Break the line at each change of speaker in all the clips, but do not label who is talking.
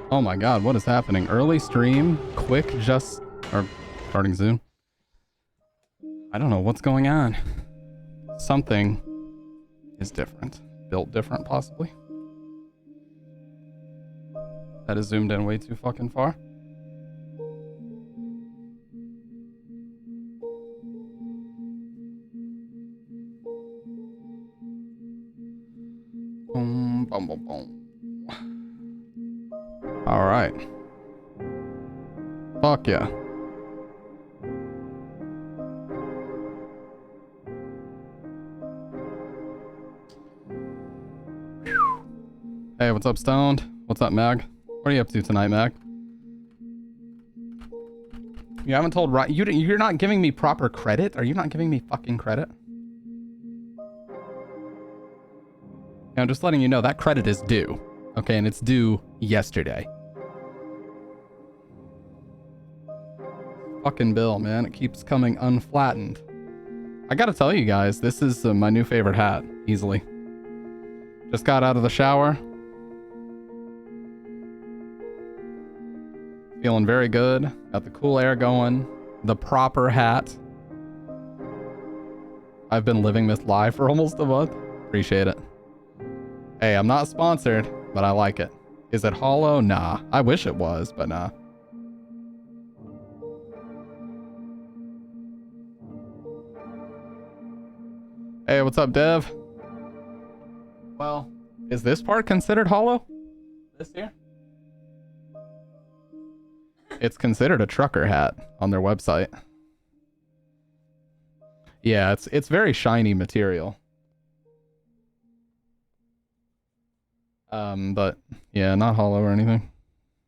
Oh my god, what is happening? Early stream, quick, just... or starting soon. I don't know what's going on. Something is different. Built different, possibly. That is zoomed in way too fucking far. Boom, boom, boom, boom. All right. Fuck yeah. Hey, what's up, Stoned? What's up, Mag? What are you up to tonight, Mag? You haven't told right. You're not giving me proper credit. Are you not giving me fucking credit? Yeah, I'm just letting you know that credit is due. Okay, and it's due yesterday. Fucking bill, man. It keeps coming unflattened. I gotta tell you guys, this is my new favorite hat, easily. Just got out of the shower. Feeling very good. Got the cool air going. The proper hat. I've been living this life for almost a month. Appreciate it. Hey, I'm not sponsored, but I like it. Is it hollow? Nah. I wish it was, but nah. Hey, what's up, Dev? Well, is this part considered hollow? This here? It's considered a trucker hat on their website. Yeah, it's very shiny material. But yeah, not hollow or anything.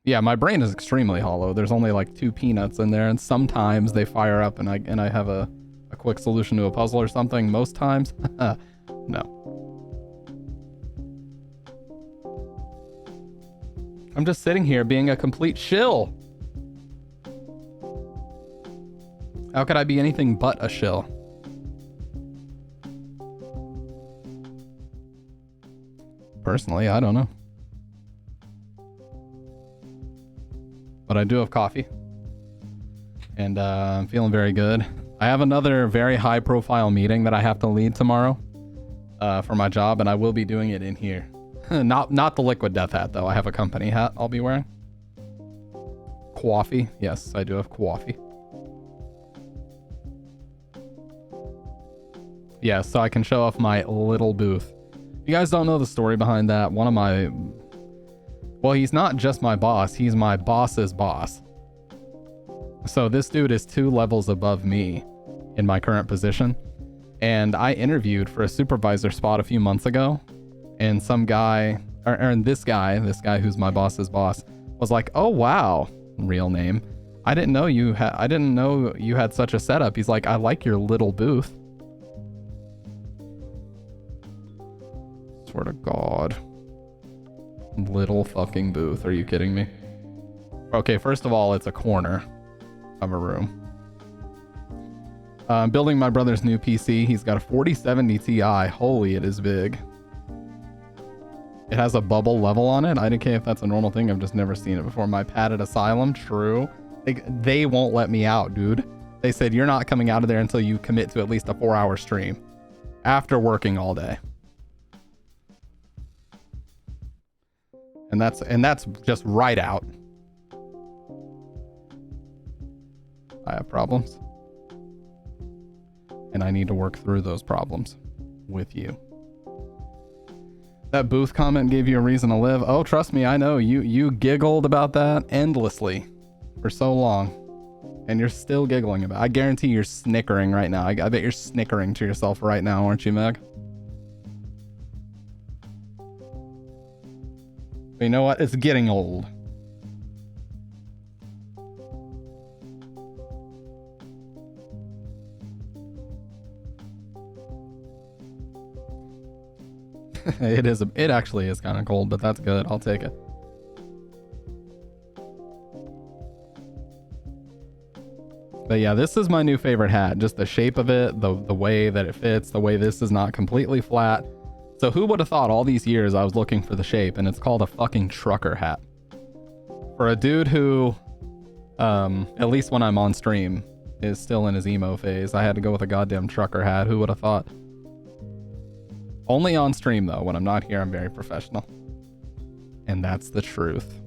Yeah, my brain is extremely hollow. There's only like 2 peanuts in there, and sometimes they fire up and I have a quick solution to a puzzle or something. Most times, no. I'm just sitting here being a complete shill. How could I be anything but a shill? Personally, I don't know. But I do have coffee. And I'm feeling very good. I have another very high profile meeting that I have to lead tomorrow for my job, and I will be doing it in here. Not the Liquid Death hat, though. I have a company hat I'll be wearing. Coffee. Yes, I do have coffee. Yeah, so I can show off my little booth. If you guys don't know the story behind that, one of my... Well, he's not just my boss, he's my boss's boss. So this dude is 2 levels above me in my current position. And I interviewed for a supervisor spot a few months ago. And some guy, or this guy who's my boss's boss, was like, "Oh wow," real name. I didn't know you had such a setup. He's like, "I like your little booth." Swear to God. Little fucking booth. Are you kidding me? Okay, first of all, it's a corner of a room. I'm building my brother's new PC. He's got a 4070 Ti. Holy, it is big. It has a bubble level on it. I don't care if that's a normal thing. I've just never seen it before. My padded asylum. True. They won't let me out, dude. They said, you're not coming out of there until you commit to at least a 4-hour stream. After working all day. And that's just right out. I have problems. And I need to work through those problems with you. That booth comment gave you a reason to live. Oh, trust me, I know. You giggled about that endlessly for so long. And you're still giggling about it. I guarantee you're snickering right now. I bet you're snickering to yourself right now, aren't you, Meg? But you know what? It's getting old. It actually is kind of cold, but that's good. I'll take it. But yeah, this is my new favorite hat. Just the shape of it, the way that it fits, the way this is not completely flat. So who would have thought all these years I was looking for the shape, and it's called a fucking trucker hat. For a dude who, at least when I'm on stream, is still in his emo phase, I had to go with a goddamn trucker hat. Who would have thought? Only on stream though. When I'm not here, I'm very professional. And that's the truth.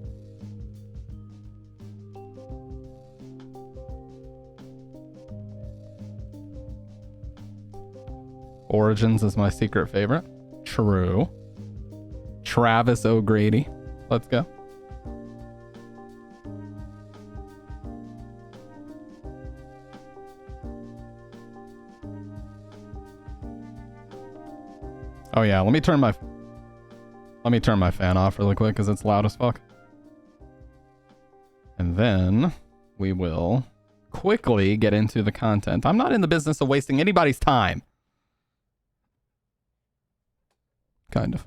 Origins is my secret favorite. True. Travis O'Grady. Let's go. Oh yeah, let me turn my fan off really quick because it's loud as fuck. And then we will quickly get into the content. I'm not in the business of wasting anybody's time. Kind of.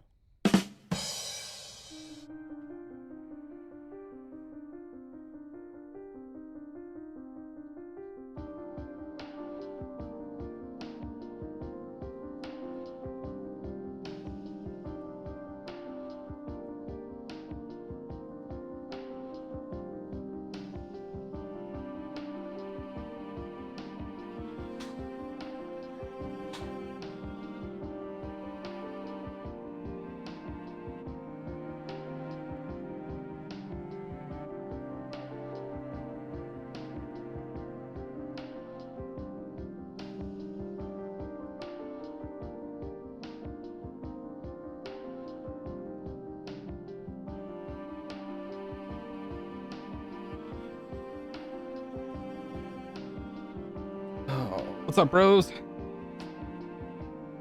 What's up, bros?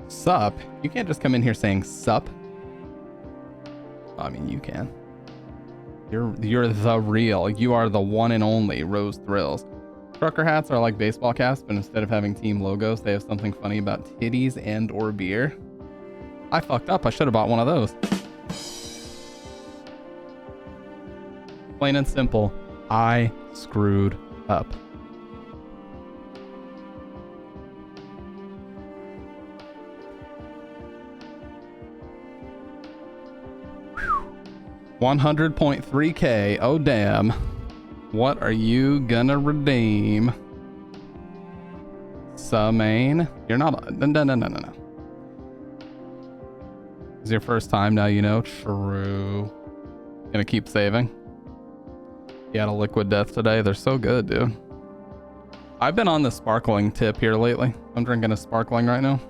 Sup? You can't just come in here saying sup. I mean, you can. You're the real. You are the one and only Rose Thrills. Trucker hats are like baseball caps, but instead of having team logos, they have something funny about titties and or beer. I fucked up. I should have bought one of those. Plain and simple. I screwed up. $100.3K. Oh damn. What are you gonna redeem? Main? You're not. No. It's your first time now, you know. True. Gonna keep saving. You had a liquid death today. They're so good, dude. I've been on the sparkling tip here lately. I'm drinking a sparkling right now.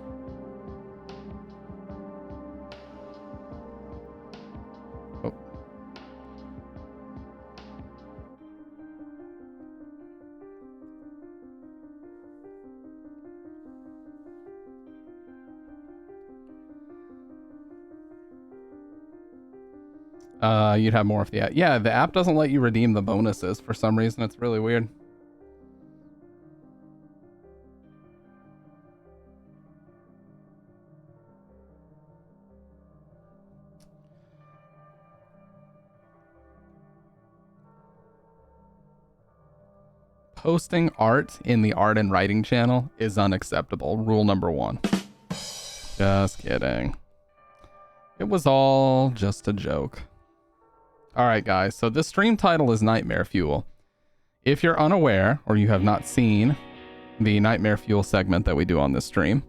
You'd have more of the app. Yeah, the app doesn't let you redeem the bonuses for some reason. It's really weird. Posting art in the art and writing channel is unacceptable. Rule number 1. Just kidding. It was all just a joke. Alright guys, so this stream title is Nightmare Fuel. If you're unaware, or you have not seen the Nightmare Fuel segment that we do on this stream,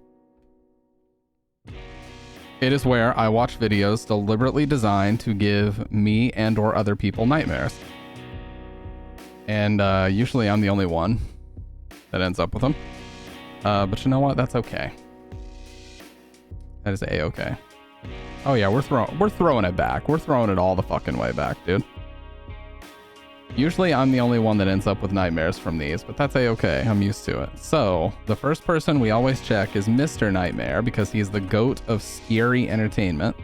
it is where I watch videos deliberately designed to give me and or other people nightmares. And usually I'm the only one that ends up with them. But you know what? That's okay. That is A-okay. Oh yeah, we're throwing it back. We're throwing it all the fucking way back, dude. Usually I'm the only one that ends up with nightmares from these, but that's A-okay. I'm used to it. So, the first person we always check is Mr. Nightmare, because he's the GOAT of scary entertainment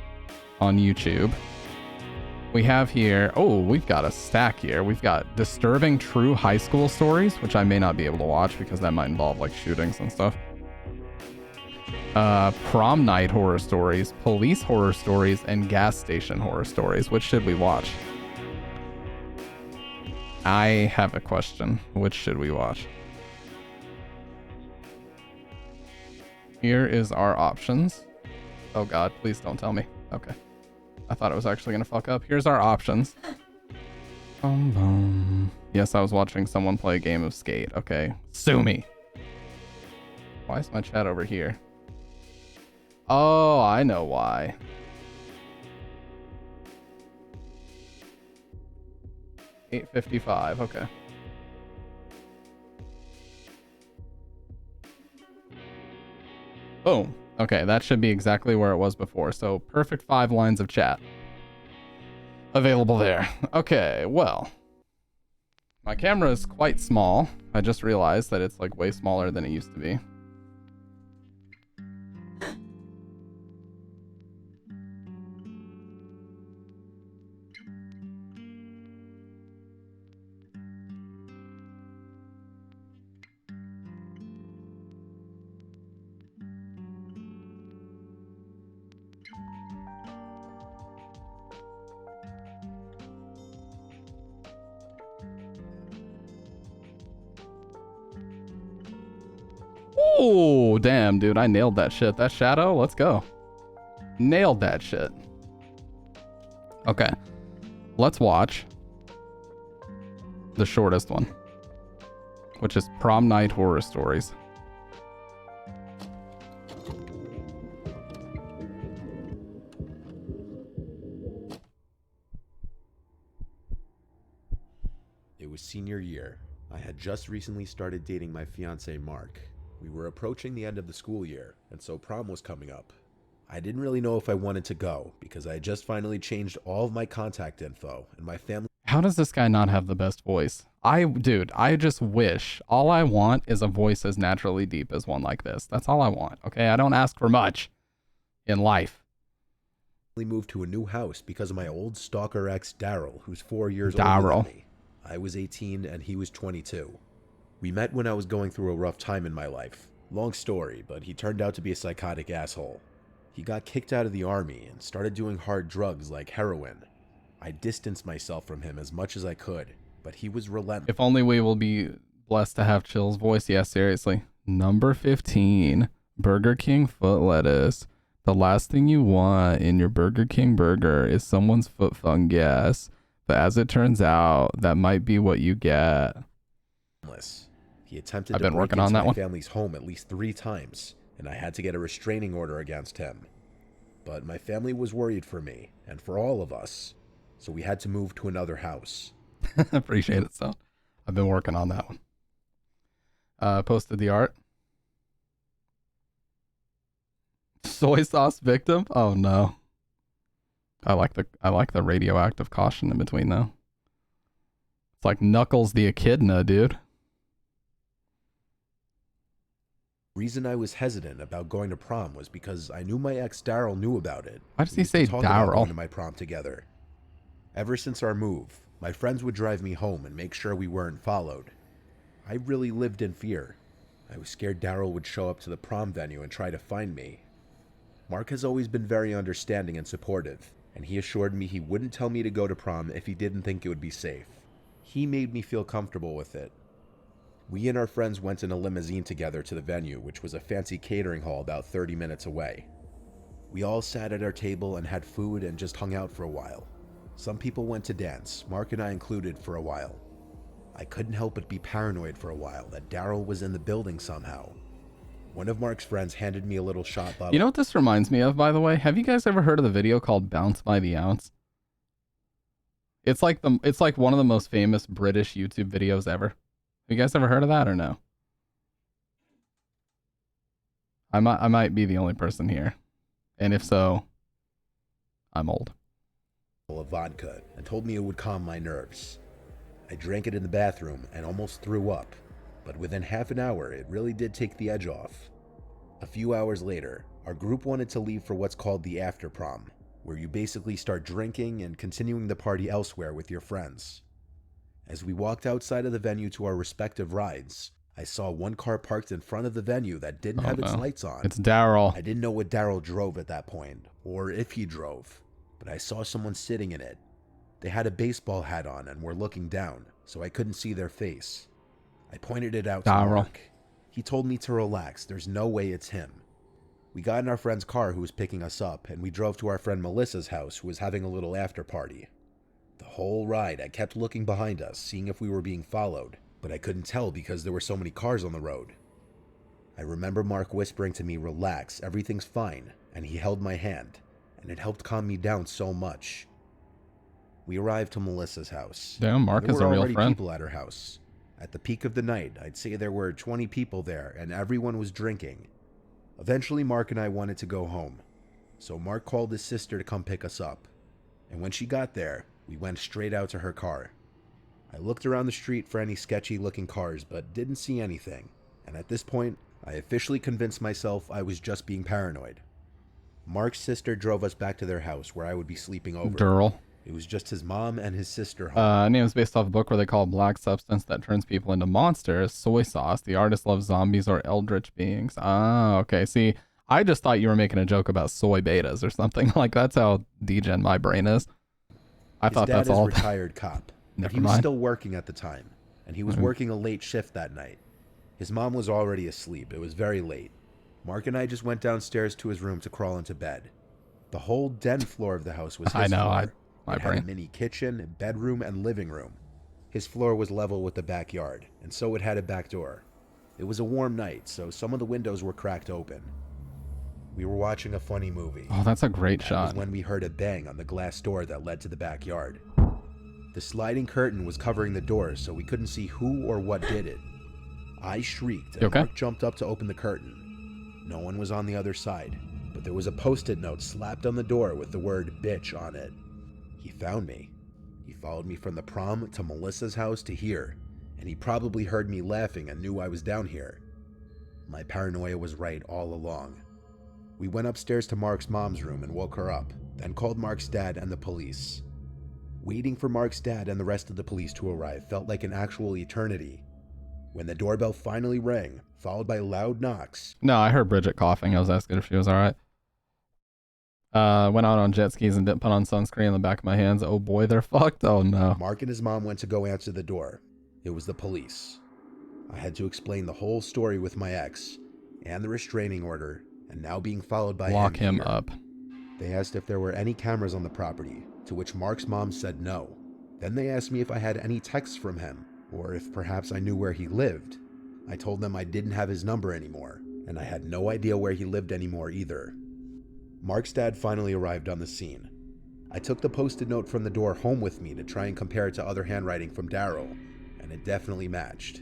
on YouTube. We have here, oh, we've got a stack here. We've got disturbing true high school stories, which I may not be able to watch because that might involve like shootings and stuff. Prom night horror stories, police horror stories, and gas station horror stories. Which should we watch? I have a question. Which should we watch? Here is our options. Oh god, please don't tell me. Okay. I thought it was actually gonna fuck up. Here's our options. Yes, I was watching someone play a game of Skate. Okay. Sue me. Why is my chat over here? Oh, I know why. $8.55, okay. Boom. Okay, that should be exactly where it was before. So perfect 5 lines of chat available there. Okay, well, my camera is quite small. I just realized that it's like way smaller than it used to be. Oh, damn, dude. I nailed that shit. That shadow, let's go. Nailed that shit. Okay. Let's watch the shortest one, which is Prom Night Horror Stories.
It was senior year. I had just recently started dating my fiance Mark. We were approaching the end of the school year, and so prom was coming up. I didn't really know if I wanted to go, because I had just finally changed all of my contact info, and my family...
How does this guy not have the best voice? Dude, I just wish. All I want is a voice as naturally deep as one like this. That's all I want, okay? I don't ask for much in life.
We moved to a new house because of my old stalker ex, Daryl, who's 4 years older than me. I was 18 and he was 22. We met when I was going through a rough time in my life. Long story, but he turned out to be a psychotic asshole. He got kicked out of the army and started doing hard drugs like heroin. I distanced myself from him as much as I could, but he was relentless.
If only we will be blessed to have Chill's voice. Yeah, seriously. Number 15, Burger King foot lettuce. The last thing you want in your Burger King burger is someone's foot fungus. But as it turns out, that might be what you get.
He attempted to break into my family's home at least 3 times, and I had to get a restraining order against him. But my family was worried for me, and for all of us, so we had to move to another house.
Appreciate it, so I've been working on that one. Posted the art. Soy sauce victim? Oh no. I like the radioactive caution in between though. It's like Knuckles the Echidna, dude.
Reason I was hesitant about going to prom was because I knew my ex Daryl knew about it.
Why does he say Daryl?
Going to my prom together. Ever since our move, my friends would drive me home and make sure we weren't followed. I really lived in fear. I was scared Daryl would show up to the prom venue and try to find me. Mark has always been very understanding and supportive, and he assured me he wouldn't tell me to go to prom if he didn't think it would be safe. He made me feel comfortable with it. We and our friends went in a limousine together to the venue, which was a fancy catering hall about 30 minutes away. We all sat at our table and had food and just hung out for a while. Some people went to dance, Mark and I included, for a while. I couldn't help but be paranoid for a while that Daryl was in the building somehow. One of Mark's friends handed me a little shot bottle.
You know what this reminds me of, by the way? Have you guys ever heard of the video called Bounce by the Ounce? It's like one of the most famous British YouTube videos ever. Have you guys ever heard of that or no? I might be the only person here. And if so, I'm old.
Of vodka and told me it would calm my nerves. I drank it in the bathroom and almost threw up, but within half an hour it really did take the edge off. A few hours later, our group wanted to leave for what's called the after prom, where you basically start drinking and continuing the party elsewhere with your friends. As we walked outside of the venue to our respective rides, I saw one car parked in front of the venue that didn't have its lights on.
It's Daryl.
I didn't know what Daryl drove at that point, or if he drove, but I saw someone sitting in it. They had a baseball hat on and were looking down, so I couldn't see their face. I pointed it out to Mark. He told me to relax, there's no way it's him. We got in our friend's car who was picking us up, and we drove to our friend Melissa's house, who was having a little after party. The whole ride, I kept looking behind us, seeing if we were being followed, but I couldn't tell because there were so many cars on the road. I remember Mark whispering to me, "Relax, everything's fine," and he held my hand, and it helped calm me down so much. We arrived to Melissa's house.
Damn, Mark is a real
There were already
friend.
people at her house. At the peak of the night, I'd say there were 20 people there, and everyone was drinking. Eventually, Mark and I wanted to go home, so Mark called his sister to come pick us up. And when she got there, we went straight out to her car. I looked around the street for any sketchy-looking cars, but didn't see anything. And at this point, I officially convinced myself I was just being paranoid. Mark's sister drove us back to their house, where I would be sleeping over.
Durrell.
It was just his mom and his sister home.
Name is based off a book where they call black substance that turns people into monsters soy sauce. The artist loves zombies or eldritch beings. Ah, okay. See, I just thought you were making a joke about soy betas or something. Like, that's how degen my brain is. I thought that's all.
His dad is a retired cop, but he was still working at the time, and he was working a late shift that night. His mom was already asleep. It was very late. Mark and I just went downstairs to his room to crawl into bed. The whole den floor of the house was his floor. It had a mini kitchen, bedroom, and living room. His floor was level with the backyard, and so it had a back door. It was a warm night, so some of the windows were cracked open. We were watching a funny movie.
Oh, that's a great
That
shot.
was when we heard a bang on the glass door that led to the backyard. The sliding curtain was covering the door, so we couldn't see who or what did it. I shrieked, and Mark jumped up to open the curtain. No one was on the other side, but there was a post-it note slapped on the door with the word "bitch" on it. He found me. He followed me from the prom to Melissa's house to here, and he probably heard me laughing and knew I was down here. My paranoia was right all along. We went upstairs to Mark's mom's room and woke her up, then called Mark's dad and the police. Waiting for Mark's dad and the rest of the police to arrive felt like an actual eternity. When the doorbell finally rang, followed by loud knocks.
No, I heard Bridget coughing. I was asking if she was alright. Went out on jet skis and didn't put on sunscreen in the back of my hands. Oh boy, they're fucked. Oh no.
Mark and his mom went to go answer the door. It was the police. I had to explain the whole story with my ex, and the restraining order, and now being followed by
Lock him up.
They asked if there were any cameras on the property, to which Mark's mom said no. Then they asked me if I had any texts from him, or if perhaps I knew where he lived. I told them I didn't have his number anymore, and I had no idea where he lived anymore either. Mark's dad finally arrived on the scene. I took the post-it note from the door home with me to try and compare it to other handwriting from Daryl, and it definitely matched.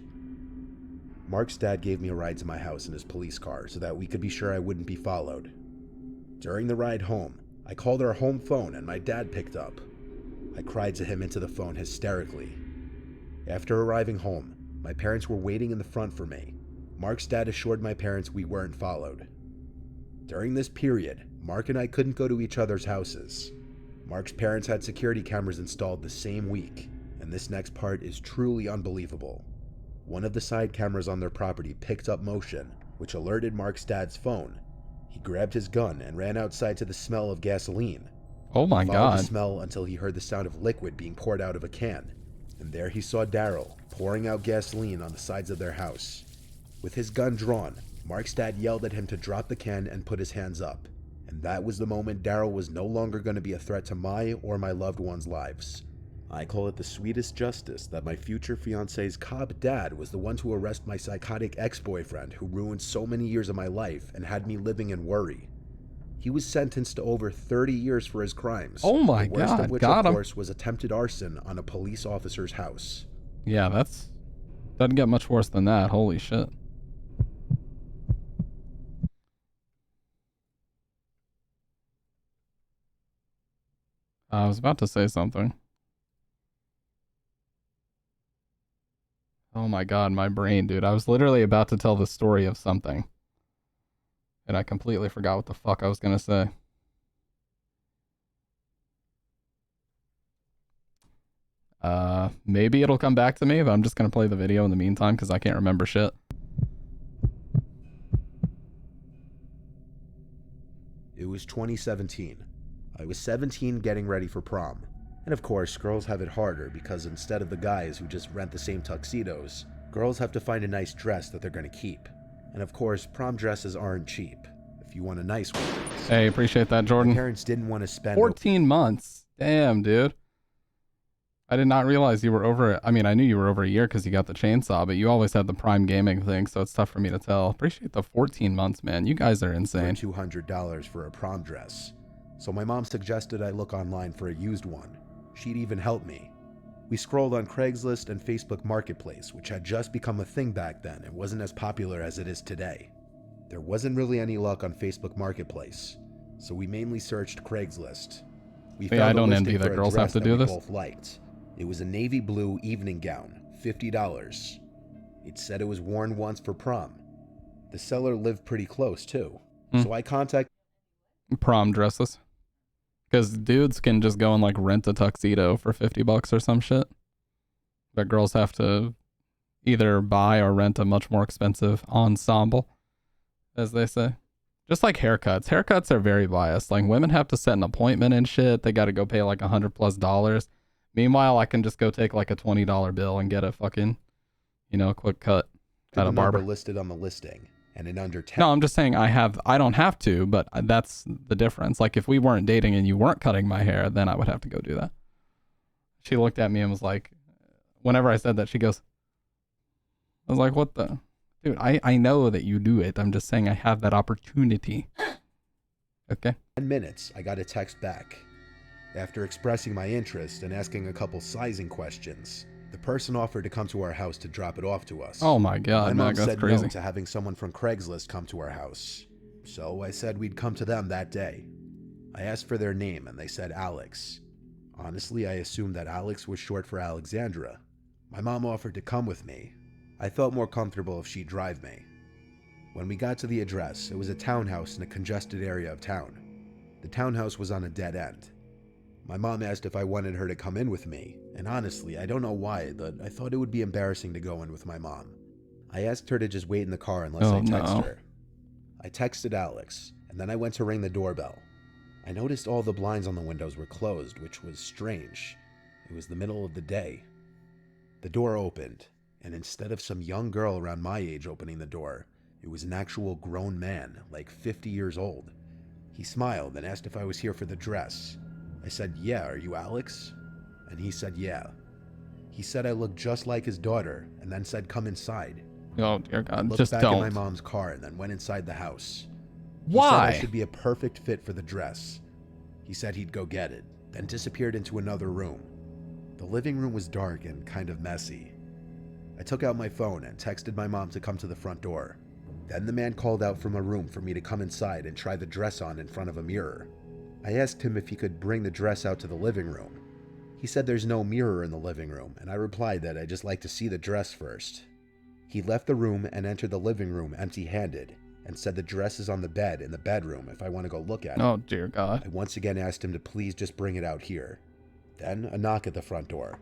Mark's dad gave me a ride to my house in his police car so that we could be sure I wouldn't be followed. During the ride home, I called our home phone and my dad picked up. I cried to him into the phone hysterically. After arriving home, my parents were waiting in the front for me. Mark's dad assured my parents we weren't followed. During this period, Mark and I couldn't go to each other's houses. Mark's parents had security cameras installed the same week, and this next part is truly unbelievable. One of the side cameras on their property picked up motion, which alerted Mark's dad's phone. He grabbed his gun and ran outside to the smell of gasoline.
Oh my
He followed
god.
the smell until he heard the sound of liquid being poured out of a can, and there he saw Daryl pouring out gasoline on the sides of their house. With his gun drawn, Mark's dad yelled at him to drop the can and put his hands up, and that was the moment Daryl was no longer going to be a threat to my or my loved ones' lives. I call it the sweetest justice that my future fiance's cop dad was the one to arrest my psychotic ex-boyfriend who ruined so many years of my life and had me living in worry. He was sentenced to over 30 years for his crimes.
Oh my
the worst
god,
of which,
got
of
him.
course, was attempted arson on a police officer's house.
Yeah, doesn't get much worse than that. Holy shit. I was about to say something. Oh my god, my brain, dude. I was literally about to tell the story of something. And I completely forgot what the fuck I was gonna say. Maybe it'll come back to me, but I'm just gonna play the video in the meantime because I can't remember shit.
It was 2017. I was 17 getting ready for prom. And of course, girls have it harder because instead of the guys who just rent the same tuxedos, girls have to find a nice dress that they're going to keep. And of course, prom dresses aren't cheap. if you want a nice one.
Hey, appreciate that,
My
Jordan.
parents didn't want to spend
14 months. Damn, dude. I did not realize you were over. I mean, I knew you were over a year because you got the chainsaw, but you always had the Prime Gaming thing, so it's tough for me to tell. Appreciate the 14 months, man. You guys are insane.
for $200 for a prom dress. So my mom suggested I look online for a used one. She'd even help me. We scrolled on Craigslist and Facebook Marketplace, which had just become a thing back then and wasn't as popular as it is today. There wasn't really any luck on Facebook Marketplace, so we mainly searched Craigslist. We
Yeah, I
found a
don't
listing
envy
for
that
a
girls have
dress
to
that
do
we
this.
both liked. It was a navy blue evening gown, $50. It said it was worn once for prom. The seller lived pretty close too, so I contacted
Prom dresses. Because dudes can just go and like rent a tuxedo for $50 or some shit. But girls have to either buy or rent a much more expensive ensemble, as they say. Just like haircuts. Haircuts are very biased. Like women have to set an appointment and shit. They got to go pay like $100+. Meanwhile, I can just go take like a $20 bill and get a fucking, quick cut at a barber.
listed on the listing, and in under 10.
No, I'm just saying I don't have to, but that's the difference. Like if we weren't dating and you weren't cutting my hair, then I would have to go do that. She looked at me and was like, whenever I said that, she goes, I was like, what the? Dude, I know that you do it. I'm just saying I have that opportunity. Okay.
10 minutes, I got a text back. After expressing my interest and asking a couple sizing questions, the person offered to come to our house to drop it off to us.
Oh my God,
my mom
Mac, that's
said
crazy.
no to having someone from Craigslist come to our house. So I said we'd come to them that day. I asked for their name and they said Alex. Honestly, I assumed that Alex was short for Alexandra. My mom offered to come with me. I felt more comfortable if she'd drive me. When we got to the address, it was a townhouse in a congested area of town. The townhouse was on a dead end. My mom asked if I wanted her to come in with me, and honestly, I don't know why, but I thought it would be embarrassing to go in with my mom. I asked her to just wait in the car unless I text her. I texted Alex, and then I went to ring the doorbell. I noticed all the blinds on the windows were closed, which was strange. It was the middle of the day. The door opened, and instead of some young girl around my age opening the door, it was an actual grown man, like 50 years old. He smiled and asked if I was here for the dress. I said, yeah, are you Alex? And he said, yeah. He said I looked just like his daughter, and then said, come inside.
Oh, dear
I
God,
looked
just
back
don't.
at my mom's car and then went inside the house.
Why?
He said I should be a perfect fit for the dress. He said he'd go get it, then disappeared into another room. The living room was dark and kind of messy. I took out my phone and texted my mom to come to the front door. Then the man called out from a room for me to come inside and try the dress on in front of a mirror. I asked him if he could bring the dress out to the living room. He said there's no mirror in the living room, and I replied that I'd just like to see the dress first. He left the room and entered the living room empty-handed, and said the dress is on the bed in the bedroom if I want to go look at it.
Oh, dear God.
I once again asked him to please just bring it out here. Then a knock at the front door.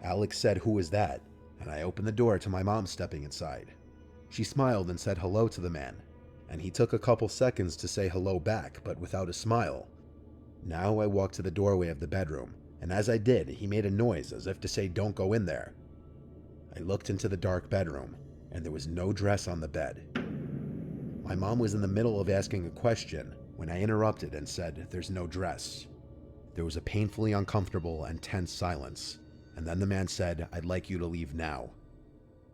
Alex said, "Who is that?" And I opened the door to my mom stepping inside. She smiled and said hello to the man, and he took a couple seconds to say hello back, but without a smile. Now I walked to the doorway of the bedroom, and as I did, he made a noise as if to say, "Don't go in there." I looked into the dark bedroom, and there was no dress on the bed. My mom was in the middle of asking a question when I interrupted and said, "There's no dress." There was a painfully uncomfortable and tense silence, and then the man said, "I'd like you to leave now."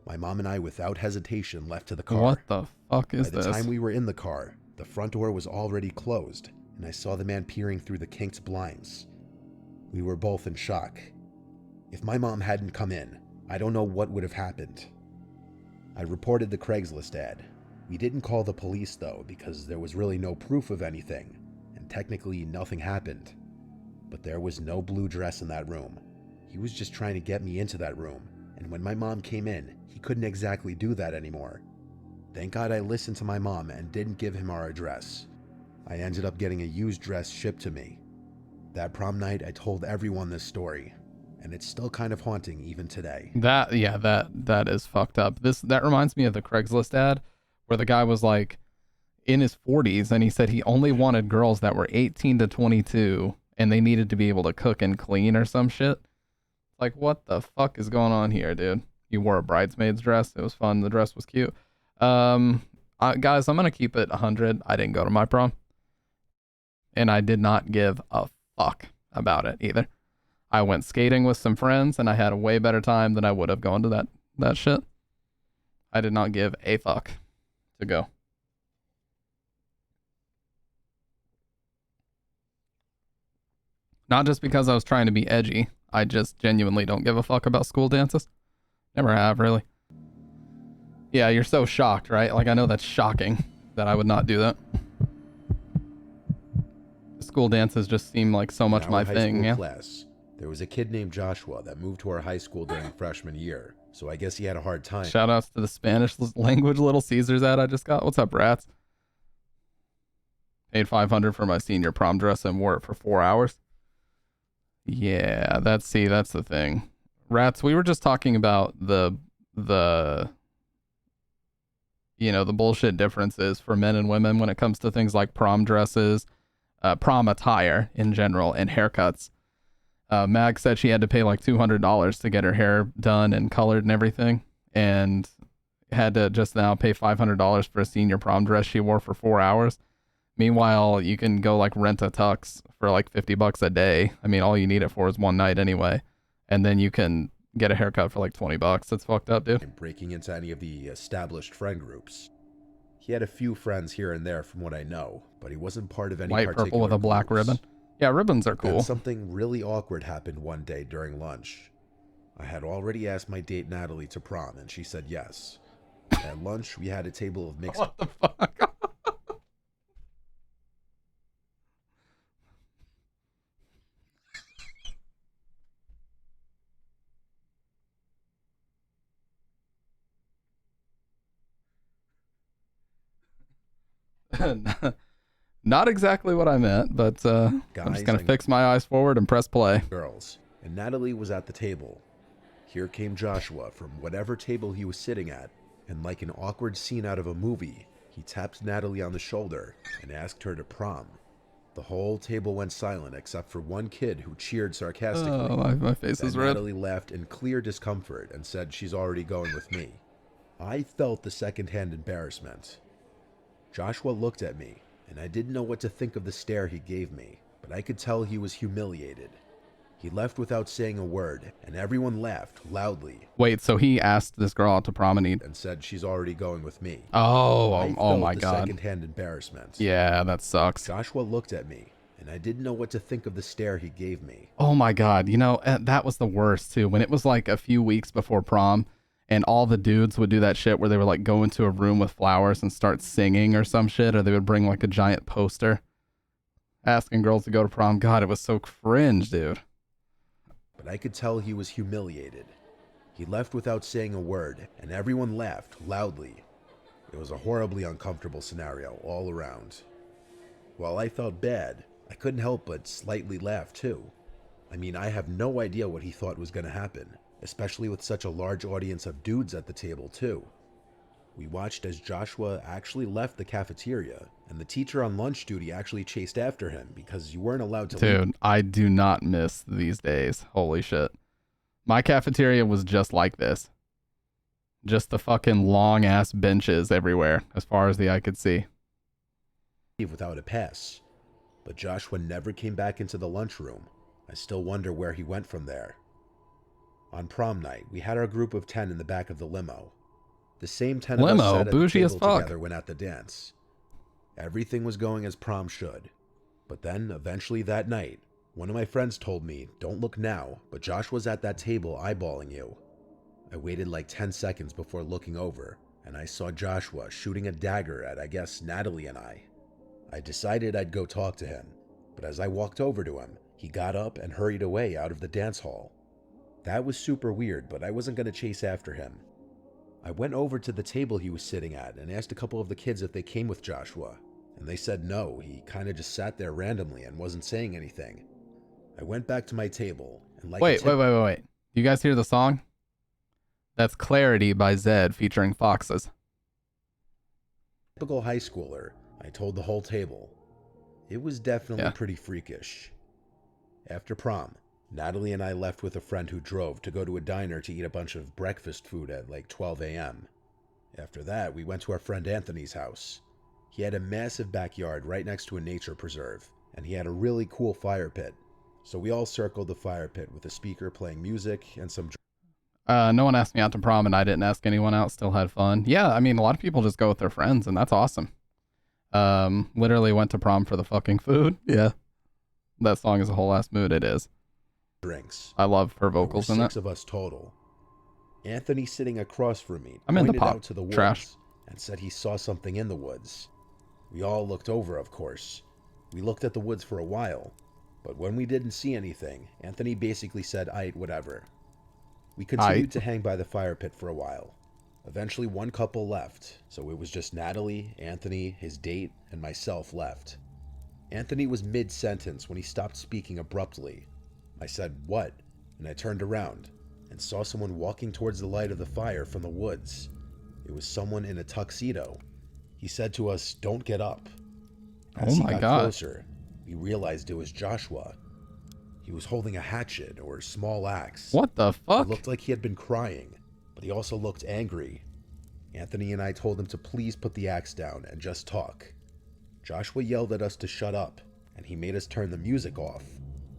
My mom and I, without hesitation, left to the car.
What the fuck is
this? By
this?
the time we were in the car, the front door was already closed, and I saw the man peering through the kinked blinds. We were both in shock. If my mom hadn't come in, I don't know what would have happened. I reported the Craigslist ad. We didn't call the police though, because there was really no proof of anything, and technically nothing happened. But there was no blue dress in that room. He was just trying to get me into that room, and when my mom came in, he couldn't exactly do that anymore. Thank God I listened to my mom and didn't give him our address. I ended up getting a used dress shipped to me. That prom night, I told everyone this story, and it's still kind of haunting even today.
That is fucked up. That reminds me of the Craigslist ad where the guy was like in his 40s and he said he only wanted girls that were 18 to 22 and they needed to be able to cook and clean or some shit. Like, what the fuck is going on here, dude? You wore a bridesmaid's dress. It was fun. The dress was cute. I Guys, I'm gonna keep it 100. I didn't go to my prom, and I did not give a fuck about it either. I went skating with some friends, and I had a way better time than I would have gone to that shit. I did not give a fuck to go. Not just because I was trying to be edgy. I just genuinely don't give a fuck about school dances. Never have, really. Yeah, you're so shocked, right? Like, I know that's shocking that I would not do that. School dances just seem like so much my thing, yeah.
Class, there was a kid named Joshua that moved to our high school during freshman year, so I guess he had a hard time.
Shout outs to the Spanish language Little Caesars ad I just got. What's up, rats? Paid $500 for my senior prom dress and wore it for 4 hours. Yeah, that's the thing. Rats, we were just talking about the bullshit differences for men and women when it comes to things like prom dresses, prom attire in general, and haircuts. Mag said she had to pay like $200 to get her hair done and colored and everything, and had to just now pay $500 for a senior prom dress she wore for 4 hours. Meanwhile, you can go like rent a tux for like $50 a day. I mean, all you need it for is one night anyway, and then you can get a haircut for like $20. That's fucked up, dude.
Breaking into any of the established friend groups. He had a few friends here and there from what I know, but he wasn't part of any
white,
particular
purple with a black
groups.
ribbon. Yeah, ribbons are cool.
Then something really awkward happened one day during lunch. I had already asked my date Natalie to prom, and she said yes. At lunch, we had a table of mixed...
What the fuck? Not exactly what I meant, but I'm just gonna fix my eyes forward and press play.
Girls, and Natalie was at the table. Here came Joshua from whatever table he was sitting at, and like an awkward scene out of a movie, he tapped Natalie on the shoulder and asked her to prom. The whole table went silent except for one kid who cheered sarcastically.
Oh, my face is red.
Natalie laughed in clear discomfort and said she's already going with me. I felt the secondhand embarrassment. Joshua looked at me, and I didn't know what to think of the stare he gave me, but I could tell he was humiliated. He left without saying a word, and everyone laughed loudly.
Wait, so he asked this girl out to prom and
said she's already going with me.
Oh my God.
Secondhand embarrassment.
Yeah, that sucks.
Joshua looked at me, and I didn't know what to think of the stare he gave me.
Oh my God, that was the worst too. When it was like a few weeks before prom, and all the dudes would do that shit where they would like go into a room with flowers and start singing or some shit, or they would bring like a giant poster asking girls to go to prom. God, it was so cringe, dude.
But I could tell he was humiliated. He left without saying a word, and everyone laughed loudly. It was a horribly uncomfortable scenario all around. While I felt bad, I couldn't help but slightly laugh too. I mean, I have no idea what he thought was going to happen, especially with such a large audience of dudes at the table too. We watched as Joshua actually left the cafeteria, and the teacher on lunch duty actually chased after him because you weren't allowed to leave.
Dude, I do not miss these days. Holy shit. My cafeteria was just like this. Just the fucking long ass benches everywhere, as far as the eye could see.
Without a pass. But Joshua never came back into the lunchroom. I still wonder where he went from there. On prom night, we had our group of 10 in the back of the limo. The same 10 of us sat at the table together when at the dance. Everything was going as prom should. But then, eventually that night, one of my friends told me, "Don't look now, but Joshua's at that table eyeballing you." I waited like 10 seconds before looking over, and I saw Joshua shooting a dagger at, I guess, Natalie and I. I decided I'd go talk to him, but as I walked over to him, he got up and hurried away out of the dance hall. That was super weird, but I wasn't going to chase after him. I went over to the table he was sitting at and asked a couple of the kids if they came with Joshua, and they said no, he kind of just sat there randomly and wasn't saying anything. I went back to my table and
Wait. You guys hear the song? That's Clarity by Zed featuring Foxes.
Typical high schooler, I told the whole table. It was definitely pretty freakish. After prom, Natalie and I left with a friend who drove to go to a diner to eat a bunch of breakfast food at like 12 a.m. After that, we went to our friend Anthony's house. He had a massive backyard right next to a nature preserve, and he had a really cool fire pit. So we all circled the fire pit with a speaker playing music and some.
No one asked me out to prom, and I didn't ask anyone out. Still had fun. Yeah, I mean, a lot of people just go with their friends, and that's awesome. Literally went to prom for the fucking food. Yeah, that song is a whole ass mood. It is.
Drinks.
I love her vocals in
six
it.
of us total. Anthony, sitting across from me,
I'm into
pointed
pop
out to the woods
trash.
and said he saw something in the woods. We all looked over, of course. We looked at the woods for a while, but when we didn't see anything, Anthony basically said, "Aight, whatever." We continued to hang by the fire pit for a while. Eventually, one couple left, so it was just Natalie, Anthony, his date, and myself left. Anthony was mid-sentence when he stopped speaking abruptly. I said, "What?" and I turned around and saw someone walking towards the light of the fire from the woods. It was someone in a tuxedo. He said to us, "Don't get up." As
Oh my
he got
God.
closer, we realized it was Joshua. He was holding a hatchet or small axe.
What the fuck?
It looked like he had been crying, but he also looked angry. Anthony and I told him to please put the axe down and just talk. Joshua yelled at us to shut up, and he made us turn the music off.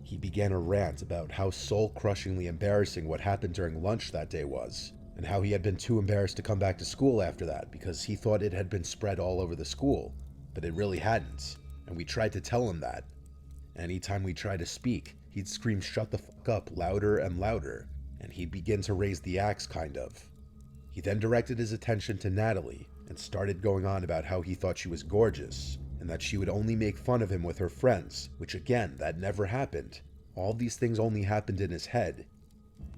He began a rant about how soul-crushingly embarrassing what happened during lunch that day was, and how he had been too embarrassed to come back to school after that because he thought it had been spread all over the school, but it really hadn't, and we tried to tell him that. Anytime we tried to speak, he'd scream "shut the fuck up" louder and louder, and he'd begin to raise the axe, kind of. He then directed his attention to Natalie and started going on about how he thought she was gorgeous, and that she would only make fun of him with her friends, which again, that never happened. All these things only happened in his head.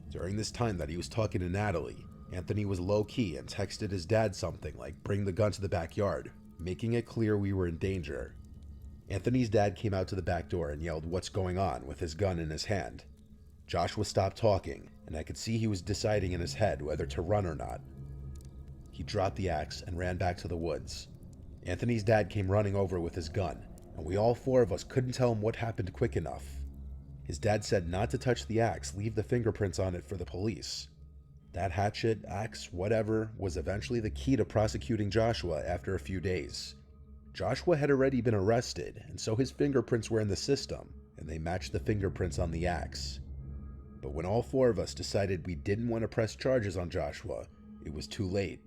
During this time that he was talking to Natalie, Anthony was low-key and texted his dad something like "bring the gun to the backyard," making it clear we were in danger. Anthony's dad came out to the back door and yelled, "What's going on?" with his gun in his hand. Joshua stopped talking, and I could see he was deciding in his head whether to run or not. He dropped the axe and ran back to the woods. Anthony's dad came running over with his gun, and we all four of us couldn't tell him what happened quick enough. His dad said not to touch the axe, leave the fingerprints on it for the police. That hatchet, axe, whatever, was eventually the key to prosecuting Joshua after a few days. Joshua had already been arrested, and so his fingerprints were in the system, and they matched the fingerprints on the axe. But when all four of us decided we didn't want to press charges on Joshua, it was too late.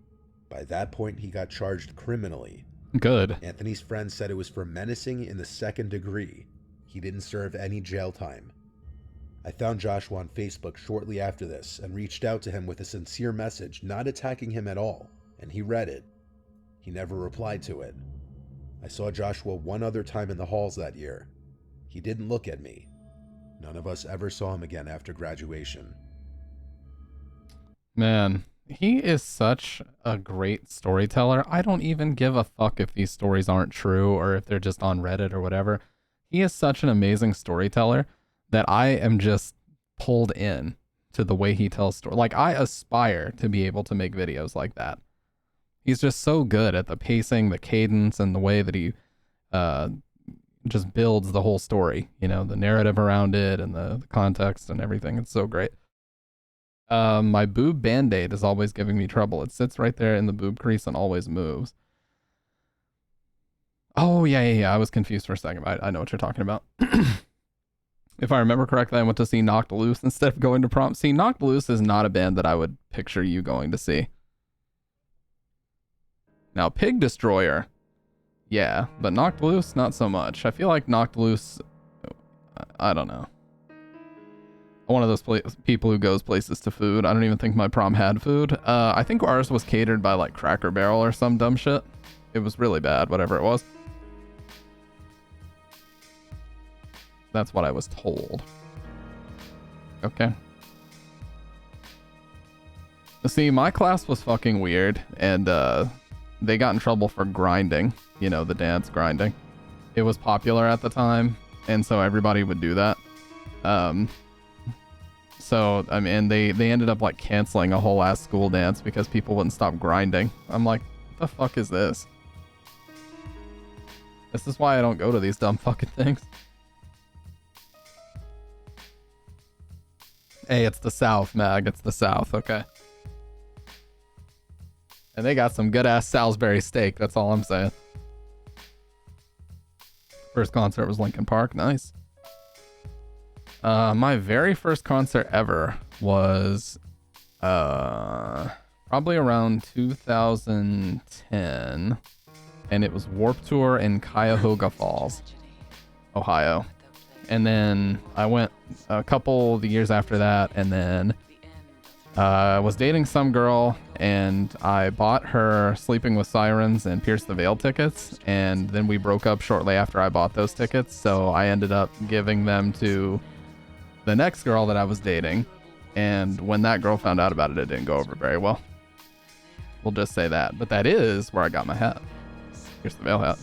By that point, he got charged criminally.
Good.
Anthony's friend said it was for menacing in the 2nd degree. He didn't serve any jail time. I found Joshua on Facebook shortly after this and reached out to him with a sincere message, not attacking him at all, and he read it. He never replied to it. I saw Joshua one other time in the halls that year. He didn't look at me. None of us ever saw him again after graduation.
Man, he is such a great storyteller. I don't even give a fuck if these stories aren't true or if they're just on Reddit or whatever. He is such an amazing storyteller that I am just pulled in to the way he tells stories. Like, I aspire to be able to make videos like that. He's just so good at the pacing, the cadence, and the way that he just builds the whole story, you know, the narrative around it and the context and everything. It's so great. My boob band-aid is always giving me trouble. It sits right there in the boob crease and always moves. Oh, yeah. I was confused for a second. I know what you're talking about. If I remember correctly, I went to see Knocked Loose instead of going to prom. See, Knocked Loose is not a band that I would picture you going to see. Now, Pig Destroyer, yeah, but Knocked Loose, not so much. I feel like Knocked Loose, I don't know. I'm one of those people who goes places to food. I don't even think my prom had food. I think ours was catered by like Cracker Barrel or some dumb shit. It was really bad, whatever it was. That's what I was told. Okay. See, my class was fucking weird, and they got in trouble for grinding. You know, the dance grinding. It was popular at the time, and so everybody would do that. So, I mean, they ended up, like, canceling a whole ass school dance because people wouldn't stop grinding. I'm like, what the fuck is this? This is why I don't go to these dumb fucking things. Hey, it's the South, Mag. It's the South, okay? And they got some good ass Salisbury steak. That's all I'm saying. First concert was Linkin Park. Nice. My very first concert ever was probably around 2010, and it was Warped Tour in Cuyahoga Falls, Ohio. And then I went a couple of years after that, and then I was dating some girl, and I bought her Sleeping with Sirens and Pierce the Veil tickets, and then we broke up shortly after I bought those tickets, so I ended up giving them to the next girl that I was dating, and when that girl found out about it, it didn't go over very well. We'll just say that. But that is where I got my hat. Here's the Veil hat.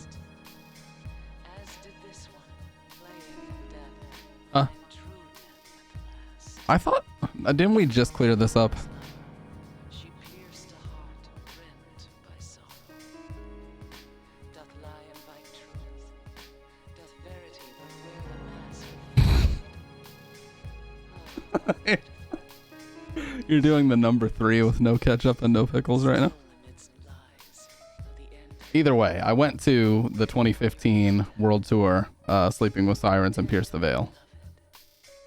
I thought, didn't we just clear this up?
She pierced a heart rent by sorrow. Doth lie invite truth? Doth verity but wear the mask?
You're doing the number 3 with no ketchup and no pickles right now. Either way, I went to the 2015 World Tour, Sleeping with Sirens and Pierce the Veil.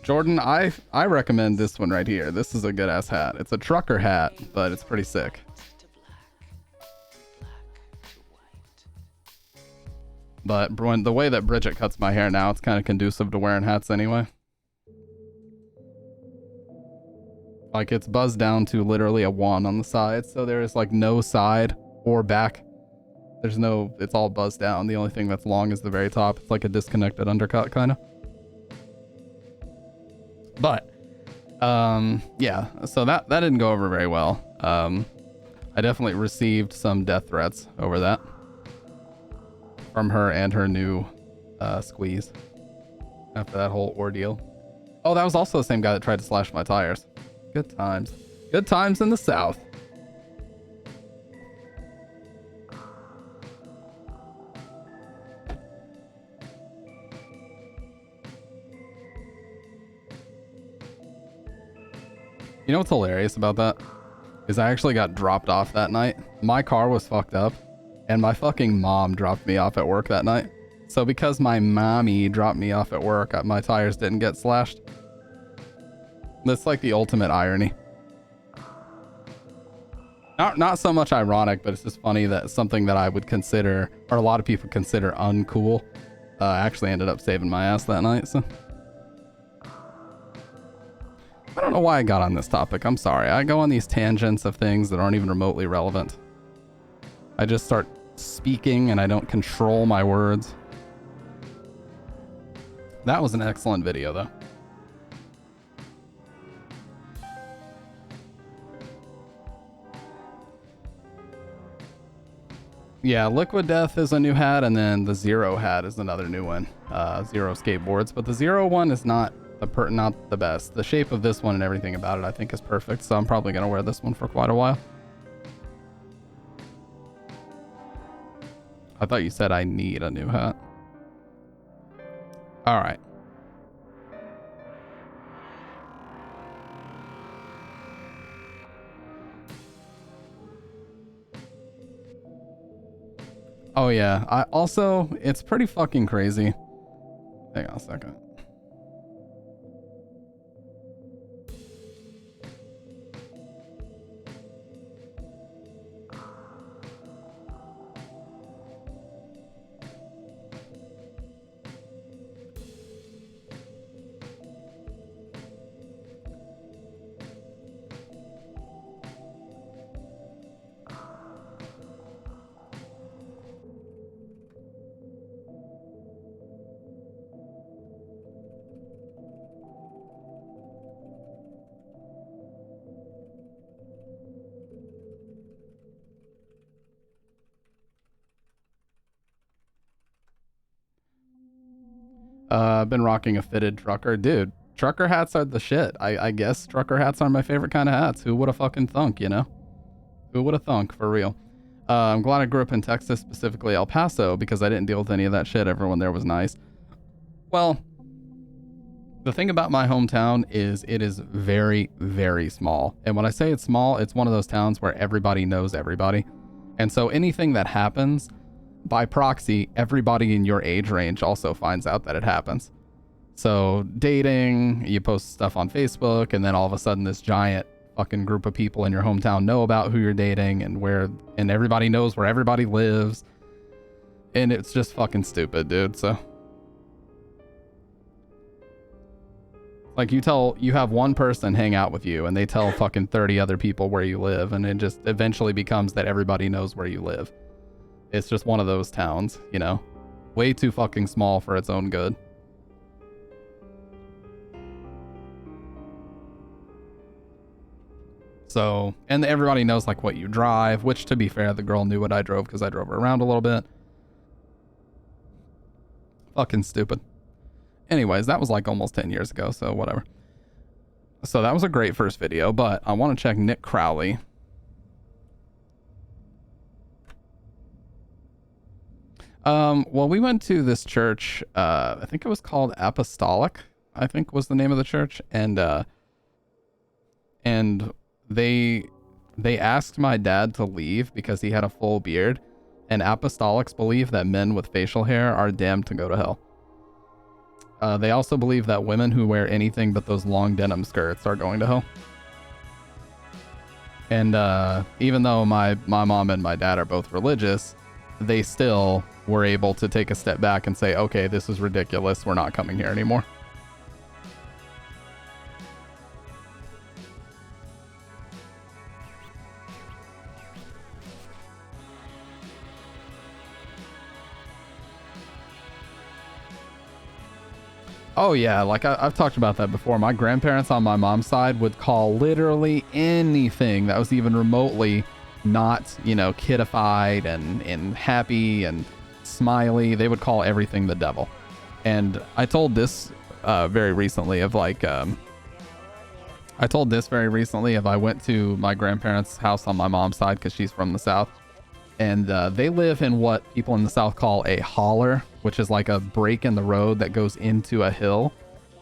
Jordan, I recommend this one right here. This is a good ass hat. It's a trucker hat, but it's pretty sick. But when the way that Bridget cuts my hair now, it's kind of conducive to wearing hats anyway. Like, it's buzzed down to literally a 1 on the side, so there is like no side or back. There's no, it's all buzzed down. The only thing that's long is the very top. It's like a disconnected undercut kind of. But yeah, so that didn't go over very well. I definitely received some death threats over that from her and her new squeeze after that whole ordeal. Oh, that was also the same guy that tried to slash my tires. Good times. Good times in the South. You know what's hilarious about that? Is I actually got dropped off that night. My car was fucked up, and my fucking mom dropped me off at work that night. So because my mommy dropped me off at work, my tires didn't get slashed. That's like the ultimate irony. Not so much ironic, but it's just funny that something that I would consider, or a lot of people consider uncool, actually ended up saving my ass that night, so. I don't know why I got on this topic. I'm sorry. I go on these tangents of things that aren't even remotely relevant. I just start speaking and I don't control my words. That was an excellent video, though. Yeah, Liquid Death is a new hat, and then the Zero hat is another new one. Zero skateboards, but the Zero one is not the best. The shape of this one and everything about it I think is perfect, so I'm probably gonna wear this one for quite a while. I thought you said I need a new hat. All right. Oh yeah, I also, it's pretty fucking crazy. Hang on a second. I've been rocking a fitted trucker. Dude, trucker hats are the shit. I guess trucker hats are my favorite kind of hats. Who would have fucking thunk, you know? Who would have thunk, for real? I'm glad I grew up in Texas, specifically El Paso, because I didn't deal with any of that shit. Everyone there was nice. Well, the thing about my hometown is it is very, very small. And when I say it's small, it's one of those towns where everybody knows everybody. And so anything that happens, by proxy, everybody in your age range also finds out that it happens. So dating, you post stuff on Facebook, and then all of a sudden this giant fucking group of people in your hometown know about who you're dating and everybody knows where everybody lives. And it's just fucking stupid, dude. So like you have one person hang out with you and they tell fucking 30 other people where you live, and it just eventually becomes that everybody knows where you live. It's just one of those towns, you know, way too fucking small for its own good. So, and everybody knows like what you drive, which to be fair, the girl knew what I drove because I drove her around a little bit. Fucking stupid. Anyways, that was like almost 10 years ago, so whatever. So that was a great first video, but I want to check Nick Crowley. Well, we went to this church, I think it was called Apostolic, I think was the name of the church, and they asked my dad to leave because he had a full beard, and Apostolics believe that men with facial hair are damned to go to hell. They also believe that women who wear anything but those long denim skirts are going to hell. And even though my mom and my dad are both religious, they still were able to take a step back and say, okay, this is ridiculous, we're not coming here anymore. Oh yeah, like I've talked about that before. My grandparents on my mom's side would call literally anything that was even remotely not, you know, kidified and happy and smiley. They would call everything the devil. And I told this very recently of like, I went to my grandparents' house on my mom's side because she's from the South. And they live in what people in the South call a holler, which is like a break in the road that goes into a hill.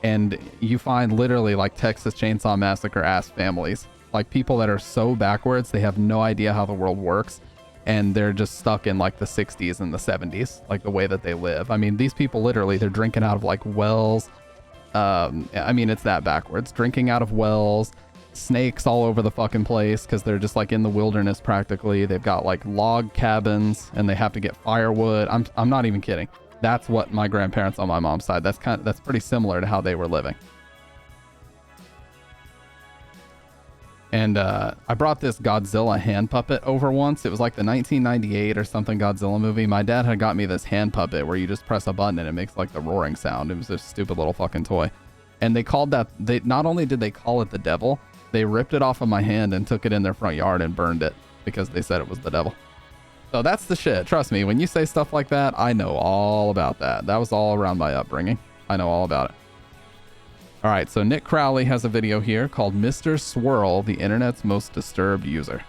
And you find literally like Texas Chainsaw Massacre ass families, like people that are so backwards, they have no idea how the world works. And they're just stuck in like the 60s and the 70s, like the way that they live. I mean, these people literally, they're drinking out of like wells. I mean, it's that backwards. Drinking out of wells, snakes all over the fucking place because they're just like in the wilderness practically. They've got like log cabins and they have to get firewood. I'm not even kidding. That's what my grandparents on my mom's side, that's pretty similar to how they were living. And I brought this Godzilla hand puppet over once. It was like the 1998 or something Godzilla movie. My dad had got me this hand puppet where you just press a button and it makes like the roaring sound. It was this stupid little fucking toy. And they called that, not only did they call it the devil, they ripped it off of my hand and took it in their front yard and burned it because they said it was the devil. So that's the shit. Trust me, when you say stuff like that, I know all about that. That was all around my upbringing. I know all about it. All right, so Nick Crowley has a video here called Mr. Swirl, the internet's most disturbed user.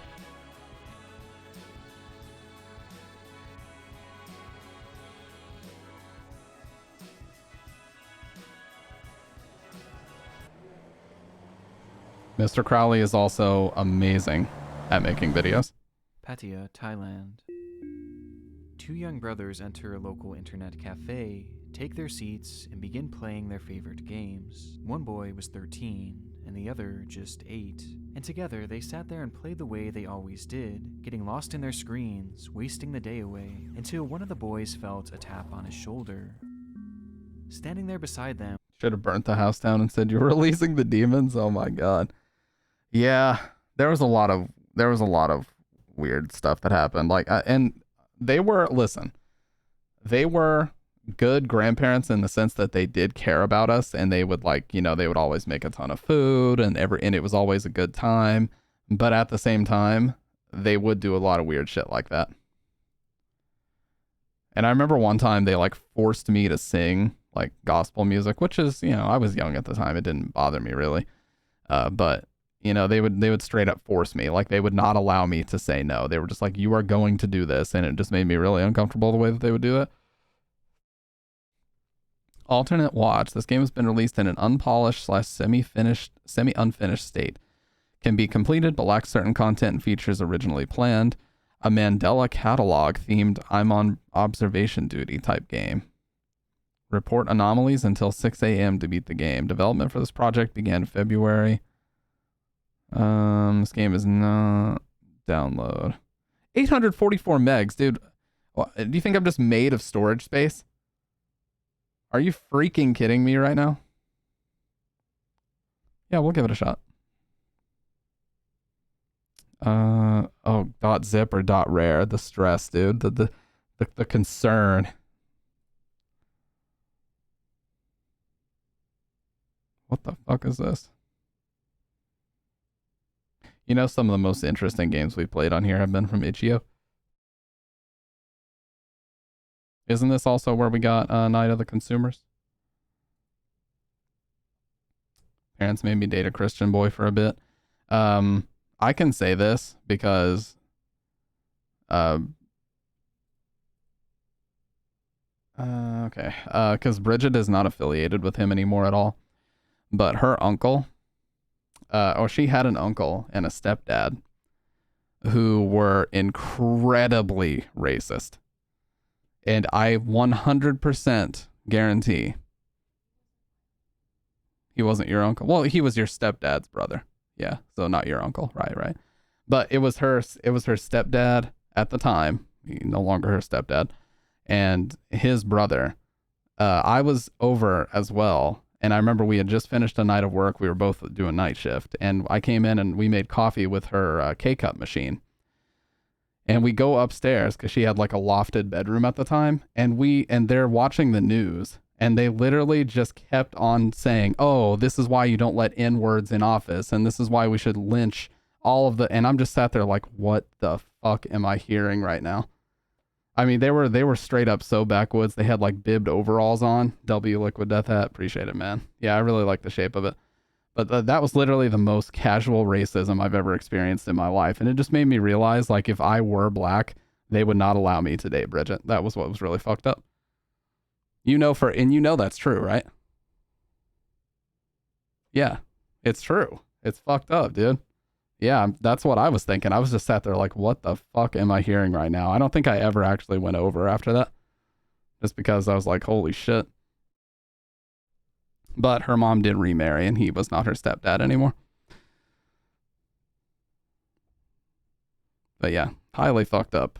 Mr. Crowley is also amazing at making videos.
Pattaya, Thailand. Two young brothers enter a local internet cafe, take their seats, and begin playing their favorite games. One boy was 13, and the other just 8. And together they sat there and played the way they always did, getting lost in their screens, wasting the day away, until one of the boys felt a tap on his shoulder. Standing there beside them...
Should have burnt the house down and said, "You're releasing the demons." Oh my god. Yeah, there was a lot of weird stuff that happened. Like, and they were good grandparents in the sense that they did care about us, and they would like, you know, they would always make a ton of food and it was always a good time. But at the same time, they would do a lot of weird shit like that. And I remember one time they like forced me to sing like gospel music, which is, you know, I was young at the time. It didn't bother me really. But you know, they would straight up force me. Like, they would not allow me to say no. They were just like, "You are going to do this." And it just made me really uncomfortable the way that they would do it. Alternate watch. This game has been released in an unpolished / semi-unfinished state. Can be completed, but lacks certain content and features originally planned. a Mandela catalog themed I'm on observation duty type game. Report anomalies until 6 a.m. to beat the game. Development for this project began February. This game is not download. 844 megs, dude. Do you think I'm just made of storage space? Are you freaking kidding me right now? Yeah, we'll give it a shot. Oh, .zip or .rare. The stress, dude. The concern. What the fuck is this? You know, some of the most interesting games we've played on here have been from Itch.io. Isn't this also where we got Night of the Consumers? Parents made me date a Christian boy for a bit. I can say this because because Bridget is not affiliated with him anymore at all. But her uncle, she had an uncle and a stepdad who were incredibly racist. And I 100% guarantee he wasn't your uncle. Well, he was your stepdad's brother. Yeah, so not your uncle. Right. But it was her stepdad at the time. No longer her stepdad. And his brother. I was over as well. And I remember we had just finished a night of work. We were both doing night shift. And I came in and we made coffee with her K-Cup machine. And we go upstairs because she had like a lofted bedroom at the time. And they're watching the news. And they literally just kept on saying, oh, this is why you don't let N-words in office. And this is why we should lynch all of the... And I'm just sat there like, what the fuck am I hearing right now? I mean, they were straight up so backwoods. They had like bibbed overalls on. W Liquid Death Hat. Appreciate it, man. Yeah, I really like the shape of it. But that was literally the most casual racism I've ever experienced in my life. And it just made me realize, like, if I were black, they would not allow me to date Bridget. That was what was really fucked up. You know that's true, right? Yeah, it's true. It's fucked up, dude. Yeah, that's what I was thinking. I was just sat there like, what the fuck am I hearing right now? I don't think I ever actually went over after that. Just because I was like, holy shit. But her mom did remarry and he was not her stepdad anymore. But yeah, highly fucked up.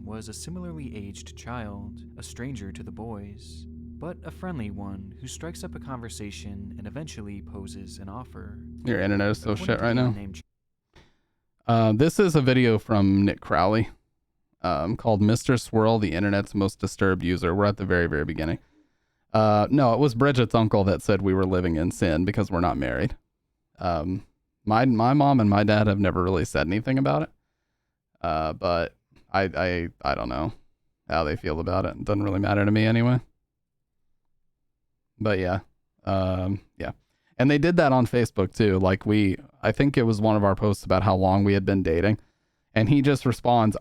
Was a similarly aged child, a stranger to the boys, but a friendly one who strikes up a conversation and eventually poses an offer.
Your internet is so shit right now. This is a video from Nick Crowley called Mr. Swirl, the internet's most disturbed user. We're at the very, very beginning. No, it was Bridget's uncle that said we were living in sin because we're not married. My mom and my dad have never really said anything about it. But I don't know how they feel about it. It doesn't really matter to me anyway. But yeah. Yeah. And they did that on Facebook too. Like I think it was one of our posts about how long we had been dating. And he just responds,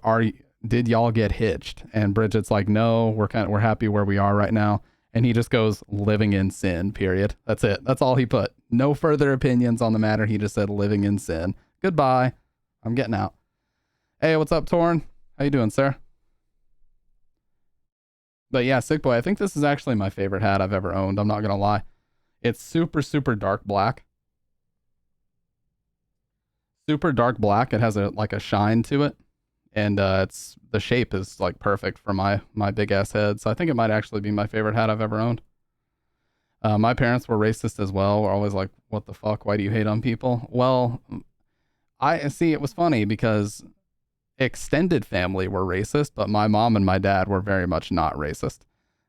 did y'all get hitched? And Bridget's like, no, we're happy where we are right now. And he just goes, living in sin, period. That's it. That's all he put. No further opinions on the matter. He just said, living in sin. Goodbye. I'm getting out. Hey, what's up, Torn? How you doing, sir? But yeah, Sick Boy, I think this is actually my favorite hat I've ever owned. I'm not going to lie. It's super, super dark black. Super dark black. It has a shine to it. And the shape is like perfect for my big ass head. So I think it might actually be my favorite hat I've ever owned. My parents were racist as well. We're always like, what the fuck? Why do you hate on people? Well, I see, it was funny because extended family were racist, but my mom and my dad were very much not racist.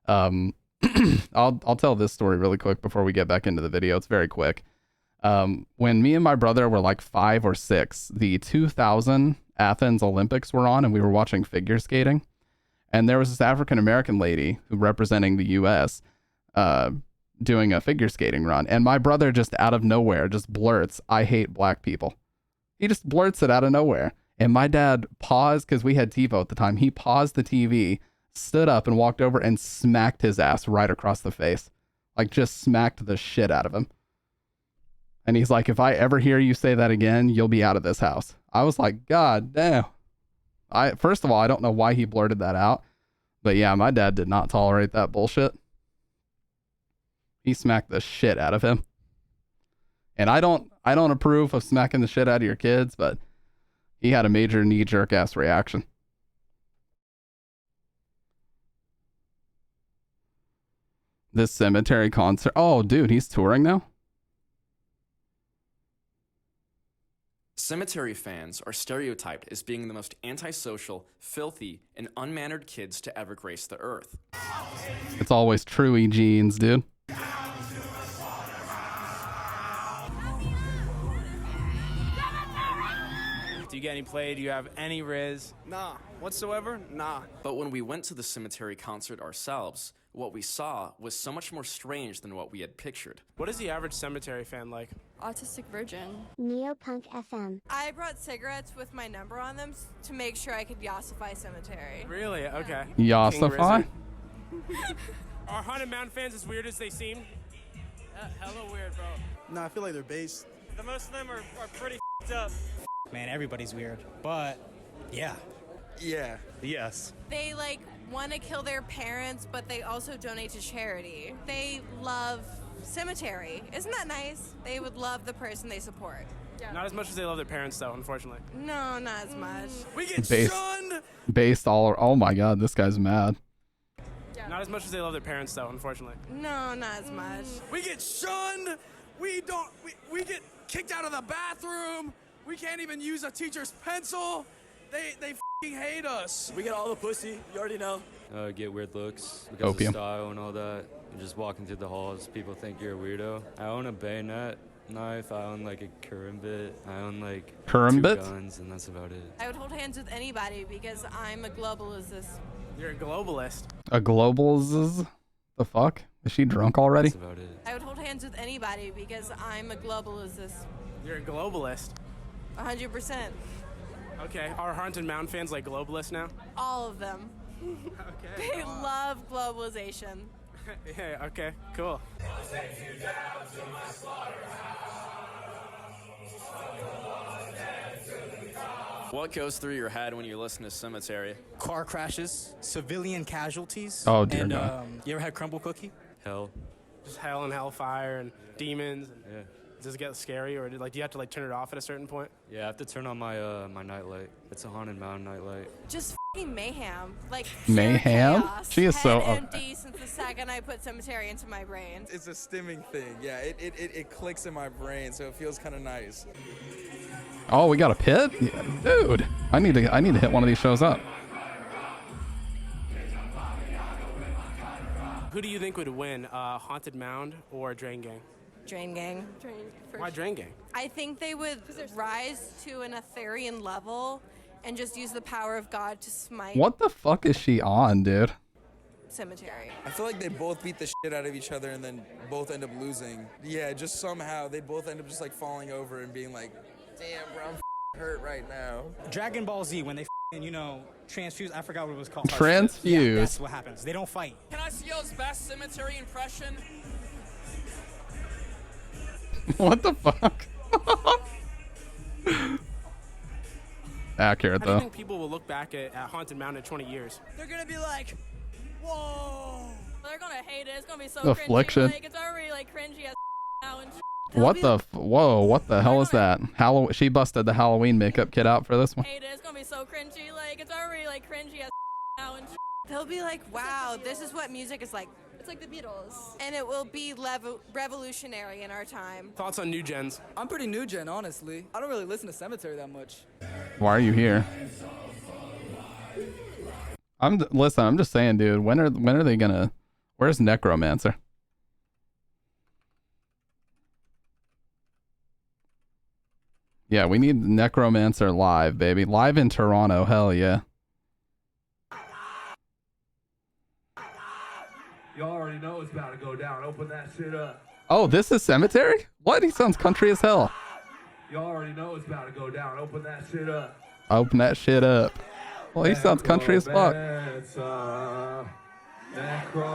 I'll tell this story really quick before we get back into the video. It's very quick. When me and my brother were like 5 or 6, the 2000 Athens Olympics were on and we were watching figure skating. And there was this African-American lady who representing the US doing a figure skating run. And my brother just out of nowhere just blurts, I hate black people. He just blurts it out of nowhere. And my dad paused, because we had TiVo at the time. He paused the TV, stood up and walked over and smacked his ass right across the face. Like just smacked the shit out of him. And he's like, if I ever hear you say that again, you'll be out of this house. I was like, God damn. First of all, I don't know why he blurted that out. But yeah, my dad did not tolerate that bullshit. He smacked the shit out of him. And I don't approve of smacking the shit out of your kids, but he had a major knee-jerk ass reaction. This cemetery concert. Oh, dude, he's touring now?
Cemetery fans are stereotyped as being the most antisocial, filthy, and unmannered kids to ever grace the earth.
It's always Truey jeans, dude.
Do you get any play? Do you have any riz? Nah. Whatsoever? Nah.
But when we went to the cemetery concert ourselves, what we saw was so much more strange than what we had pictured.
What is the average cemetery fan like?
Autistic Virgin.
Neopunk FM.
I brought cigarettes with my number on them to make sure I could Yossify Cemetery.
Really? Okay.
Yossify?
Are Haunted Mountain fans as weird as they seem? Hella weird, bro.
No, I feel like they're based.
The most of them are pretty f***ed up.
Man, everybody's weird. But, yeah.
Yeah. Yes.
They want to kill their parents, but they also donate to charity. They love cemetery. Isn't that nice? They would love the person they support. Yeah.
Not as much as they love their parents, though, unfortunately.
No, not as much.
We get shunned!
Based all... Oh my god, this guy's mad.
Yeah. Not as much as they love their parents, though, unfortunately.
No, not as much.
We get shunned! We get kicked out of the bathroom! We can't even use a teacher's pencil! They f***ing hate us!
We get all the pussy, you already know.
Get weird looks because
Opium.
of style and all that. And just walking through the halls, people think you're a weirdo. I own a bayonet knife. I own a Kurambit. I own 2 guns, and that's about it.
I would hold hands with anybody because I'm a globalist.
You're a globalist.
A globalist? The fuck? Is she drunk already?
That's about it.
I would hold hands with anybody because I'm a globalist.
You're a globalist.
100%.
Okay, are Haunted Mountain fans globalists now?
All of them.
Okay.
They love globalization.
Yeah, okay, cool.
What goes through your head when you listen to Cemetery?
Car crashes, civilian casualties.
Oh, dear
and,
God.
You ever had crumble cookie?
Hell.
Just hell and hellfire and demons. And
Yeah.
does it get scary, or do you have to turn it off at a certain point?
Yeah, I have to turn on my my nightlight. It's a Haunted Mountain nightlight.
Just f***ing mayhem.
Mayhem?
Chaos.
She is so...
Head empty since the second I put Cemetery into my brain.
It's a stimming thing. Yeah, it clicks in my brain, so it feels kind of nice.
Oh, we got a pit? Yeah, dude, I need to hit one of these shows up.
Who do you think would win, Haunted Mound or Drain Gang?
Drain Gang.
Why Drain Gang?
I think they would rise to an Aetherian level and just use the power of God to smite
What the fuck is she on, dude?
Cemetery.
I feel like they both beat the shit out of each other and then both end up losing. Yeah, just somehow they both end up just falling over and being like, damn, bro, I'm hurt right now.
Dragon Ball Z, when they transfuse, I forgot what it was called.
Transfuse?
Yeah, that's what happens. They don't fight.
Can I see y'all's best Cemetery impression?
What the fuck? Accurate,
How do you
though.
think people will look back at Haunted Mountain in 20 years?
They're gonna be like, whoa. They're gonna hate it. It's gonna be so
Affliction.
cringy. It's already cringy as now and
What the... Whoa, what the hell is that? She busted the Halloween makeup kit out for this one.
hate it. It's gonna be so cringy. It's already cringy as now and they'll be like, wow, this is what music is like. It's like the Beatles. And it will be revolutionary in our time.
Thoughts on new gens?
I'm pretty new gen, honestly. I don't really listen to Cemetery that much.
Why are you here? Listen, I'm just saying, dude, when are they gonna... Where's Necromancer? Yeah, we need Necromancer live, baby. Live in Toronto, hell yeah.
You already know it's about to go down. Open that shit up.
Oh, this is Cemetery? What? He sounds country as hell.
You already know it's about to go down. Open that shit up.
Open that shit up. Well, he sounds country as fuck.
Necromancer.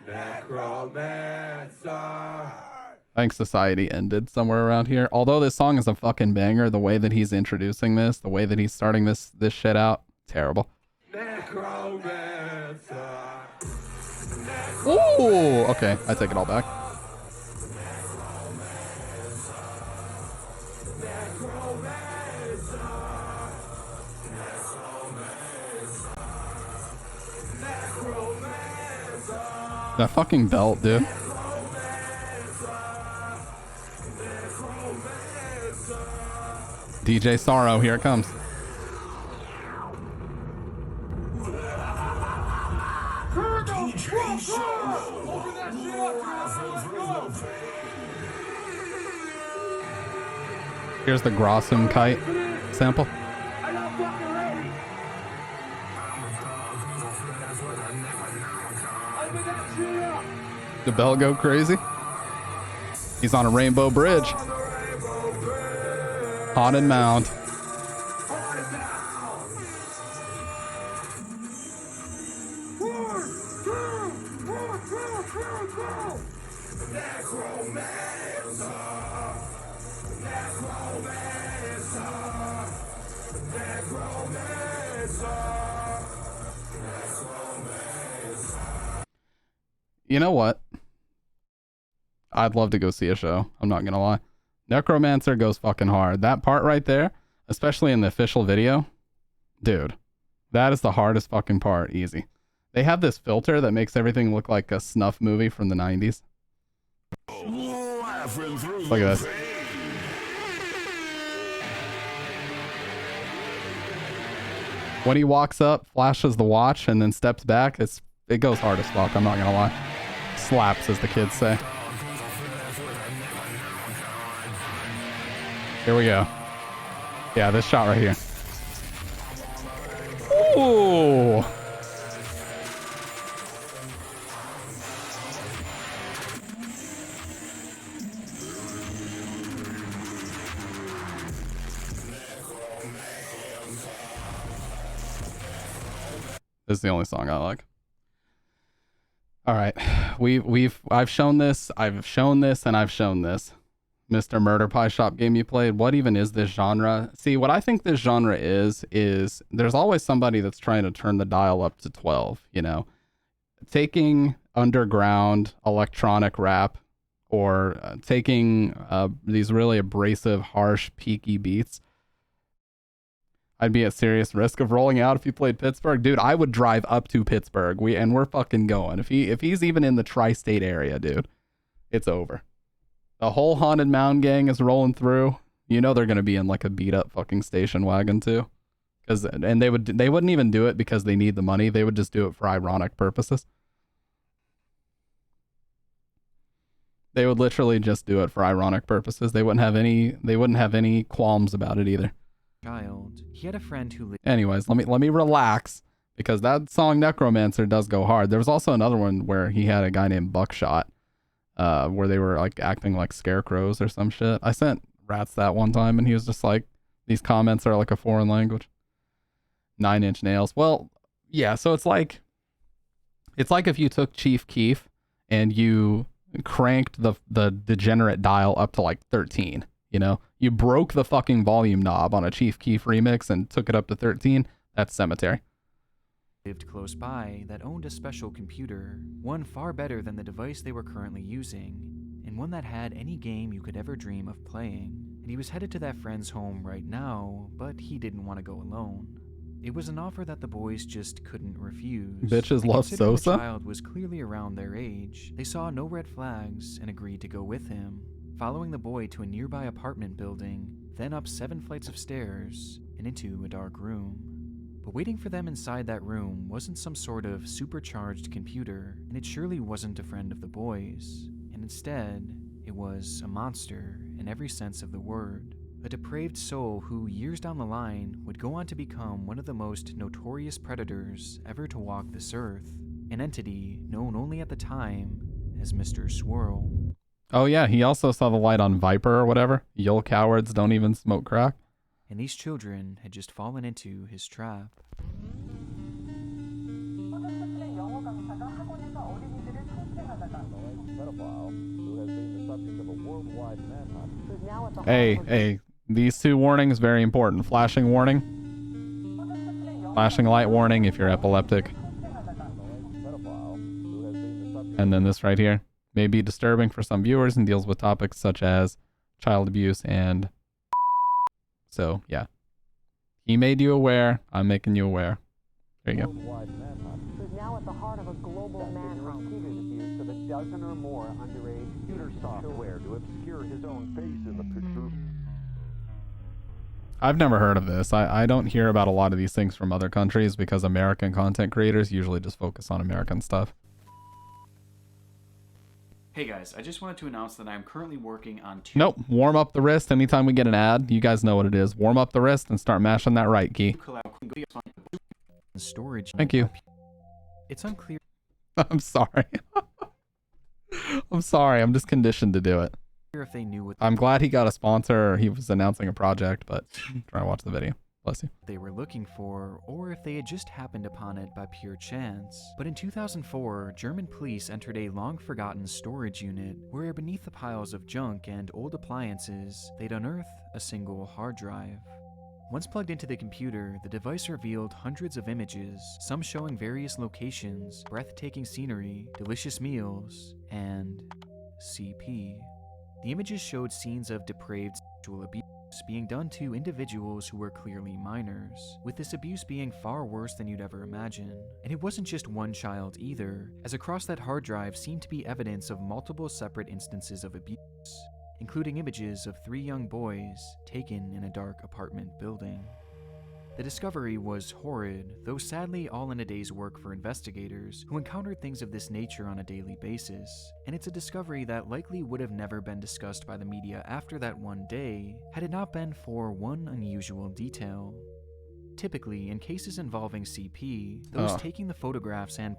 Necromancer.
I think society ended somewhere around here. Although this song is a fucking banger, the way that he's introducing this, the way that he's starting this shit out, terrible. Ooh, okay, I take it all back. That fucking belt, dude. DJ Sorrow, here it comes. Here's the Grossum kite sample. The bell go crazy. He's on a rainbow bridge. Haunted mound. You know what? I'd love to go see a show. I'm not gonna lie. Necromancer goes fucking hard. That part right there, especially in the official video, dude, that is the hardest fucking part. Easy. They have this filter that makes everything look like a snuff movie from the 90s. Look at this. When he walks up, flashes the watch, and then steps back, it goes hard as fuck. I'm not gonna lie. Slaps, as the kids say. Here we go. Yeah, this shot right here. Ooh. This is the only song I like. All right, I've shown this, and I've shown this. Mr. Murder Pie Shop game you played. What even is this genre? See, what I think this genre is there's always somebody that's trying to turn the dial up to 12, you know, taking underground electronic rap or taking these really abrasive, harsh, peaky beats. I'd be at serious risk of rolling out if you played Pittsburgh. Dude, I would drive up to Pittsburgh. We're fucking going. If he's even in the tri-state area, dude, it's over. The whole Haunted Mound gang is rolling through. You know they're gonna be in like a beat up fucking station wagon too. And they wouldn't even do it because they need the money. They would just do it for ironic purposes. They would literally just do it for ironic purposes. They wouldn't have any qualms about it either.
Child, he had a friend who lived.
Anyways, let me relax because that song Necromancer does go hard. There was also another one where he had a guy named Buckshot, where they were like acting like scarecrows or some shit. I sent Rats that one time and he was just like, these comments are like a foreign language. 9 Inch Nails. Well, yeah, so it's like if you took Chief Keef and you cranked the degenerate dial up to like 13. You know, you broke the fucking volume knob on a Chief Keef remix and took it up to 13. That's Cemetery.
Lived close by that owned a special computer, one far better than the device they were currently using, and one that had any game you could ever dream of playing. And he was headed to that friend's home right now, but he didn't want to go alone. It was an offer that the boys just couldn't refuse.
Bitches love Sosa?
The child was clearly around their age. They saw no red flags and agreed to go with him, following the boy to a nearby apartment building, then up 7 flights of stairs and into a dark room. But waiting for them inside that room wasn't some sort of supercharged computer, and it surely wasn't a friend of the boys. And instead, it was a monster in every sense of the word. A depraved soul who, years down the line, would go on to become one of the most notorious predators ever to walk this earth. An entity known only at the time as Mr. Swirl.
Oh yeah, he also saw the light on Viper or whatever. You'll cowards don't even smoke crack.
And these children had just fallen into his trap.
pedophile who has been the subject of a
Hey, these two warnings, very important. Flashing warning. Flashing light warning if you're epileptic. And then this right here may be disturbing for some viewers and deals with topics such as child abuse and... So, yeah. He made you aware. I'm making you aware. There you go.
Now at the heart of a global manhunt. Abuse of a dozen or more underage computer software to obscure his own face in the picture.
I've never heard of this. I don't hear about a lot of these things from other countries because American content creators usually just focus on American stuff.
Hey guys, I just wanted to announce that I'm currently working on two...
Nope. Warm up the wrist anytime we get an ad. You guys know what it is. Warm up the wrist and start mashing that right key.
Storage.
Thank you.
It's unclear.
I'm sorry. I'm sorry. I'm just conditioned to do it.
If they knew what
I'm glad he got a sponsor or he was announcing a project, but try to watch the video. Bless you.
They were looking for, or if they had just happened upon it by pure chance. But in 2004, German police entered a long-forgotten storage unit where beneath the piles of junk and old appliances, they'd unearth a single hard drive. Once plugged into the computer, the device revealed hundreds of images, some showing various locations, breathtaking scenery, delicious meals, and CP. The images showed scenes of depraved sexual abuse being done to individuals who were clearly minors, with this abuse being far worse than you'd ever imagine. And it wasn't just one child either, as across that hard drive seemed to be evidence of multiple separate instances of abuse, including images of 3 young boys taken in a dark apartment building. The discovery was horrid, though sadly all in a day's work for investigators who encountered things of this nature on a daily basis, and it's a discovery that likely would have never been discussed by the media after that one day had it not been for one unusual detail. Typically, in cases involving CP, those taking the photographs and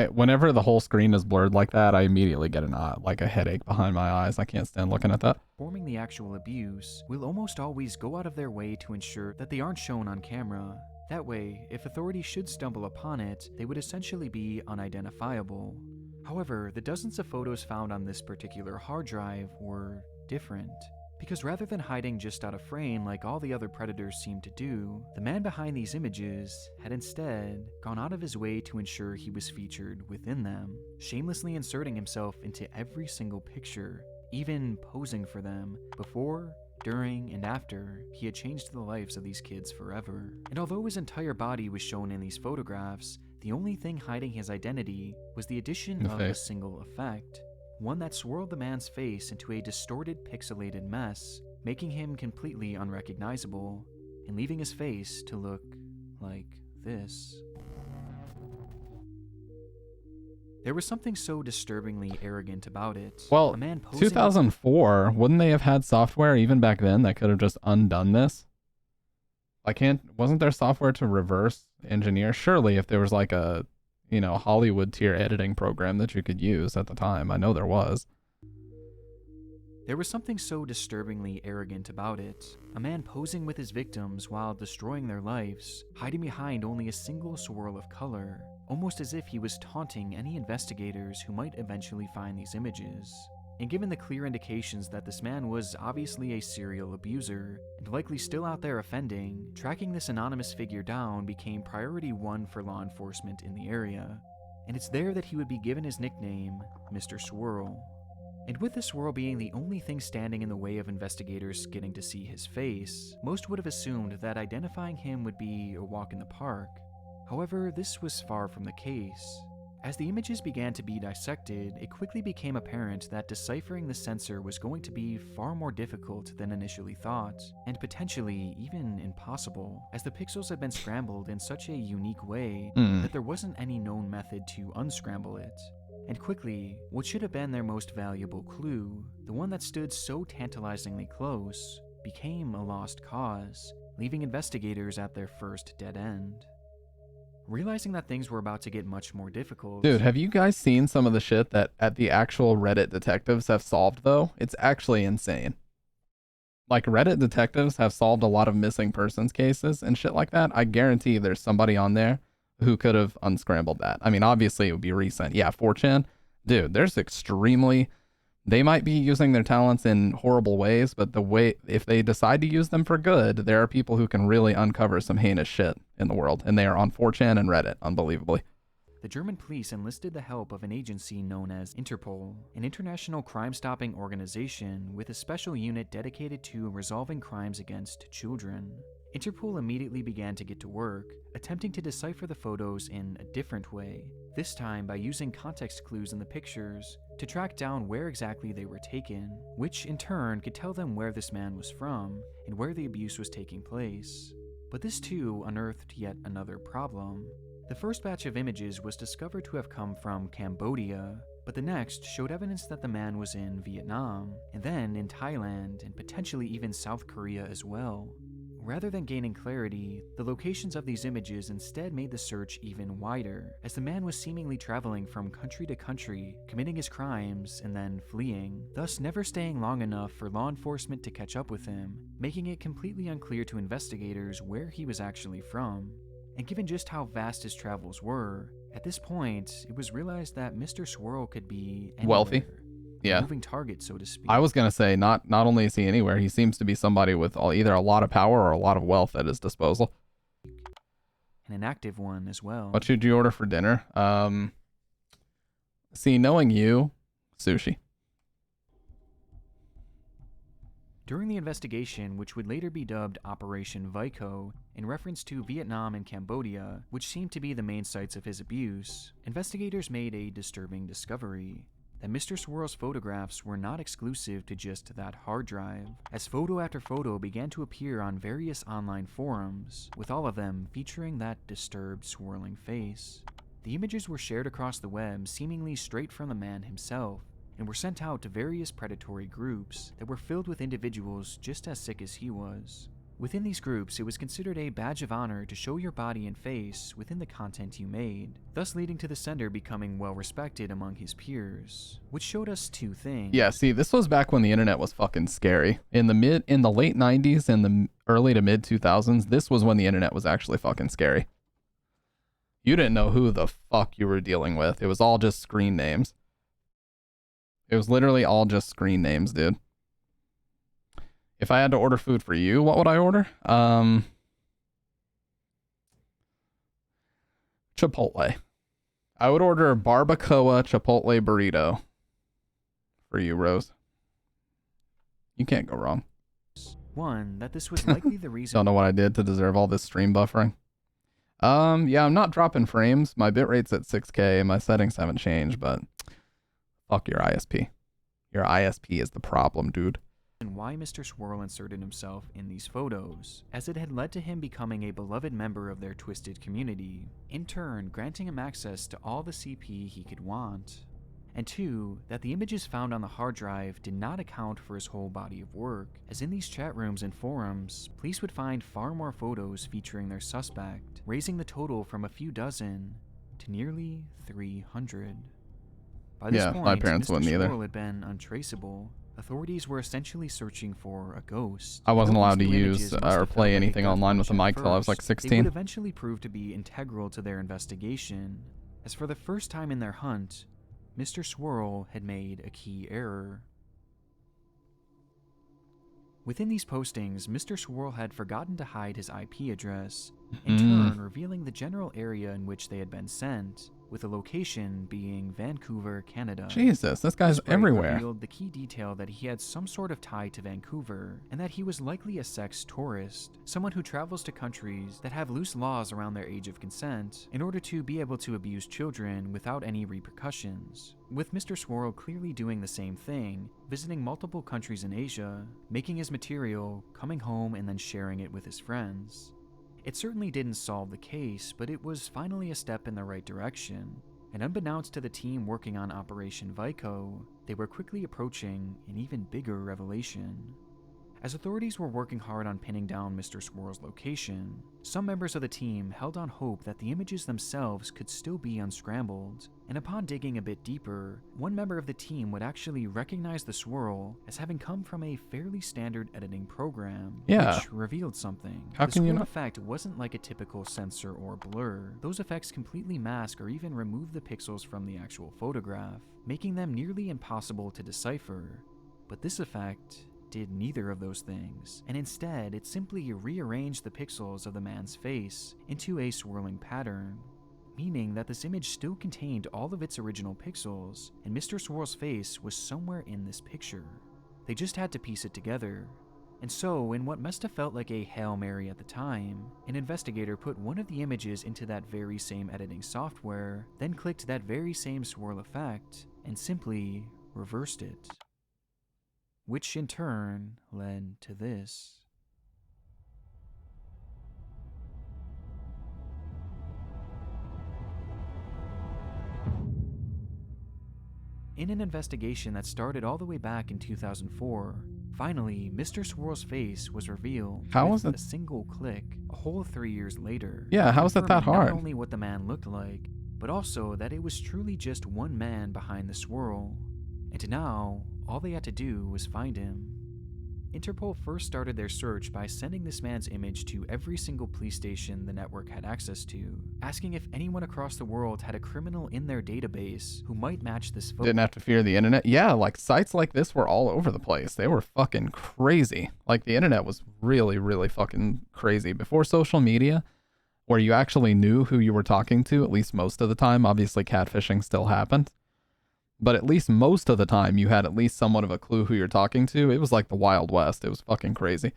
whenever the whole screen is blurred like that, I immediately get a headache behind my eyes. I can't stand looking at that.
Performing the actual abuse will almost always go out of their way to ensure that they aren't shown on camera. That way, if authorities should stumble upon it, they would essentially be unidentifiable. However, the dozens of photos found on this particular hard drive were different. Because rather than hiding just out of frame like all the other predators seemed to do, the man behind these images had instead gone out of his way to ensure he was featured within them, shamelessly inserting himself into every single picture, even posing for them, before, during, and after he had changed the lives of these kids forever. And although his entire body was shown in these photographs, the only thing hiding his identity was the addition of a single effect. One that swirled the man's face into a distorted, pixelated mess, making him completely unrecognizable, and leaving his face to look like this. There was something so disturbingly arrogant about it.
Well, 2004, wouldn't they have had software even back then that could have just undone this? Wasn't there software to reverse engineer? Surely if there was like a Hollywood tier editing program that you could use at the time. I know there was.
There was something so disturbingly arrogant about it. A man posing with his victims while destroying their lives, hiding behind only a single swirl of color, almost as if he was taunting any investigators who might eventually find these images. And given the clear indications that this man was obviously a serial abuser, and likely still out there offending, tracking this anonymous figure down became priority 1 for law enforcement in the area. And it's there that he would be given his nickname, Mr. Swirl. And with the swirl being the only thing standing in the way of investigators getting to see his face, most would have assumed that identifying him would be a walk in the park. However, this was far from the case. As the images began to be dissected, it quickly became apparent that deciphering the sensor was going to be far more difficult than initially thought, and potentially even impossible, as the pixels had been scrambled in such a unique way that there wasn't any known method to unscramble it. And quickly, what should have been their most valuable clue, the one that stood so tantalizingly close, became a lost cause, leaving investigators at their first dead end. Realizing that things were about to get much more difficult...
Dude, have you guys seen some of the shit that the actual Reddit detectives have solved, though? It's actually insane. Like, Reddit detectives have solved a lot of missing persons cases and shit like that. I guarantee there's somebody on there who could have unscrambled that. I mean, obviously, it would be recent. Yeah, 4chan. Dude, there's extremely They might be using their talents in horrible ways, but if they decide to use them for good, there are people who can really uncover some heinous shit in the world, and they are on 4chan and Reddit, unbelievably.
The German police enlisted the help of an agency known as Interpol, an international crime-stopping organization with a special unit dedicated to resolving crimes against children. Interpol immediately began to get to work, attempting to decipher the photos in a different way, this time by using context clues in the pictures to track down where exactly they were taken, which in turn could tell them where this man was from and where the abuse was taking place. But this too unearthed yet another problem. The first batch of images was discovered to have come from Cambodia, but the next showed evidence that the man was in Vietnam, and then in Thailand, and potentially even South Korea as well. Rather than gaining clarity, the locations of these images instead made the search even wider, as the man was seemingly traveling from country to country, committing his crimes and then fleeing, thus never staying long enough for law enforcement to catch up with him, making it completely unclear to investigators where he was actually from. And given just how vast his travels were, at this point, it was realized that Mr. Swirl could be anywhere.
Wealthy. Yeah.
A moving target, so to speak.
I was going to say, not only is he anywhere, he seems to be somebody with either a lot of power or a lot of wealth at his disposal.
And an active one as well.
What should you order for dinner? See, knowing you, sushi.
During the investigation, which would later be dubbed Operation Vico, in reference to Vietnam and Cambodia, which seemed to be the main sites of his abuse, investigators made a disturbing discovery. That Mr. Swirl's photographs were not exclusive to just that hard drive, as photo after photo began to appear on various online forums, with all of them featuring that disturbed, swirling face. The images were shared across the web seemingly straight from the man himself, and were sent out to various predatory groups that were filled with individuals just as sick as he was. Within these groups, it was considered a badge of honor to show your body and face within the content you made, thus leading to the sender becoming well respected among his peers, which showed us two things.
Yeah, see, this was back when the internet was fucking scary. In the late 90s and the early to mid 2000s, this was when the internet was actually fucking scary. You didn't know who the fuck you were dealing with. It was all just screen names. It was literally all just screen names, dude. If I had to order food for you, what would I order? Chipotle. I would order a barbacoa Chipotle burrito for you, Rose. You can't go wrong.
One, that this was likely the reason.
Don't know what I did to deserve all this stream buffering. Yeah, I'm not dropping frames. My bitrate's at 6K. My settings haven't changed, but fuck your ISP. Your ISP is the problem, dude.
And why Mr. Swirl inserted himself in these photos, as it had led to him becoming a beloved member of their twisted community, in turn granting him access to all the CP he could want. And two, that the images found on the hard drive did not account for his whole body of work, as in these chat rooms and forums, police would find far more photos featuring their suspect, raising the total from a few dozen to nearly 300. By this point,
my parents
Mr.
wouldn't either.
Swirl had been untraceable. Authorities were essentially searching for a ghost.
I wasn't allowed to use or play anything online with a mic till I was like 16.
They would eventually prove to be integral to their investigation, as for the first time in their hunt, Mr. Swirl had made a key error. Within these postings, Mr. Swirl had forgotten to hide his IP address, in turn revealing the general area in which they had been sent, with the location being Vancouver, Canada.
Jesus, this guy's everywhere.
Revealed the key detail that he had some sort of tie to Vancouver, and that he was likely a sex tourist, someone who travels to countries that have loose laws around their age of consent in order to be able to abuse children without any repercussions. With Mr. Swirl clearly doing the same thing, visiting multiple countries in Asia, making his material, coming home, and then sharing it with his friends. It certainly didn't solve the case, but it was finally a step in the right direction, and unbeknownst to the team working on Operation Vico, they were quickly approaching an even bigger revelation. As authorities were working hard on pinning down Mr. Swirl's location, some members of the team held on hope that the images themselves could still be unscrambled, and upon digging a bit deeper, one member of the team would actually recognize the swirl as having come from a fairly standard editing program, which revealed something.
How
the
can you
swirl
not?
effect wasn't like a typical sensor or blur. Those effects completely mask or even remove the pixels from the actual photograph, making them nearly impossible to decipher. But this effect did neither of those things, and instead it simply rearranged the pixels of the man's face into a swirling pattern, meaning that this image still contained all of its original pixels, and Mr. Swirl's face was somewhere in this picture. They just had to piece it together. And so, in what must have felt like a Hail Mary at the time, an investigator put one of the images into that very same editing software, then clicked that very same swirl effect, and simply reversed it. Which in turn led to this. In an investigation that started all the way back in 2004, finally, Mr. Swirl's face was revealed with a single click a whole 3 years later.
Yeah, how is it that
confirming
hard?
Not only what the man looked like, but also that it was truly just one man behind the swirl. And now, all they had to do was find him. Interpol first started their search by sending this man's image to every single police station the network had access to, asking if anyone across the world had a criminal in their database who might match this photo.
Didn't have to fear the internet. Yeah, like sites like this were all over the place. They were fucking crazy. Like the internet was really, really fucking crazy. Before social media, where you actually knew who you were talking to, at least most of the time, obviously catfishing still happened. But at least most of the time, you had at least somewhat of a clue who you're talking to. It was like the Wild West. It was fucking crazy.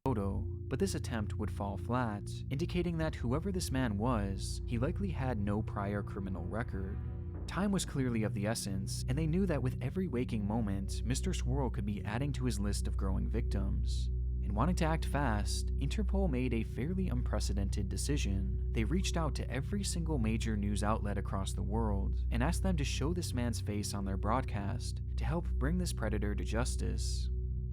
But this attempt would fall flat, indicating that whoever this man was, he likely had no prior criminal record. Time was clearly of the essence, and they knew that with every waking moment, Mr. Swirl could be adding to his list of growing victims. And wanting to act fast, Interpol made a fairly unprecedented decision. They reached out to every single major news outlet across the world and asked them to show this man's face on their broadcast to help bring this predator to justice.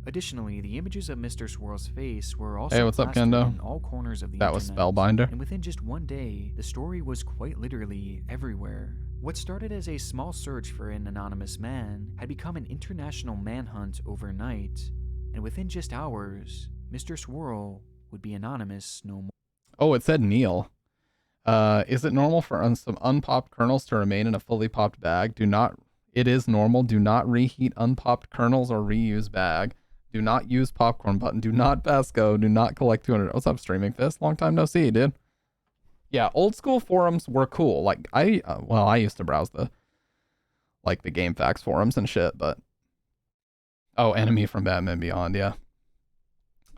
Additionally, the images of Mr. Swirl's face were also
Hey, what's up,
plastered
Kendo?
in all corners of the
That
internet.
was Spellbinder.
And within just one day, the story was quite literally everywhere. What started as a small search for an anonymous man had become an international manhunt overnight. And within just hours, Mr. Swirl would be anonymous no more.
Oh, it said Neil. Is it normal for some unpopped kernels to remain in a fully popped bag? It is normal. Do not reheat unpopped kernels or reuse bag. Do not use popcorn button. Do not pass go. Do not collect 200. What's up, Streaming Fist? Long time no see, dude. Yeah, old school forums were cool. Like I used to browse the GameFAQs forums and shit, but Enemy from Batman Beyond, yeah.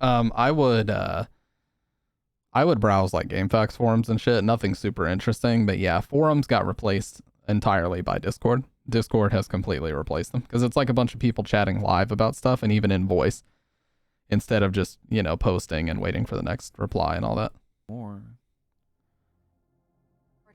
I would browse like GameFAQs forums and shit. Nothing super interesting, but yeah, forums got replaced entirely by Discord. Discord has completely replaced them because it's like a bunch of people chatting live about stuff and even in voice instead of just, posting and waiting for the next reply and all that.
More.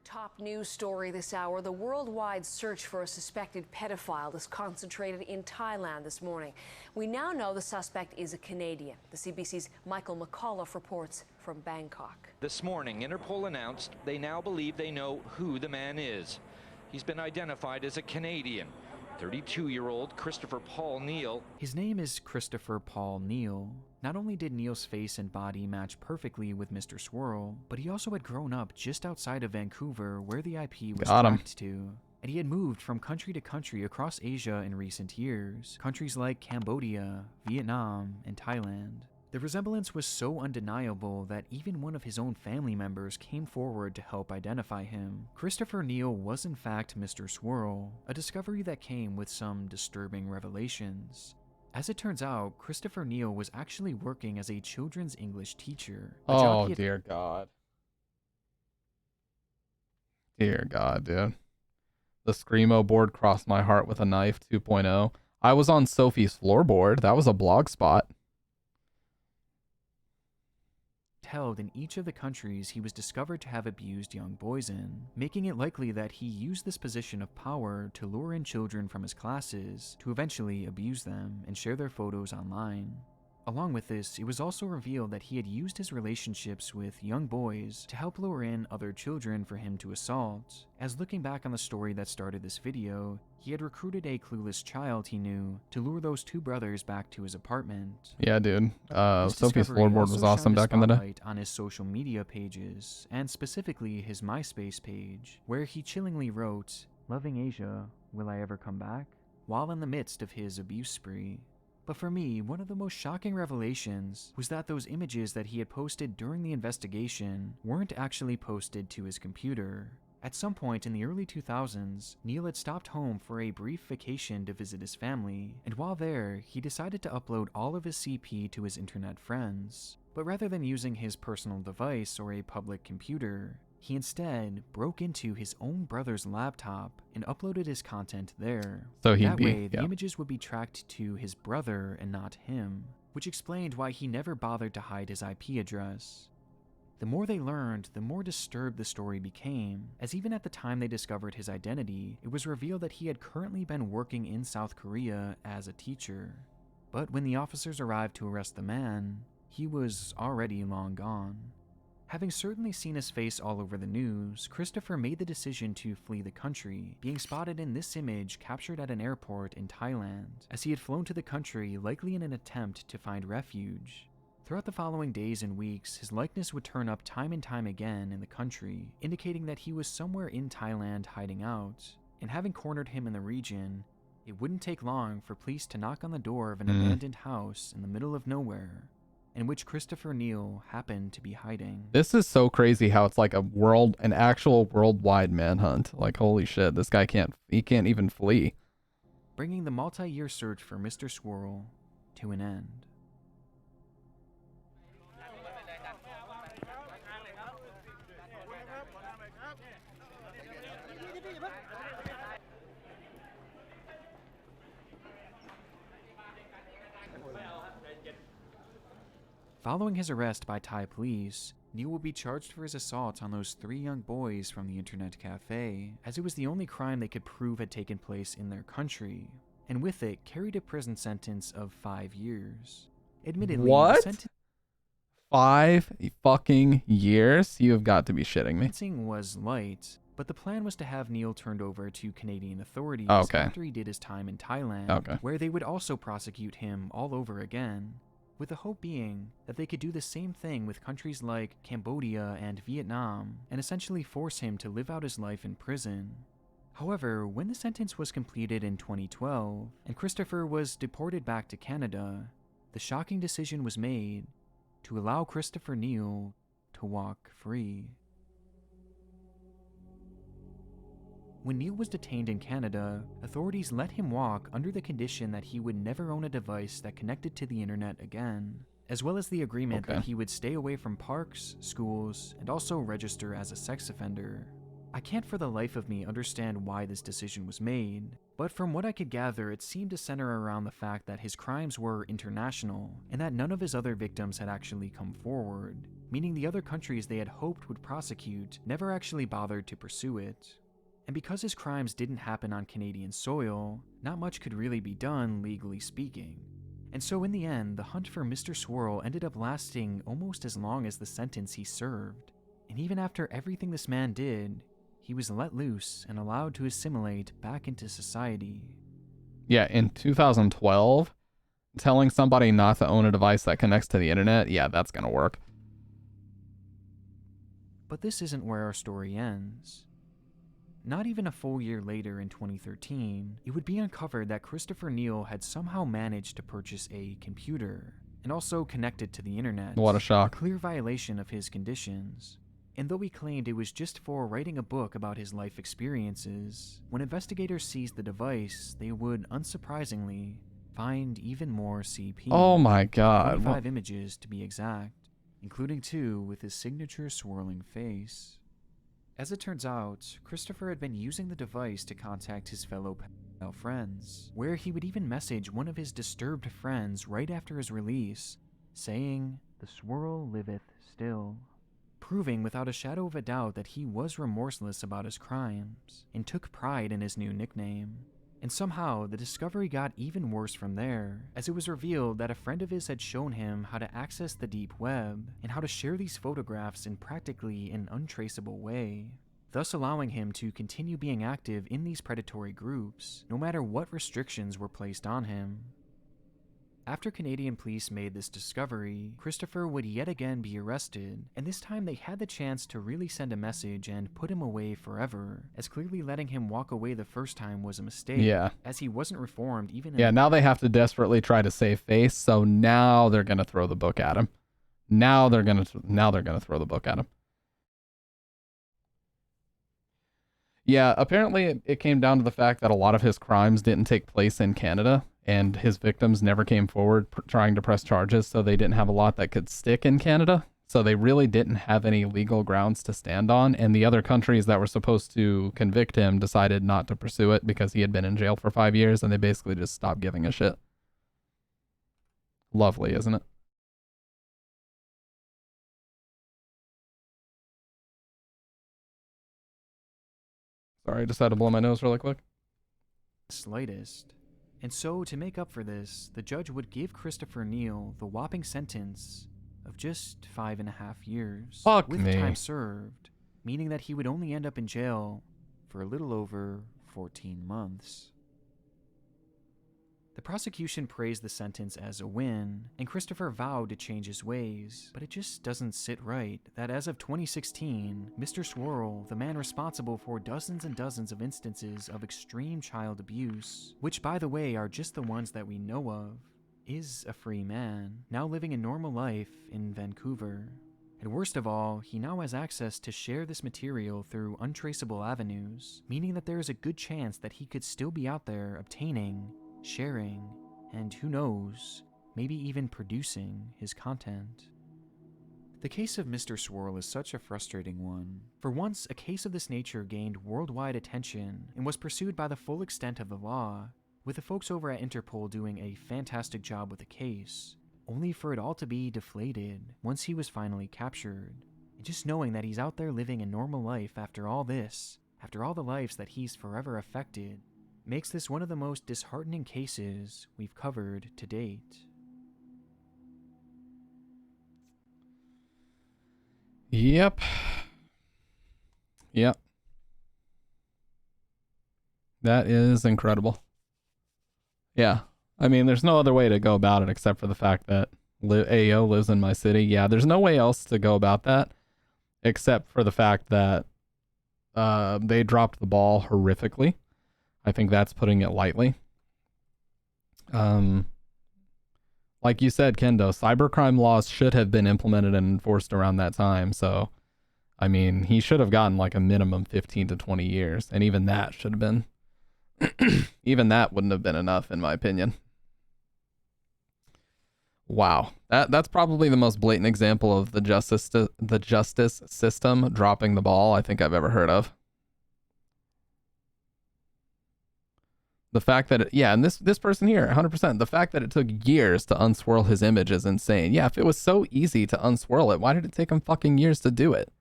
Top news story this hour. The worldwide search for a suspected pedophile is concentrated in Thailand this morning. We now know the suspect is a Canadian. The CBC's Michael McAuliffe reports from Bangkok.
This morning, Interpol announced they now believe they know who the man is. He's been identified as a Canadian, 32-year-old Christopher Paul Neal.
His name is Christopher Paul Neal. Not only did Neal's face and body match perfectly with Mr. Swirl, but he also had grown up just outside of Vancouver where the IP was tracked to. And he had moved from country to country across Asia in recent years, countries like Cambodia, Vietnam, and Thailand. The resemblance was so undeniable that even one of his own family members came forward to help identify him. Christopher Neal was in fact Mr. Swirl, a discovery that came with some disturbing revelations. As it turns out, Christopher Neal was actually working as a children's English teacher.
Oh, dear God. Dear God, dude. The Screamo board crossed my heart with a knife 2.0. I was on Sophie's floorboard. That was a blog spot.
Held in each of the countries he was discovered to have abused young boys in, making it likely that he used this position of power to lure in children from his classes to eventually abuse them and share their photos online. Along with this, it was also revealed that he had used his relationships with young boys to help lure in other children for him to assault. As looking back on the story that started this video, he had recruited a clueless child he knew to lure those two brothers back to his apartment.
Yeah, dude.
This
Sophie's
discovery
floorboard was
also
awesome
shined a
back in the day.
spotlight on his social media pages, and specifically his MySpace page, where he chillingly wrote, "Loving Asia, will I ever come back?" while in the midst of his abuse spree. But for me, one of the most shocking revelations was that those images that he had posted during the investigation weren't actually posted to his computer. At some point in the early 2000s, Neil had stopped home for a brief vacation to visit his family, and while there, he decided to upload all of his CP to his internet friends. But rather than using his personal device or a public computer, he instead broke into his own brother's laptop and uploaded his content there.
So
That way, the images would be tracked to his brother and not him, which explained why he never bothered to hide his IP address. The more they learned, the more disturbed the story became, as even at the time they discovered his identity, it was revealed that he had currently been working in South Korea as a teacher. But when the officers arrived to arrest the man, he was already long gone. Having certainly seen his face all over the news, Christopher made the decision to flee the country, being spotted in this image captured at an airport in Thailand, as he had flown to the country likely in an attempt to find refuge. Throughout the following days and weeks, his likeness would turn up time and time again in the country, indicating that he was somewhere in Thailand hiding out. And having cornered him in the region, it wouldn't take long for police to knock on the door of an abandoned house in the middle of nowhere, in which Christopher Neal happened to be hiding.
This is so crazy how it's like an actual worldwide manhunt. Like, holy shit, this guy can't even flee.
Bringing the multi-year search for Mr. Swirl to an end. Following his arrest by Thai police, Neal will be charged for his assault on those 3 young boys from the internet cafe, as it was the only crime they could prove had taken place in their country, and with it carried a prison sentence of 5 years. Admittedly,
What?
the
5 fucking years? You have got to be shitting me.
sentencing was light, but the plan was to have Neal turned over to Canadian authorities after he did his time in Thailand, where they would also prosecute him all over again, with the hope being that they could do the same thing with countries like Cambodia and Vietnam, and essentially force him to live out his life in prison. However, when the sentence was completed in 2012, and Christopher was deported back to Canada, the shocking decision was made to allow Christopher Neal to walk free. When Neal was detained in Canada, authorities let him walk under the condition that he would never own a device that connected to the internet again, as well as the agreement that he would stay away from parks, schools, and also register as a sex offender. I can't for the life of me understand why this decision was made, but from what I could gather, it seemed to center around the fact that his crimes were international, and that none of his other victims had actually come forward, meaning the other countries they had hoped would prosecute never actually bothered to pursue it. And because his crimes didn't happen on Canadian soil, not much could really be done, legally speaking. And so in the end, the hunt for Mr. Swirl ended up lasting almost as long as the sentence he served. And even after everything this man did, he was let loose and allowed to assimilate back into society.
Yeah, in 2012, telling somebody not to own a device that connects to the internet, yeah, that's gonna work.
But this isn't where our story ends. Not even a full year later in 2013, it would be uncovered that Christopher Neal had somehow managed to purchase a computer, and also connect it to the internet.
What a shock.
A clear violation of his conditions. And though he claimed it was just for writing a book about his life experiences, when investigators seized the device, they would, unsurprisingly, find even more CP.
Oh my god.
25 images to be exact, including 2 with his signature swirling face. As it turns out, Christopher had been using the device to contact his fellow pedophile friends, where he would even message one of his disturbed friends right after his release, saying, "The swirl liveth still," proving without a shadow of a doubt that he was remorseless about his crimes, and took pride in his new nickname. And somehow, the discovery got even worse from there, as it was revealed that a friend of his had shown him how to access the deep web and how to share these photographs in practically an untraceable way, thus allowing him to continue being active in these predatory groups, no matter what restrictions were placed on him. After Canadian police made this discovery, Christopher would yet again be arrested, and this time they had the chance to really send a message and put him away forever, as clearly letting him walk away the first time was a mistake,
Yeah.
as he wasn't reformed even
Yeah, now they have to desperately try to save face, so now they're going to throw the book at him. Now they're going to throw the book at him. Yeah, apparently it came down to the fact that a lot of his crimes didn't take place in Canada, and his victims never came forward trying to press charges, so they didn't have a lot that could stick in Canada. So they really didn't have any legal grounds to stand on, and the other countries that were supposed to convict him decided not to pursue it because he had been in jail for 5 years, and they basically just stopped giving a shit. Lovely, isn't it? Sorry, I just had to blow my nose really quick.
Slightest. And so, to make up for this, the judge would give Christopher Neal the whopping sentence of just 5.5 years.
Fuck
with
me.
time served, meaning that he would only end up in jail for a little over 14 months. The prosecution praised the sentence as a win, and Christopher vowed to change his ways, but it just doesn't sit right that as of 2016, Mr. Swirl, the man responsible for dozens and dozens of instances of extreme child abuse, which by the way are just the ones that we know of, is a free man, now living a normal life in Vancouver. And worst of all, he now has access to share this material through untraceable avenues, meaning that there is a good chance that he could still be out there obtaining, sharing, and who knows, maybe even producing his content. The case of Mr. Swirl is such a frustrating one. For once, a case of this nature gained worldwide attention and was pursued by the full extent of the law, with the folks over at Interpol doing a fantastic job with the case, only for it all to be deflated once he was finally captured. And just knowing that he's out there living a normal life after all this, after all the lives that he's forever affected, makes this one of the most disheartening cases we've covered to date.
Yep. Yep. That is incredible. Yeah. I mean, there's no other way to go about it except for the fact that AO lives in my city. Yeah, there's no way else to go about that except for the fact that they dropped the ball horrifically. I think that's putting it lightly. Like you said, Kendo, cybercrime laws should have been implemented and enforced around that time. So, I mean, he should have gotten like a minimum 15 to 20 years. And even that should have been, even that wouldn't have been enough, in my opinion. Wow. That's probably the most blatant example of the justice system dropping the ball I think I've ever heard of. The fact that and this person here, 100%, the fact that it took years to unswirl his image is insane. Yeah, if it was so easy to unswirl it, why did it take him fucking years to do it?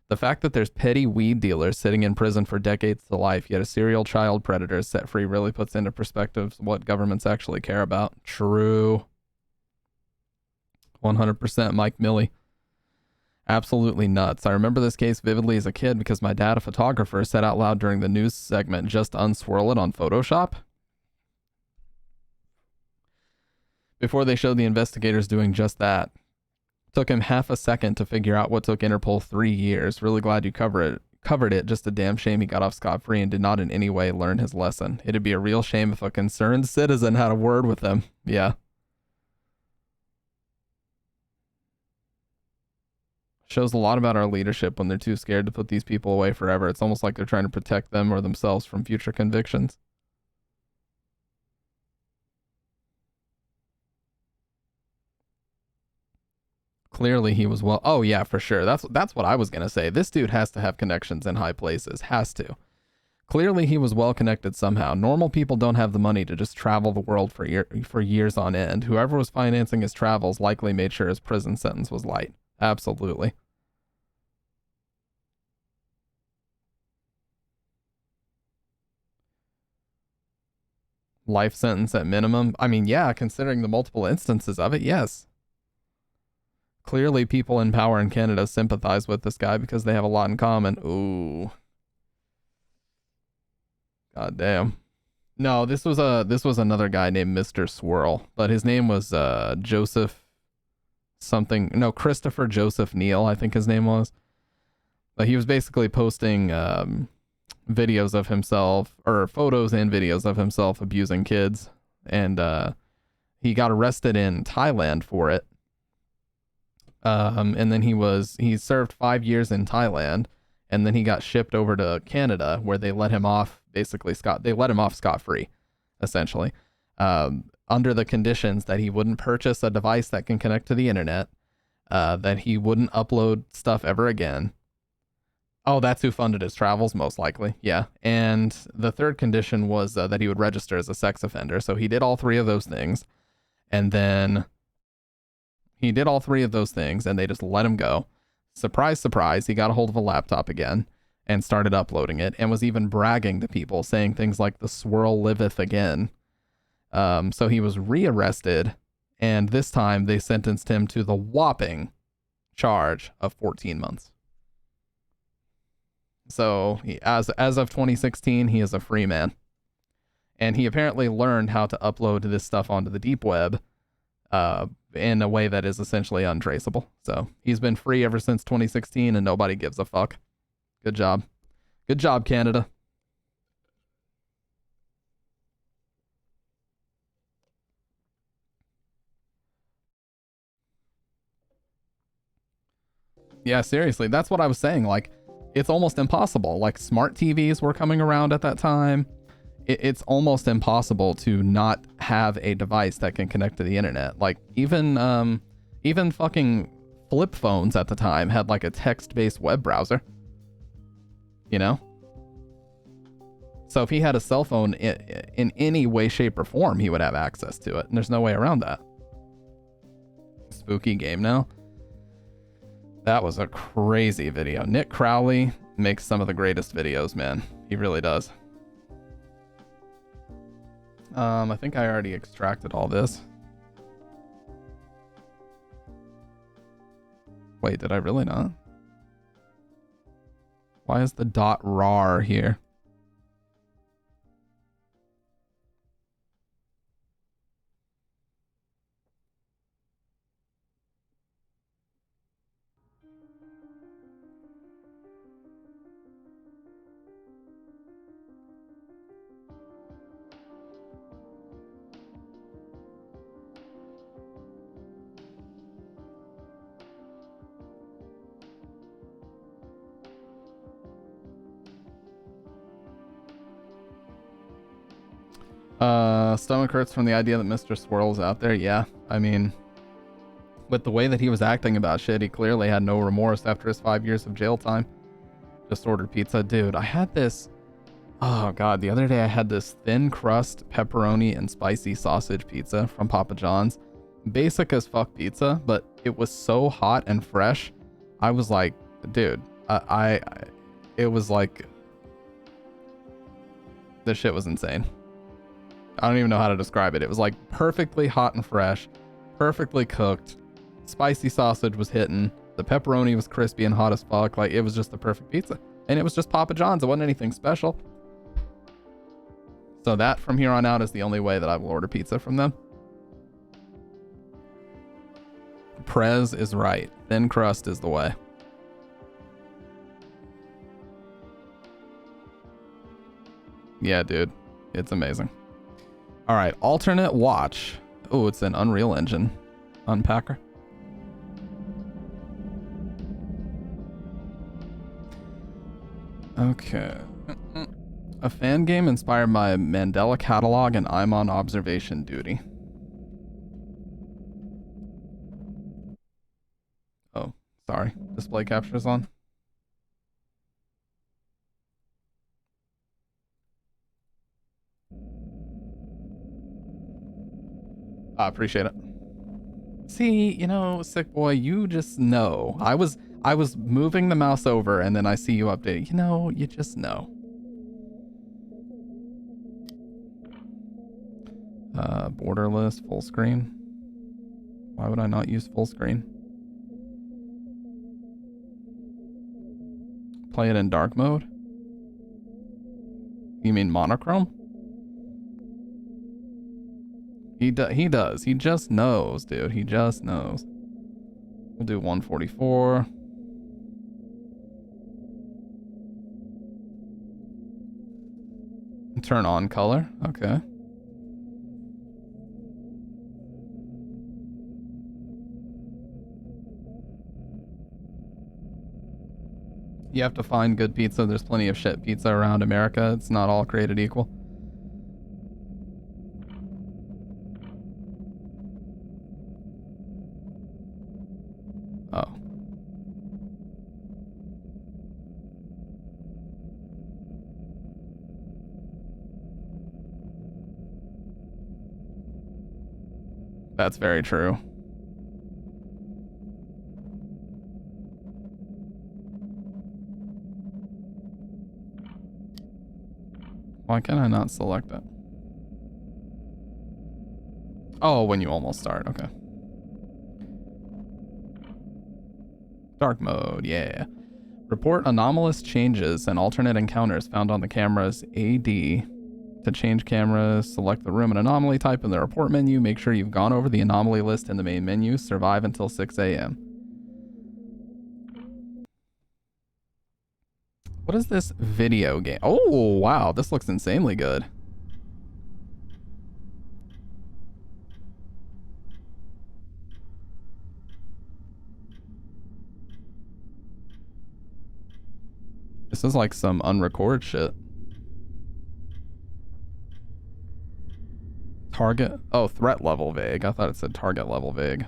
The fact that there's petty weed dealers sitting in prison for decades to life, yet a serial child predator is set free, really puts into perspective what governments actually care about. True. 100% Mike Milley. Absolutely nuts. I remember this case vividly as a kid because my dad, a photographer, said out loud during the news segment, just unswirl it on Photoshop. Before they showed the investigators doing just that. Took him half a second to figure out what took Interpol 3 years. Really glad you covered it. Just a damn shame he got off scot-free and did not in any way learn his lesson. It'd be a real shame if a concerned citizen had a word with him. Yeah. Shows a lot about our leadership when they're too scared to put these people away forever. It's almost like they're trying to protect them or themselves from future convictions. Clearly he was well. Oh yeah, for sure. That's what I was gonna say. This dude has to have connections in high places. Has to. Clearly he was well connected somehow. Normal people don't have the money to just travel the world for years on end. Whoever was financing his travels likely made sure his prison sentence was light. Absolutely. life sentence at minimum. I mean, yeah, considering the multiple instances of it, yes. Clearly, people in power in Canada sympathize with this guy because they have a lot in common. Ooh. God damn. No, this was another guy named Mr. Swirl, but his name was Joseph something. No, Christopher Joseph Neal, I think his name was. But he was basically posting videos of himself, or photos and videos of himself abusing kids, and he got arrested in Thailand for it. And then he served 5 years in Thailand, and then he got shipped over to Canada, where they let him off scot-free, essentially, under the conditions that he wouldn't purchase a device that can connect to the internet, that he wouldn't upload stuff ever again. Oh, that's who funded his travels, most likely. Yeah. And the third condition was that he would register as a sex offender. So he did all three of those things. And then he did all three of those things, and they just let him go. Surprise, surprise, he got a hold of a laptop again and started uploading it, and was even bragging to people, saying things like, "The swirl liveth again." So he was rearrested, and this time they sentenced him to the whopping charge of 14 months. So as of 2016, he is a free man. And he apparently learned how to upload this stuff onto the deep web in a way that is essentially untraceable. So he's been free ever since 2016, and nobody gives a fuck. Good job. Good job, Canada. Yeah, seriously, that's what I was saying. Like, it's almost impossible. Like, smart TVs were coming around at that time. It's almost impossible to not have a device that can connect to the internet. Like, even fucking flip phones at the time had like a text-based web browser. You know? So if he had a cell phone in any way, shape, or form, he would have access to it. And there's no way around that. Spooky game now. That was a crazy video. Nick Crowley makes some of the greatest videos, man. He really does. I think I already extracted all this. Wait, did I really not? Why is the .rar here? Stomach hurts from the idea that Mr. Swirl's out there. Yeah, I mean, with the way that he was acting about shit, he clearly had no remorse after his 5 years of jail time. Just ordered pizza. Dude, I had this, oh god, the other day I had this thin crust pepperoni and spicy sausage pizza from Papa John's. Basic as fuck pizza, but it was so hot and fresh. I was like, dude, it was like, this shit was insane. I don't even know how to describe it. It was like perfectly hot and fresh, perfectly cooked. Spicy sausage was hitting. The pepperoni was crispy and hot as fuck. Like, it was just the perfect pizza. And it was just Papa John's. It wasn't anything special. So that from here on out is the only way that I will order pizza from them. Prez is right. Thin crust is the way. Yeah, dude. It's amazing. All right, alternate watch. Oh, it's an Unreal Engine unpacker. Okay. A fan game inspired by Mandela Catalog, and I'm on observation duty. Oh, sorry. Display capture's on. I appreciate it. See, you know, sick boy, you just know. I was moving the mouse over, and then I see you update. You know, you just know. Borderless, full screen. Why would I not use full screen? Play it in dark mode? You mean monochrome? He does. He just knows, dude. He just knows. We'll do 144. Turn on color. Okay. You have to find good pizza. There's plenty of shit pizza around America. It's not all created equal. Oh. That's very true. Why can I not select it? Oh, when you almost start. Okay. Dark mode, yeah. Report anomalous changes and alternate encounters found on the camera's AD. To change cameras, select the room and anomaly type in the report menu. Make sure you've gone over the anomaly list in the main menu. Survive until 6 a.m. What is this video game? Oh, wow. This looks insanely good. This is like some unrecord shit. Target. Oh, threat level vague. I thought it said target level vague.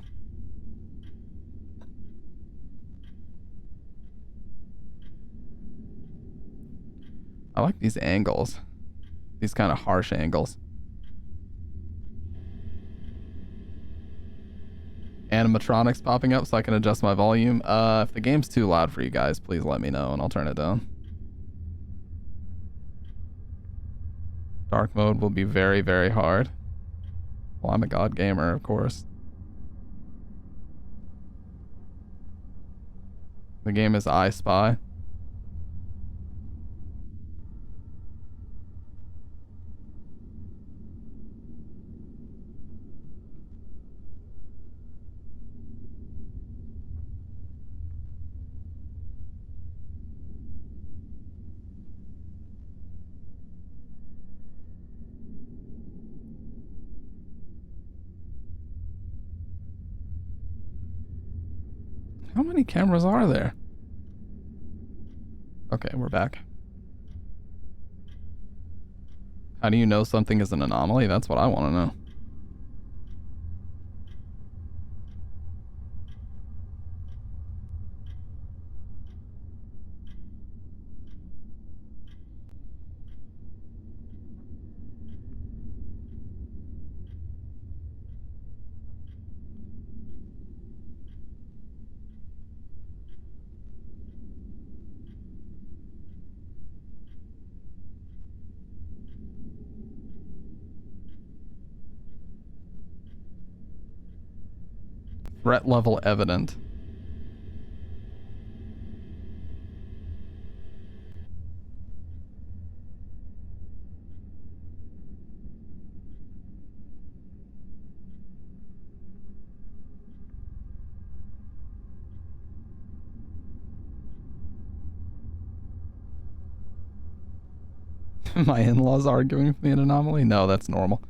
I like these angles. These kind of harsh angles. Animatronics popping up so I can adjust my volume. If the game's too loud for you guys, please let me know and I'll turn it down. Dark mode will be very, very hard. Well, I'm a god gamer, of course. The game is I Spy. How many cameras are there? Okay, we're back. How do you know something is an anomaly? That's what I want to know. Threat level evident. My in-laws arguing with me an anomaly? No, that's normal.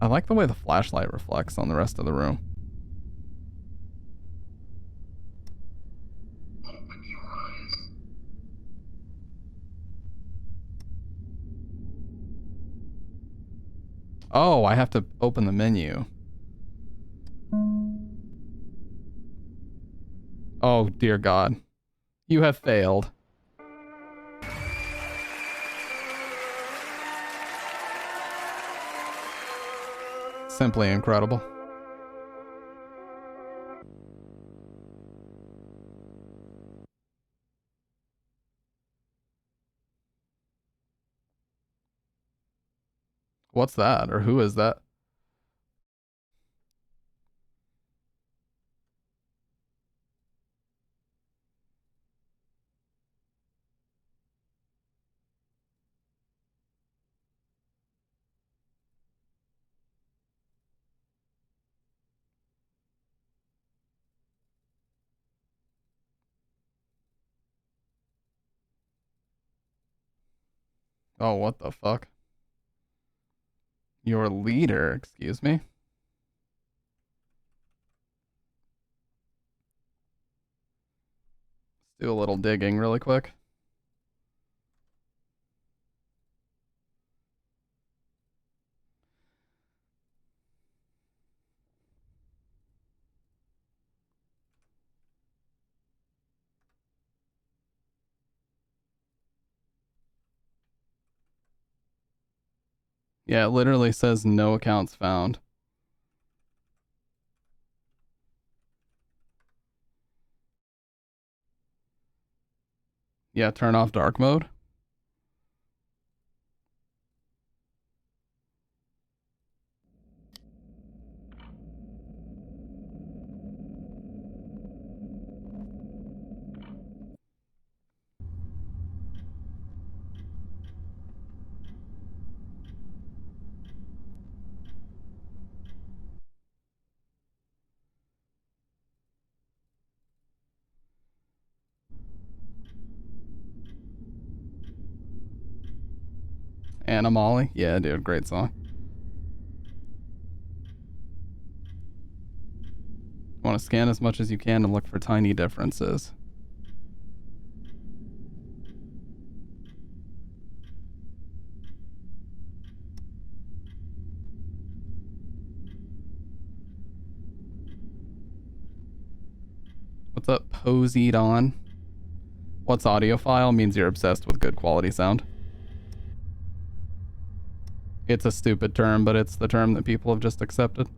I like the way the flashlight reflects on the rest of the room. Oh, I have to open the menu. Oh, dear God. You have failed. Simply incredible. What's that? Or who is that? Oh, what the fuck? Your leader, excuse me? Let's do a little digging really quick. Yeah, it literally says no accounts found. Yeah, turn off dark mode. Anna Molly. Yeah, dude, great song. Want to scan as much as you can and look for tiny differences. What's up, Posied on? What's audiophile? Means you're obsessed with good quality sound. It's a stupid term, but it's the term that people have just accepted.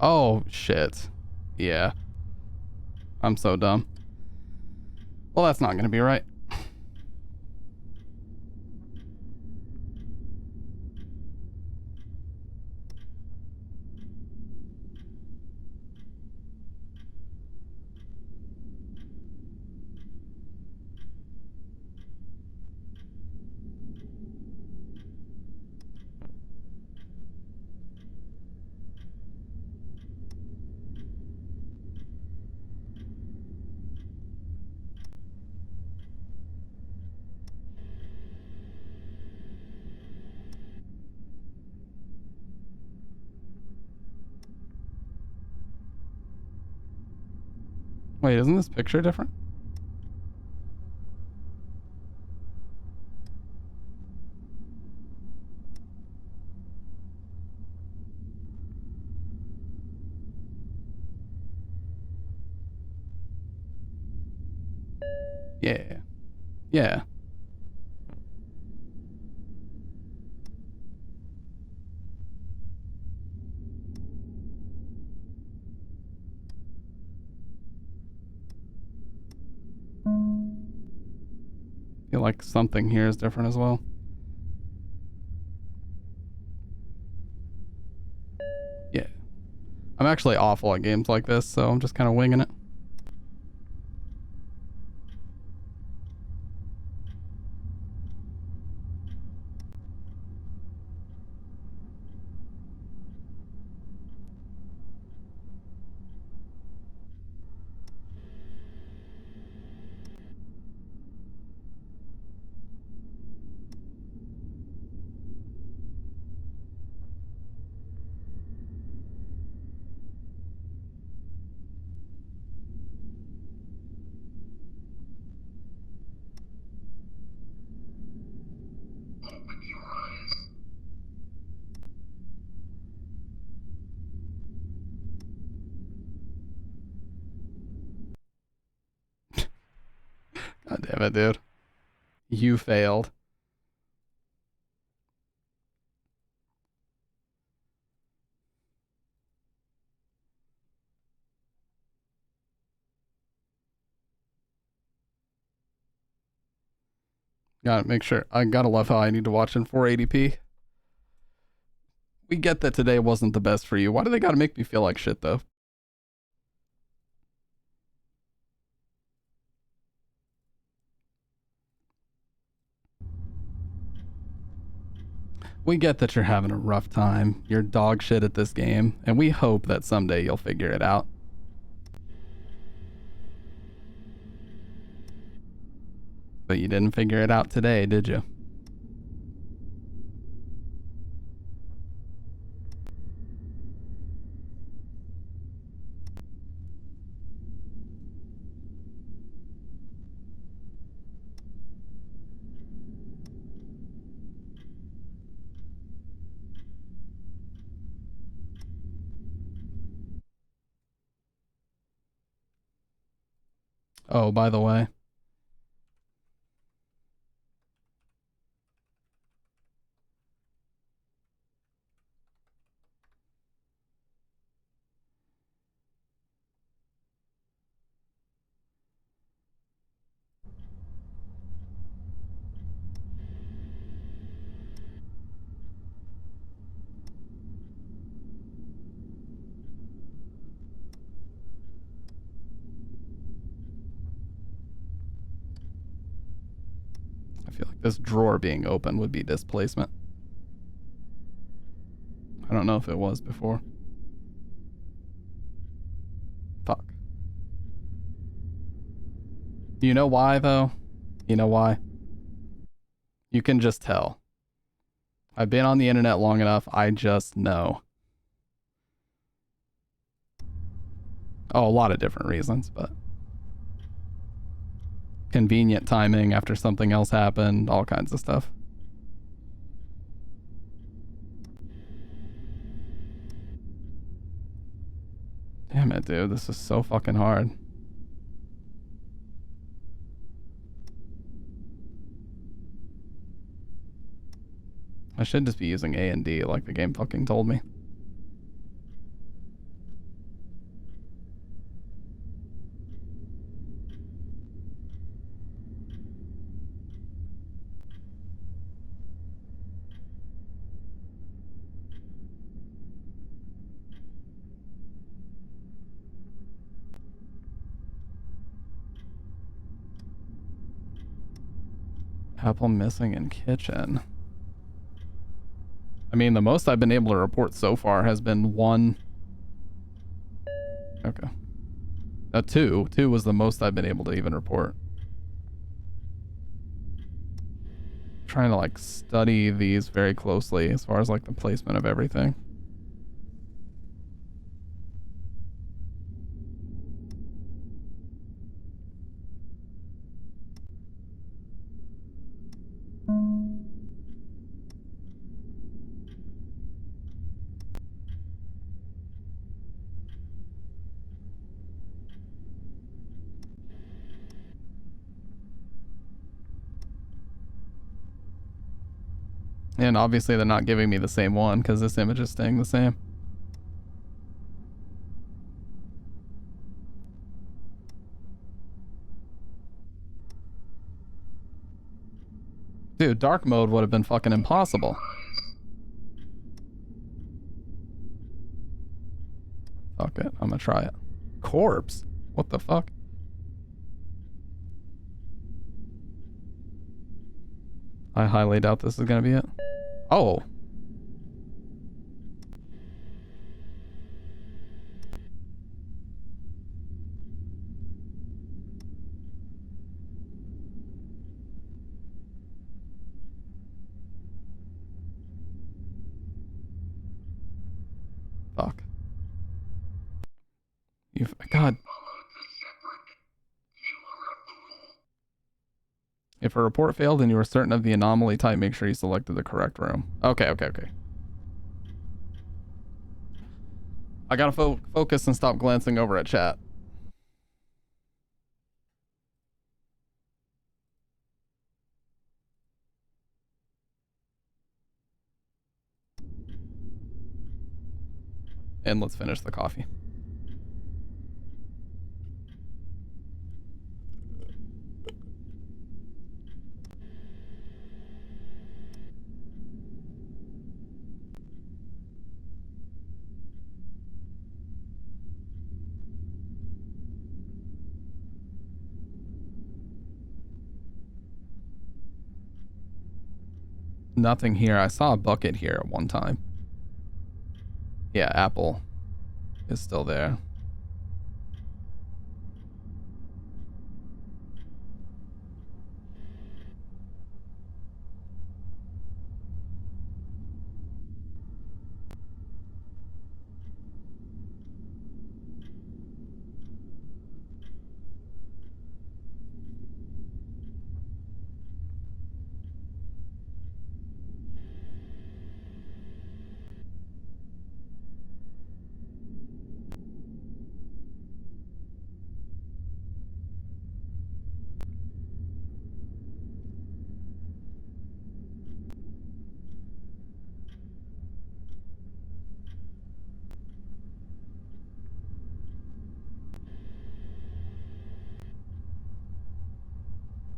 Oh, shit. Yeah. I'm so dumb. Well, that's not going to be right. Wait, isn't this picture different? Yeah. Yeah. Feel like something here is different as well. Yeah. I'm actually awful at games like this, so I'm just kind of winging it. Damn it, dude. You failed. Gotta make sure. I gotta love how I need to watch in 480p. We get that today wasn't the best for you. Why do they gotta make me feel like shit, though? We get that you're having a rough time. You're dog shit at this game, and we hope that someday you'll figure it out. But you didn't figure it out today, did you? Oh, by the way. I feel like this drawer being open would be displacement. I don't know if it was before. Fuck. You know why, though? You know why? You can just tell. I've been on the internet long enough, I just know. Oh, a lot of different reasons, but... convenient timing after something else happened, all kinds of stuff. Damn it, dude. This is so fucking hard. I should just be using A and D like the game fucking told me. Apple missing in kitchen. I mean, the most I've been able to report so far has been one. Okay. Two. Two was the most I've been able to even report. Trying to like study these very closely as far as like the placement of everything. And obviously they're not giving me the same one because this image is staying the same. Dude, dark mode would have been fucking impossible. Fuck it, I'm gonna try it. Corpse? What the fuck? I highly doubt this is gonna be it. Oh. Fuck. God. If a report failed and you were certain of the anomaly type, make sure you selected the correct room. Okay. I gotta focus and stop glancing over at chat. And let's finish the coffee. Nothing here. I saw a bucket here at one time. Yeah, Apple is still there.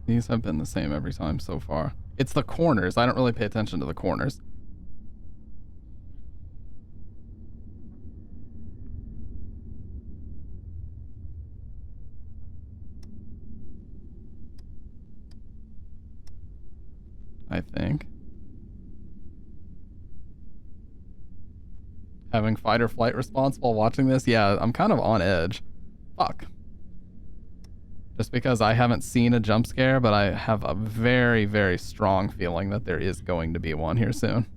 These have been the same every time so far. It's the corners. I don't really pay attention to the corners. I think. Having fight or flight response while watching this? Yeah, I'm kind of on edge. Fuck. Just because I haven't seen a jump scare, but I have a very, very strong feeling that there is going to be one here soon.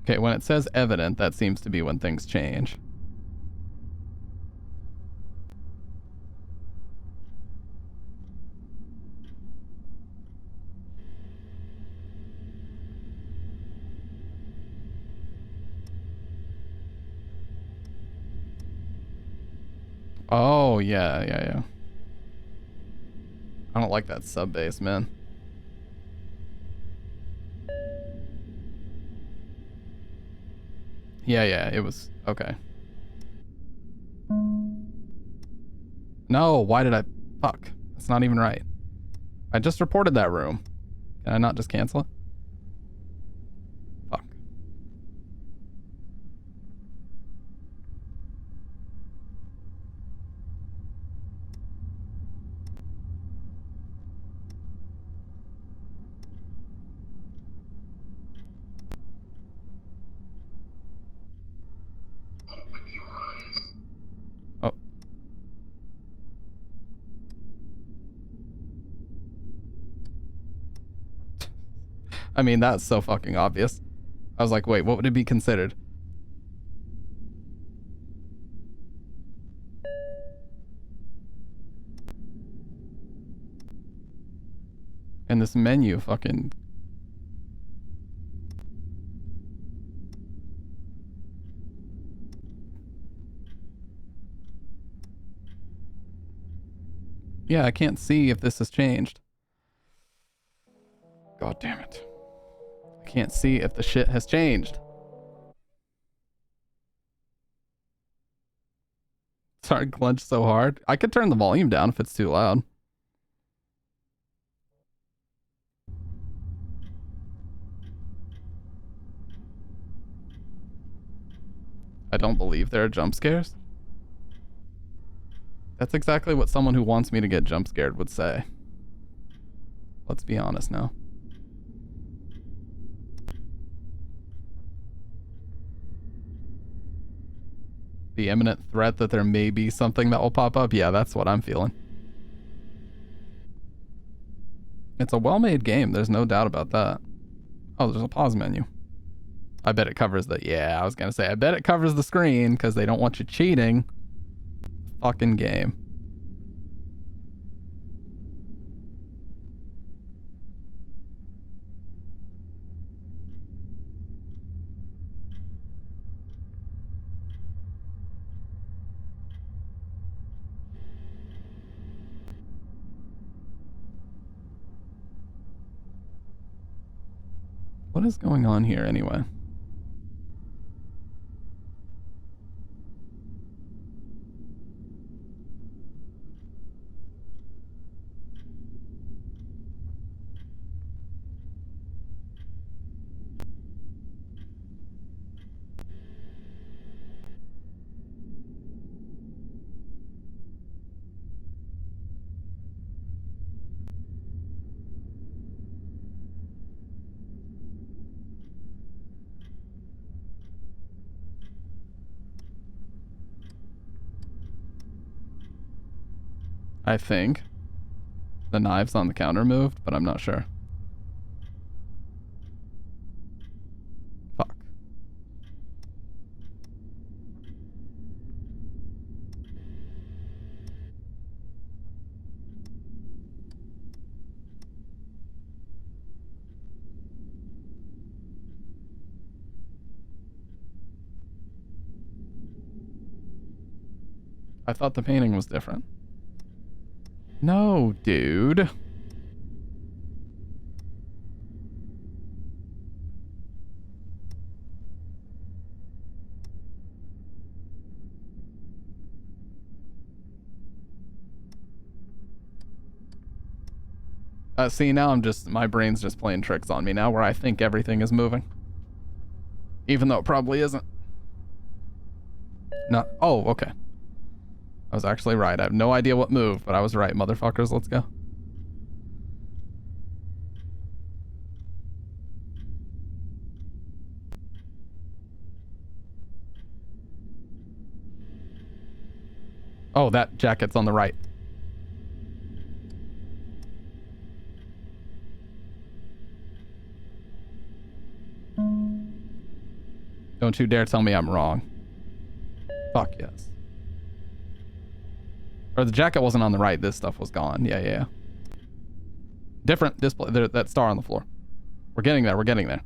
Okay, when it says evident, that seems to be when things change. Oh, yeah. I don't like that sub bass, man. Yeah, it was... Okay. No, why did I... Fuck. That's not even right. I just reported that room. Can I not just cancel it? Fuck. Oh. I mean, that's so fucking obvious. I was like, wait, what would it be considered? And this menu fucking... Yeah, I can't see if this has changed. God damn it. I can't see if the shit has changed. Sorry, clenched so hard. I could turn the volume down if it's too loud. I don't believe there are jump scares. That's exactly what someone who wants me to get jump scared would say. Let's be honest now. The imminent threat that there may be something that will pop up? Yeah, that's what I'm feeling. It's a well-made game. There's no doubt about that. Oh, there's a pause menu. I bet it covers the... Yeah, I was going to say, I bet it covers the screen because they don't want you cheating. Fucking game. What is going on here anyway? I think the knives on the counter moved, but I'm not sure. Fuck. I thought the painting was different. No, dude. See, now my brain's just playing tricks on me now where I think everything is moving. Even though it probably isn't. No, oh, okay. I was actually right. I have no idea what moved, but I was right, motherfuckers. Let's go. Oh, that jacket's on the right. Don't you dare tell me I'm wrong. Fuck yes. Or the jacket wasn't on the right. This stuff was gone. Yeah, yeah, yeah. Different display. There, that star on the floor. We're getting there. We're getting there.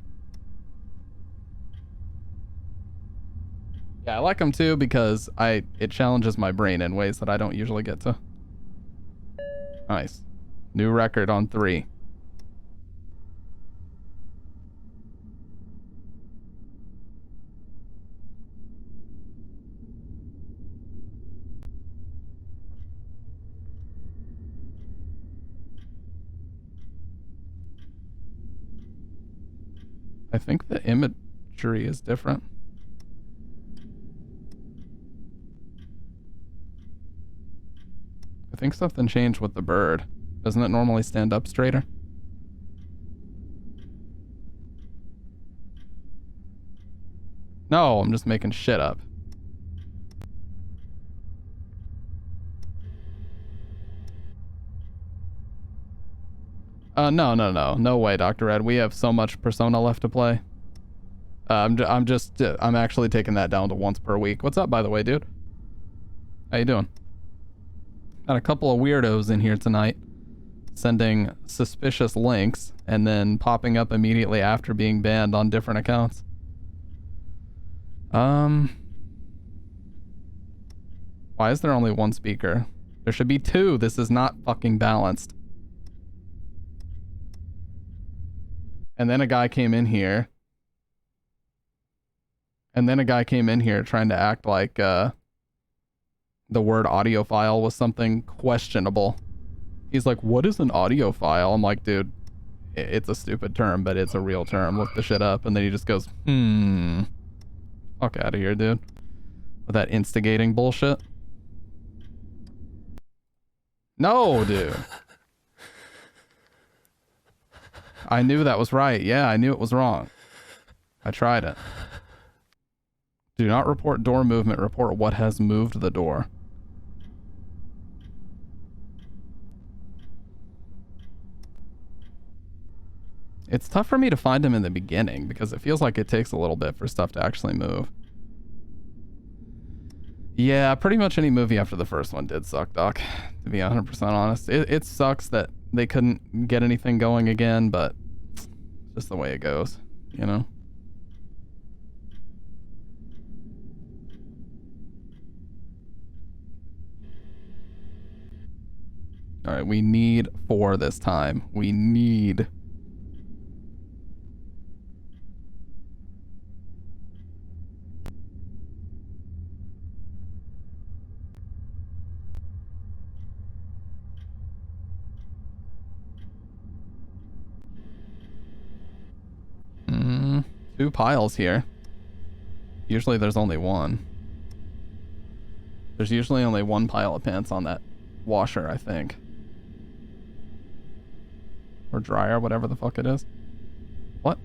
Yeah, I like them too because it challenges my brain in ways that I don't usually get to. Nice. New record on 3. I think the imagery is different. I think something changed with the bird. Doesn't it normally stand up straighter? No, I'm just making shit up. No way, Dr. Ed. We have so much Persona left to play. I'm actually taking that down to once per week. What's up, by the way, dude? How you doing? Got a couple of weirdos in here tonight, sending suspicious links and then popping up immediately after being banned on different accounts. Why is there only one speaker? There should be 2. This is not fucking balanced. And then a guy came in here. And then a guy came in here trying to act like the word audiophile was something questionable. He's like, what is an audiophile? I'm like, dude, it's a stupid term, but it's a real term. Look the shit up. And then he just goes, fuck out of here, dude. With that instigating bullshit. No, dude. I knew that was right. Yeah, I knew it was wrong. I tried it. Do not report door movement. Report what has moved the door. It's tough for me to find him in the beginning because it feels like it takes a little bit for stuff to actually move. Yeah, pretty much any movie after the first one did suck, Doc. To be 100% honest. It sucks that they couldn't get anything going again, but it's just the way it goes, you know? Alright, we need 4 this time. We need... Two piles here. Usually there's only one. There's usually only one pile of pants on that washer, I think. Or dryer, whatever the fuck it is. What?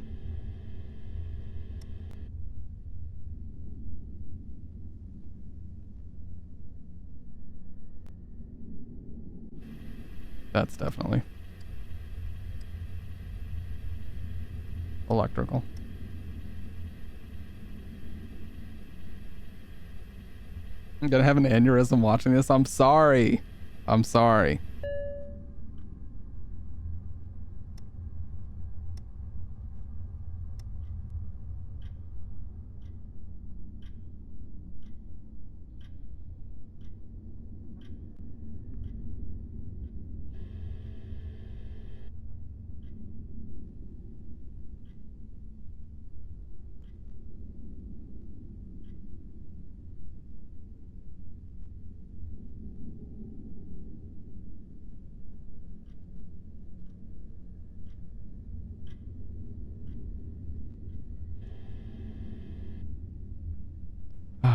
That's definitely electrical. I'm gonna have an aneurysm watching this. I'm sorry. I'm sorry.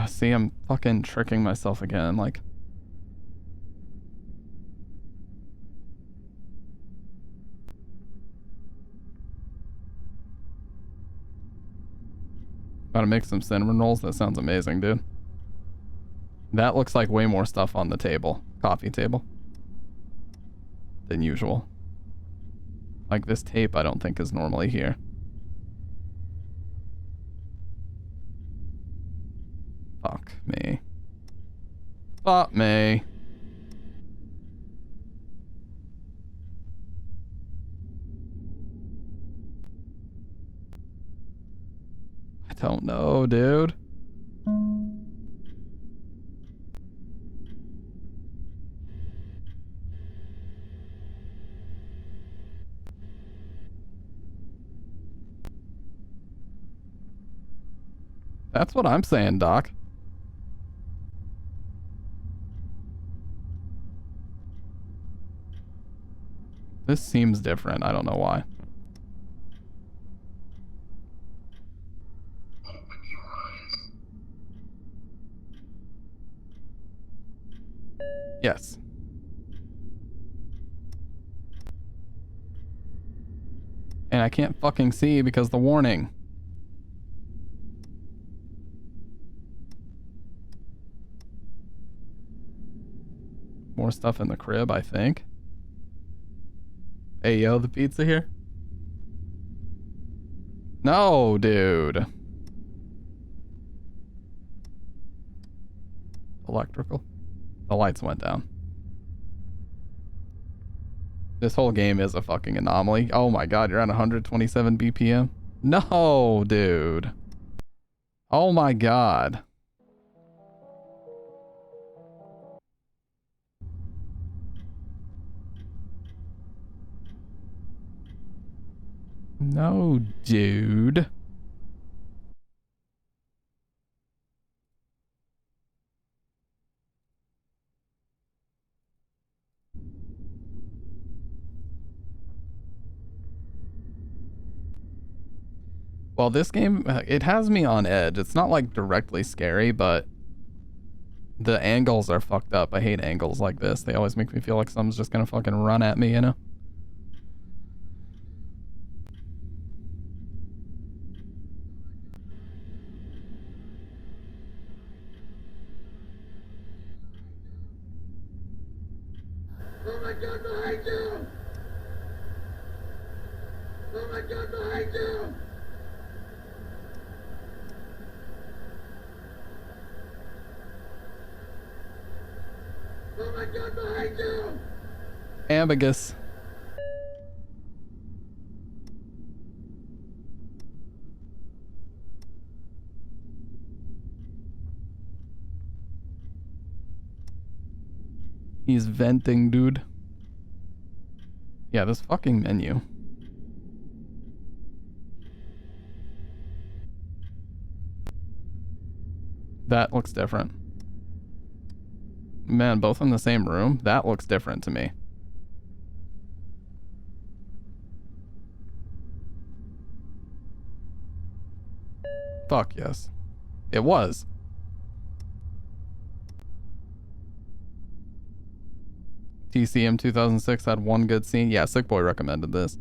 See, I'm fucking tricking myself again, like... Gotta make some cinnamon rolls? That sounds amazing, dude. That looks like way more stuff on the table. Coffee table. Than usual. Like, this tape I don't think is normally here. Fuck me. Fuck me. I don't know, dude. That's what I'm saying, Doc. This seems different. I don't know why. Yes. And I can't fucking see because the warning. More stuff in the crib, I think. Hey, yo, the pizza here? No, dude. Electrical. The lights went down. This whole game is a fucking anomaly. Oh my god, you're at 127 BPM? No, dude. Oh my god. No, dude. Well, this game, it has me on edge. It's not like directly scary, but the angles are fucked up. I hate angles like this. They always make me feel like someone's just gonna fucking run at me, you know?
Oh my god, behind you! Oh my god, behind you! Oh my god, behind you!
Ambigus. He's venting, dude. Yeah, this fucking menu. That looks different. Man, both in the same room? That looks different to me. Fuck yes. It was. TCM 2006 had one good scene. Yeah, Sick Boy recommended this.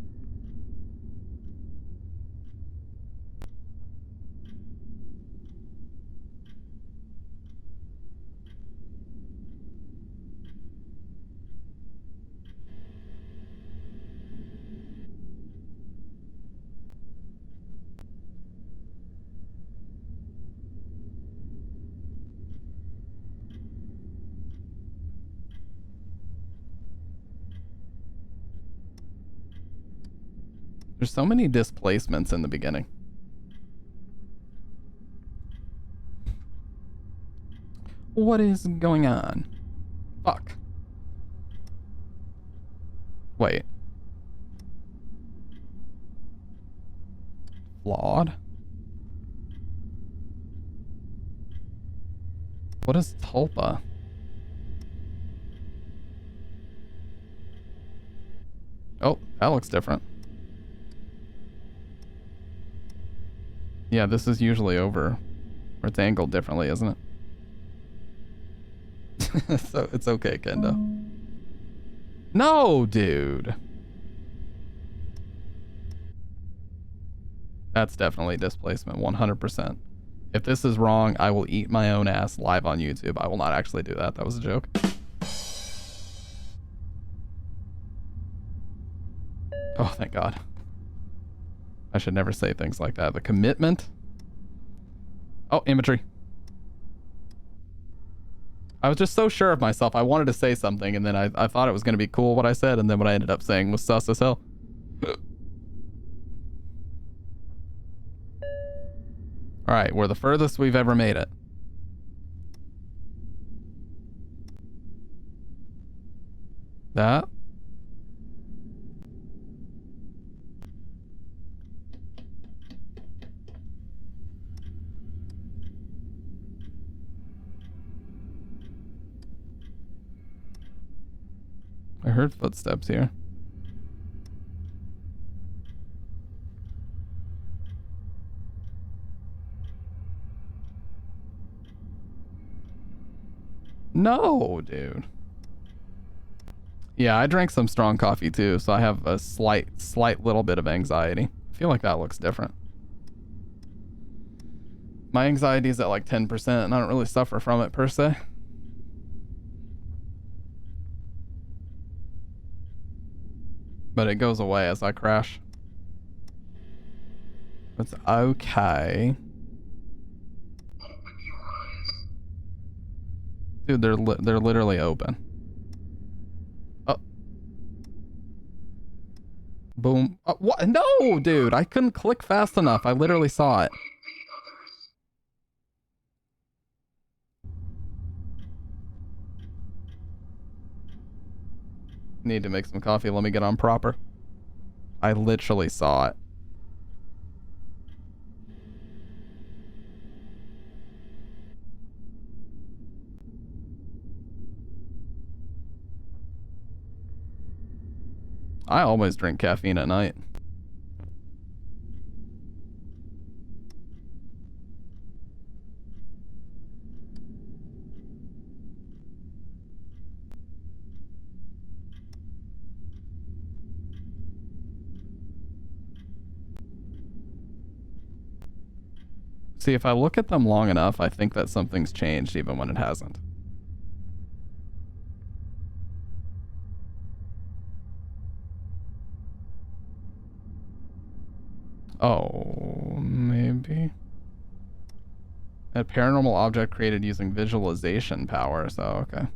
There's so many displacements in the beginning. What is going on? Fuck. Wait. Flawed? What is Tulpa? Oh, that looks different. Yeah, this is usually over. Or it's angled differently, isn't it? So it's okay, Kendo. No, dude. That's definitely displacement, 100%. If this is wrong, I will eat my own ass live on YouTube. I will not actually do that. That was a joke. Oh, thank God. I should never say things like that. The commitment. Oh, imagery. I was just so sure of myself. I wanted to say something, and then I thought it was going to be cool what I said, and then what I ended up saying was sus as hell. All right, we're the furthest we've ever made it. That. I heard footsteps here. No, dude. Yeah, I drank some strong coffee too, so I have a slight little bit of anxiety. I feel like that looks different. My anxiety is at like 10%, and I don't really suffer from it per se. But it goes away as I crash. It's okay. Dude, they're literally open. Oh. Boom. Oh, what? No, dude, I couldn't click fast enough. I literally saw it. Need to make some coffee. Let me get on proper. I literally saw it. I always drink caffeine at night. See, if I look at them long enough, I think that something's changed even when it hasn't. Oh, maybe. A paranormal object created using visualization power, so okay.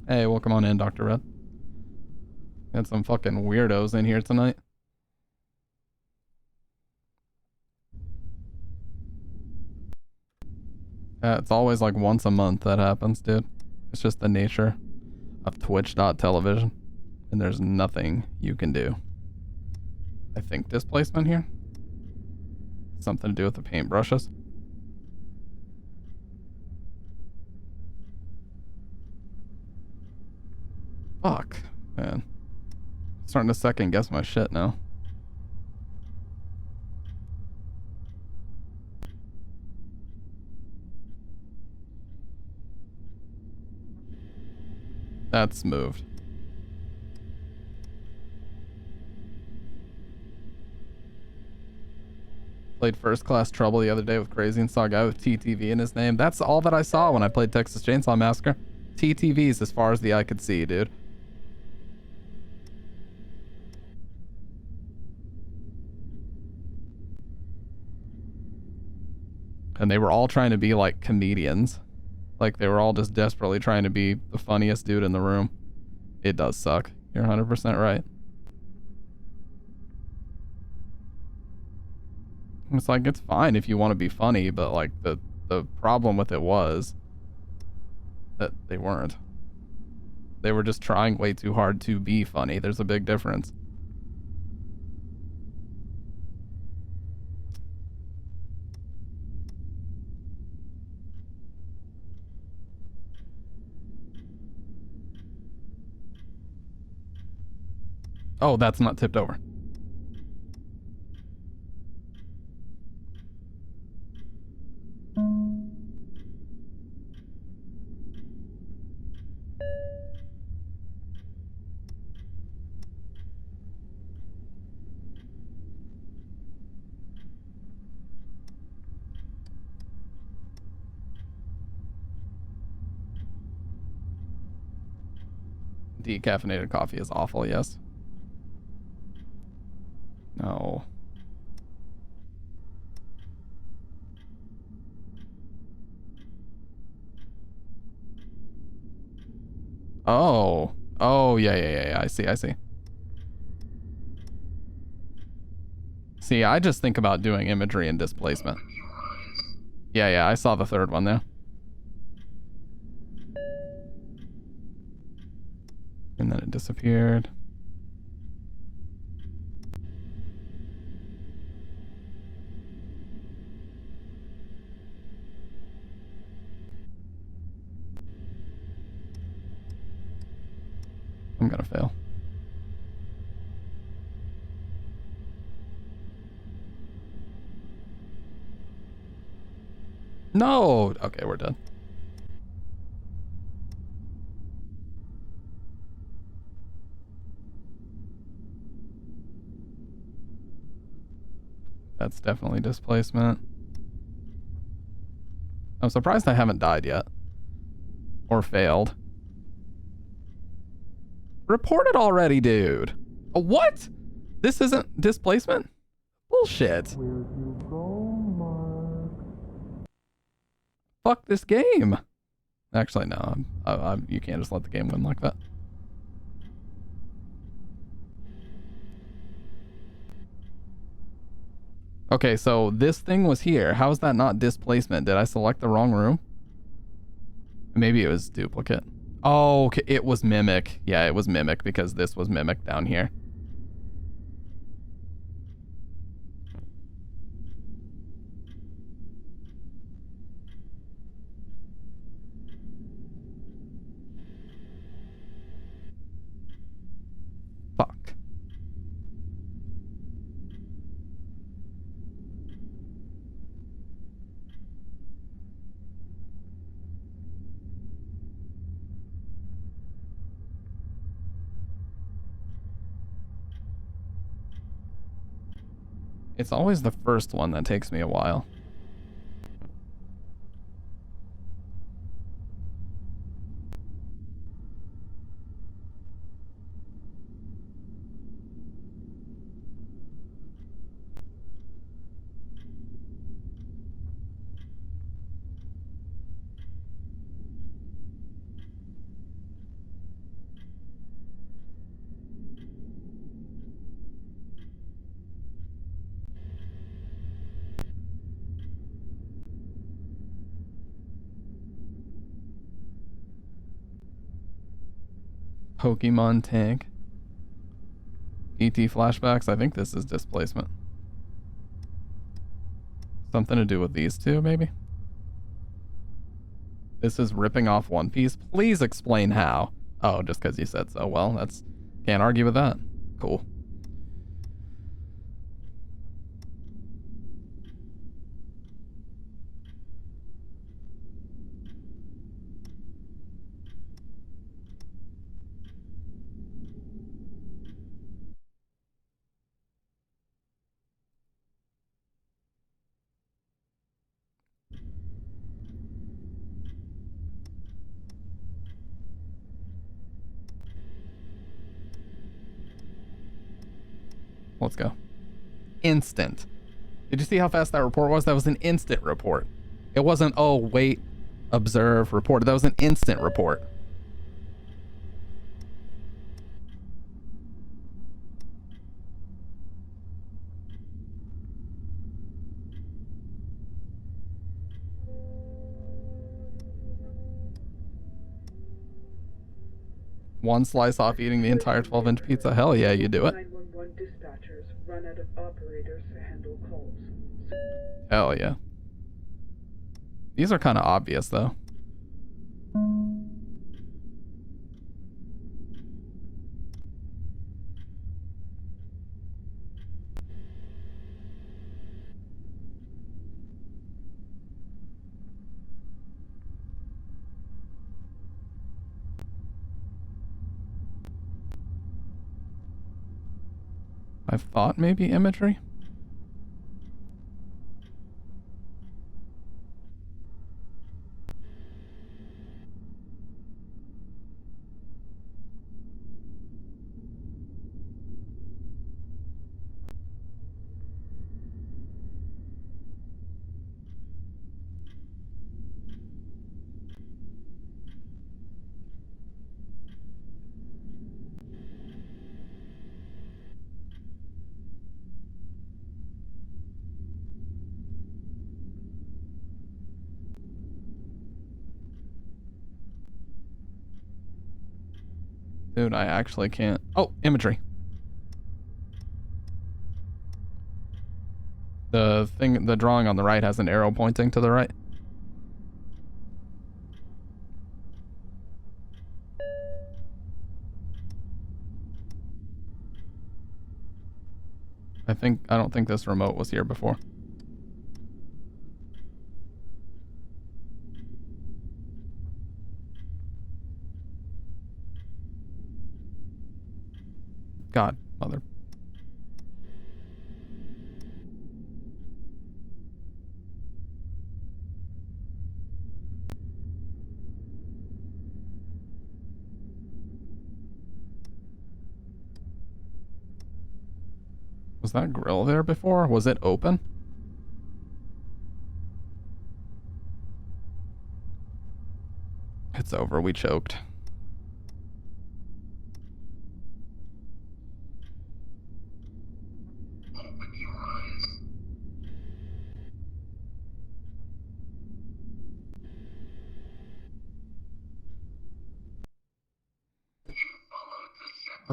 Hey, welcome on in, Dr. Red. Got some fucking weirdos in here tonight. It's always like once a month that happens, dude. It's just the nature of Twitch.television. And there's nothing you can do. I think displacement here. Something to do with the paintbrushes. Fuck, man. Starting to second guess my shit now. That's moved. Played First Class Trouble the other day with Crazy and saw a guy with TTV in his name. That's all that I saw when I played Texas Chainsaw Massacre. TTVs as far as the eye could see, dude. And they were all trying to be like comedians. Like they were all just desperately trying to be the funniest dude in the room. It does suck. You're 100% right. It's like, it's fine if you want to be funny, but like the problem with it was that they weren't. They were just trying way too hard to be funny. There's a big difference. Oh, that's not tipped over. Decaffeinated coffee is awful, yes. No. Oh. Oh, yeah. I see. See, I just think about doing imagery and displacement. Yeah, I saw the third one there. And then it disappeared. I'm gonna fail. No! Okay, we're done. That's definitely displacement. I'm surprised I haven't died yet. Or failed. Report it already, dude. What? This isn't displacement? Bullshit.
Where'd you go, Mark?
Fuck this game. Actually, no. You can't just let the game win like that. Okay, so this thing was here. How is that not displacement? Did I select the wrong room? Maybe it was duplicate. Oh, okay. It was mimic. Yeah, it was mimic because this was mimic down here. Fuck. It's always the first one that takes me a while. Pokemon tank. ET flashbacks. I think this is displacement. Something to do with these two, maybe? This is ripping off One Piece. Please explain how. Oh, just because you said so. Well, that's... Can't argue with that. Cool. Let's go. Instant. Did you see how fast that report was? That was an instant report. It wasn't, oh, wait, observe, report. That was an instant report. One slice off eating the entire 12-inch pizza. Hell yeah, you do it.
911 dispatchers run out of operators to handle calls.
Hell yeah. These are kind of obvious, though. I thought maybe imagery. Dude, I actually can't. Oh, imagery. The thing, the drawing on the right has an arrow pointing to the right. I don't think this remote was here before. God, mother. Was that grill there before? Was it open? It's over. We choked.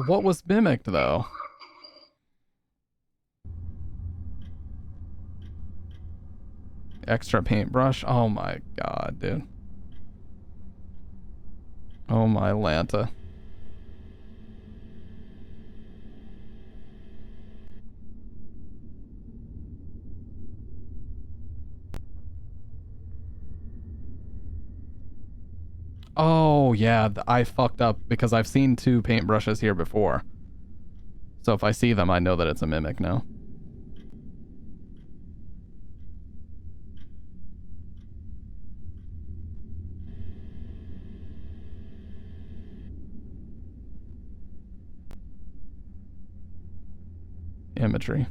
What was mimicked, though? Extra paintbrush? Oh my god, dude. Oh my Lanta. Oh yeah, I fucked up because I've seen two paintbrushes here before. So if I see them, I know that it's a mimic now. Imagery.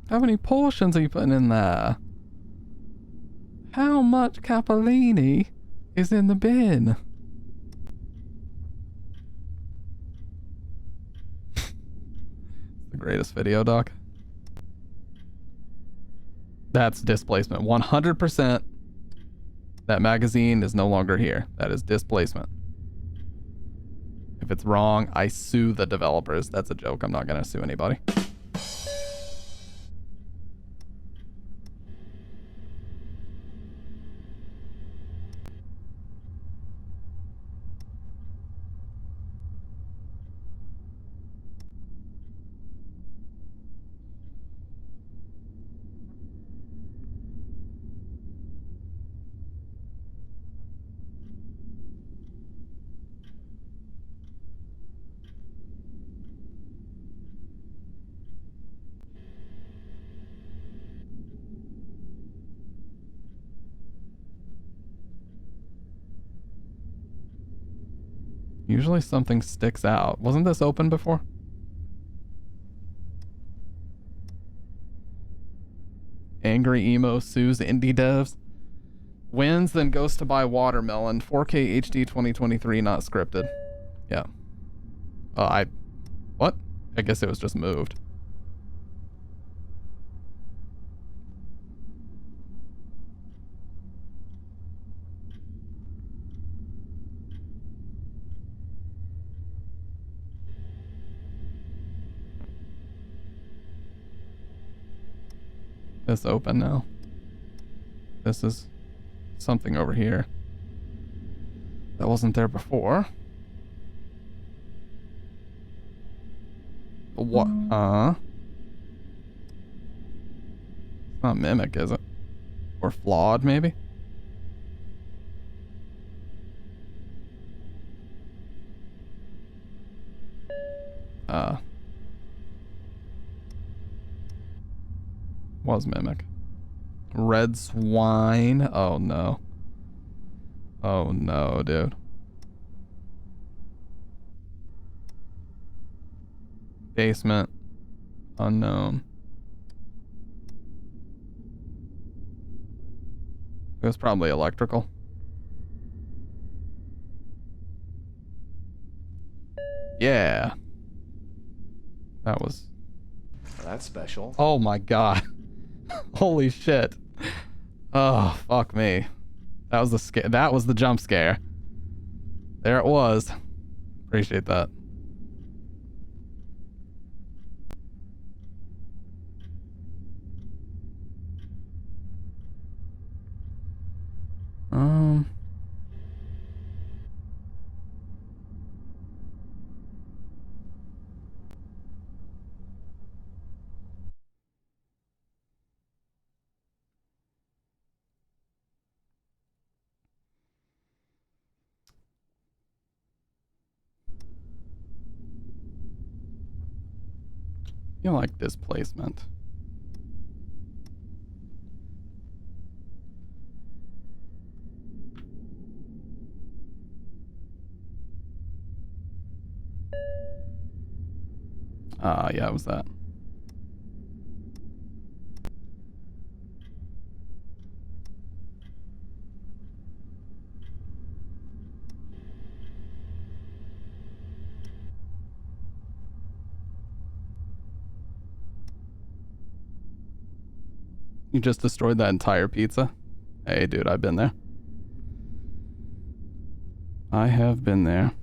How many portions are you putting in there? How much capellini is in the bin? The greatest video, doc. That's displacement. 100%. That magazine is no longer here. That is displacement. If it's wrong, I sue the developers. That's a joke. I'm not going to sue anybody. Usually something sticks out. Wasn't this open before? Angry emo sues indie devs. Wins, then goes to buy watermelon. 4K HD 2023, not scripted. Yeah. What? I guess it was just moved. It's open now. This is something over here that wasn't there before. What? It's not Mimic, is it? Or Flawed, maybe? Was Mimic. Red Swine. Oh no. Oh no, dude. Basement. Unknown. It was probably electrical. Yeah. That was...
That's special.
Oh my god. Holy shit. Oh, fuck me. That was the jump scare. There it was. Appreciate that. You like displacement. Yeah, it was that. You just destroyed that entire pizza? Hey, dude, I've been there. I have been there.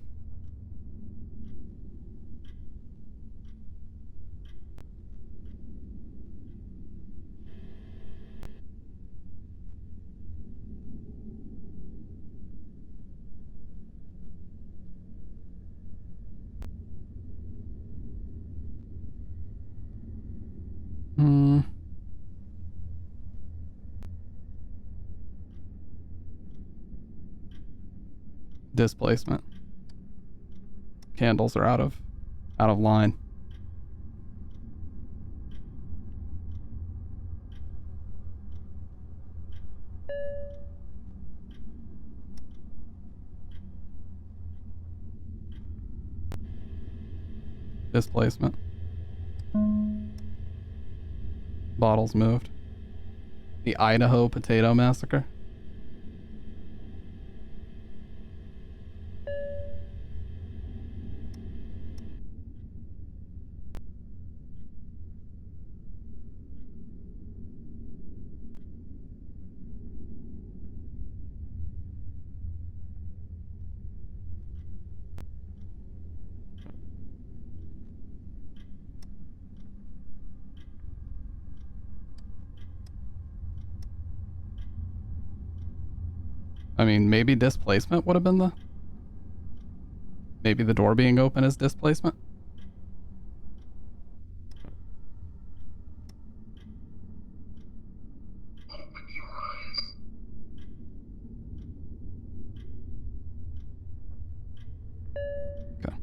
Displacement. Candles are out of line. Displacement. Bottles moved. The Idaho Potato Massacre. I mean, maybe displacement would have been maybe the door being open is displacement? Okay.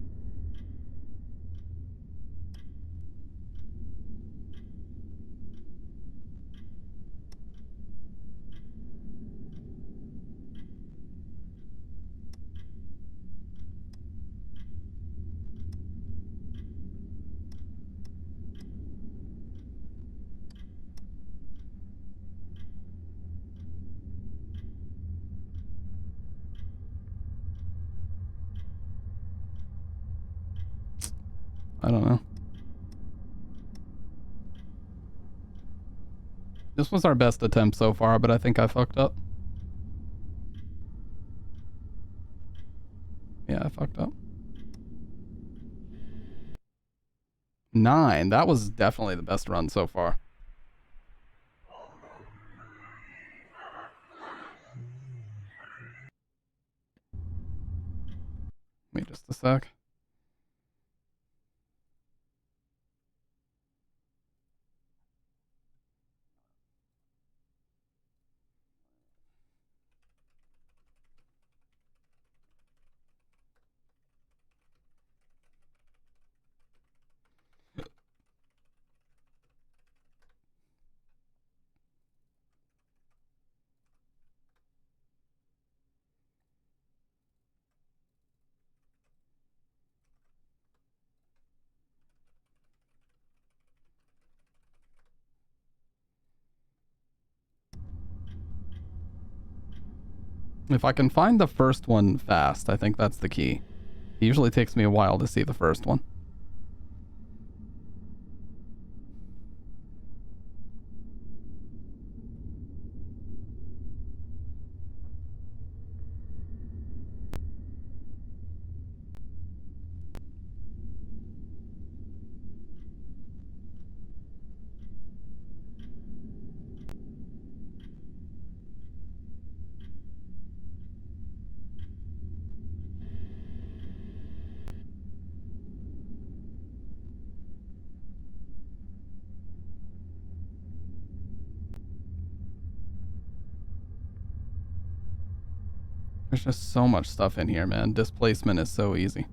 This was our best attempt so far, but I think I fucked up. Yeah, I fucked up. 9. That was definitely the best run so far. Wait just a sec. If I can find the first one fast, I think that's the key. It usually takes me a while to see the first one. There's just so much stuff in here, man. Displacement is so easy.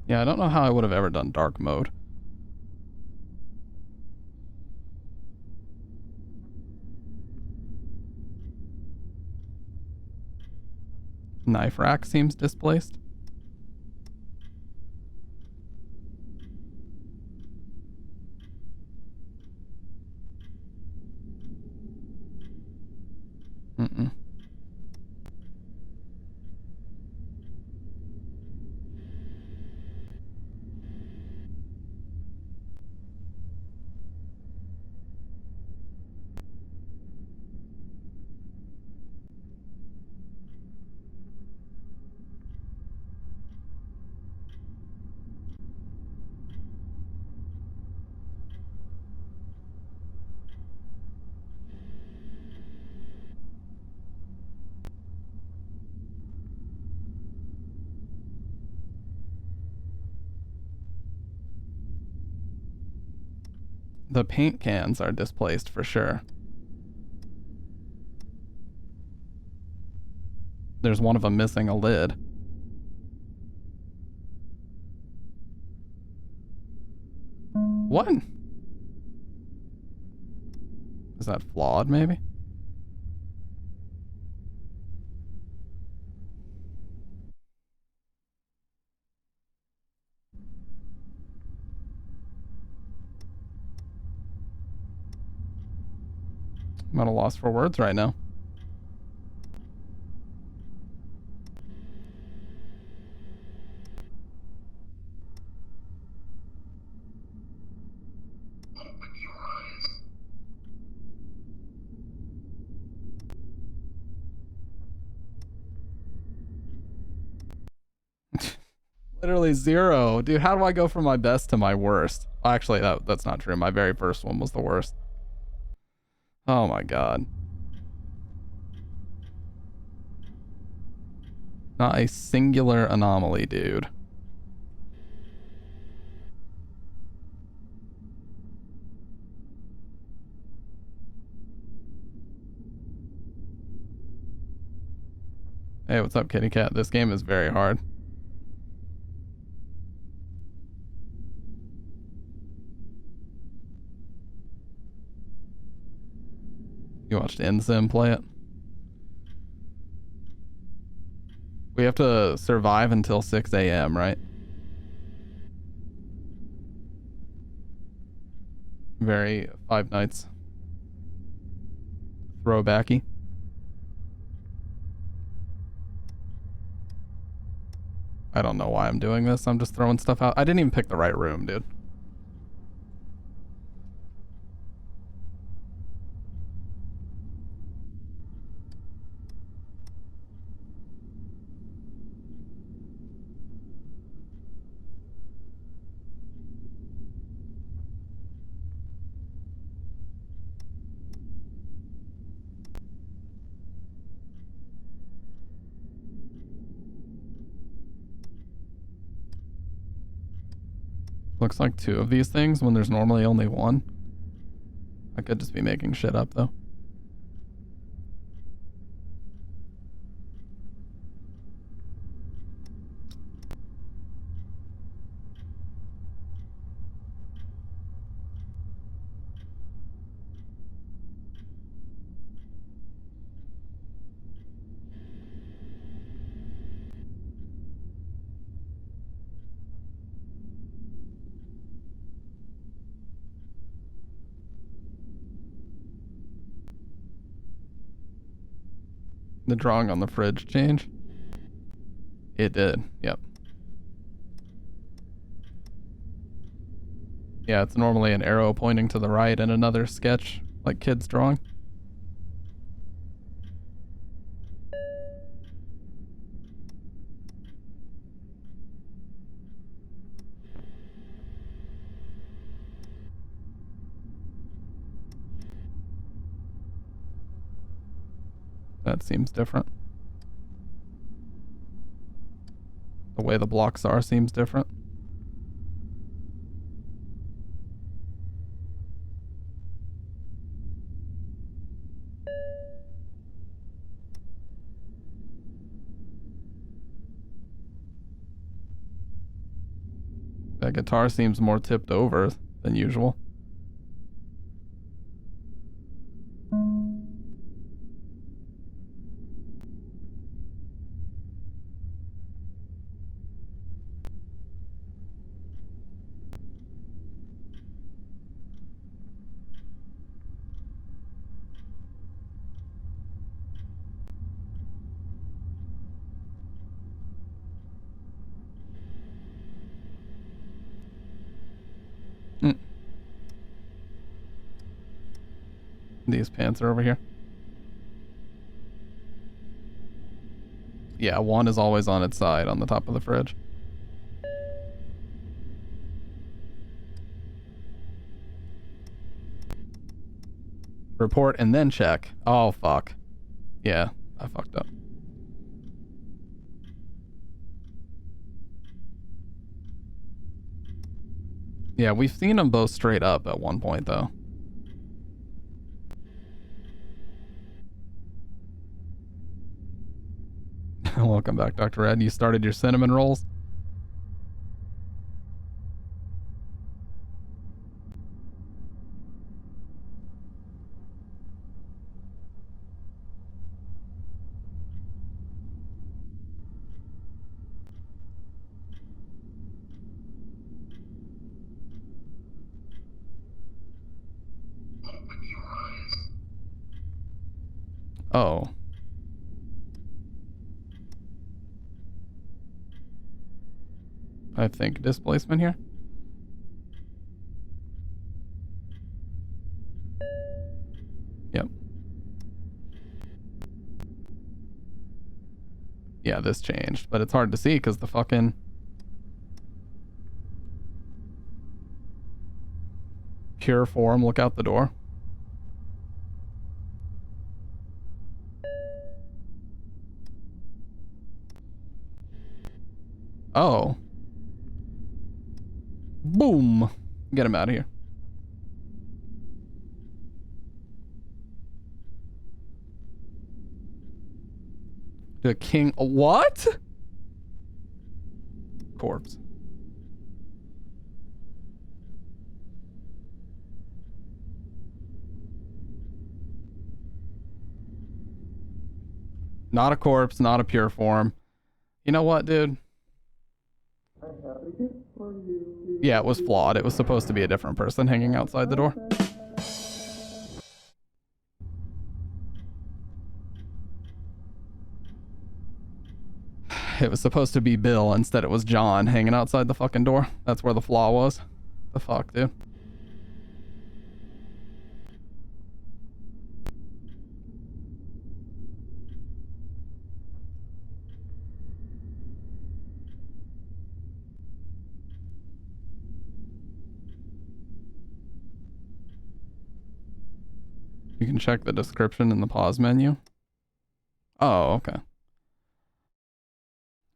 Yeah, I don't know how I would have ever done dark mode. Knife rack seems displaced. Mm-mm. The paint cans are displaced for sure. There's one of them missing a lid. What? Is that flawed, maybe? I'm at a loss for words right now. Literally 0. Dude, how do I go from my best to my worst? Actually, that's not true. My very first one was the worst. Oh my god. Not a singular anomaly, dude. Hey, what's up, kitty cat? This game is very hard. You watched Ensign play it? We have to survive until 6 a.m., right? Very Five Nights throwbacky. I don't know why I'm doing this. I'm just throwing stuff out. I didn't even pick the right room, dude. Looks like 2 of these things when there's normally only 1. I could just be making shit up, though. The drawing on the fridge change? It did, yep. Yeah, it's normally an arrow pointing to the right and another sketch, like kids drawing. That seems different. The way the blocks are seems different. That guitar seems more tipped over than usual. These pants are over here. Yeah, 1 is always on its side on the top of the fridge. Report and then check. Oh, fuck. Yeah, I fucked up. Yeah, we've seen them both straight up at one point, though. Welcome back, Dr. Ed. You started your cinnamon rolls? Oh. I think displacement here. Yep. Yeah, this changed, but it's hard to see because the fucking... pure form, look out the door. Oh. Boom. Get him out of here. The king. What? Corpse. Not a corpse, not a pure form. You know what, dude? Yeah, it was flawed. It was supposed to be a different person hanging outside the door. It was supposed to be Bill. Instead, it was John hanging outside the fucking door. That's where the flaw was. The fuck, dude? You can check the description in the pause menu. Oh, okay.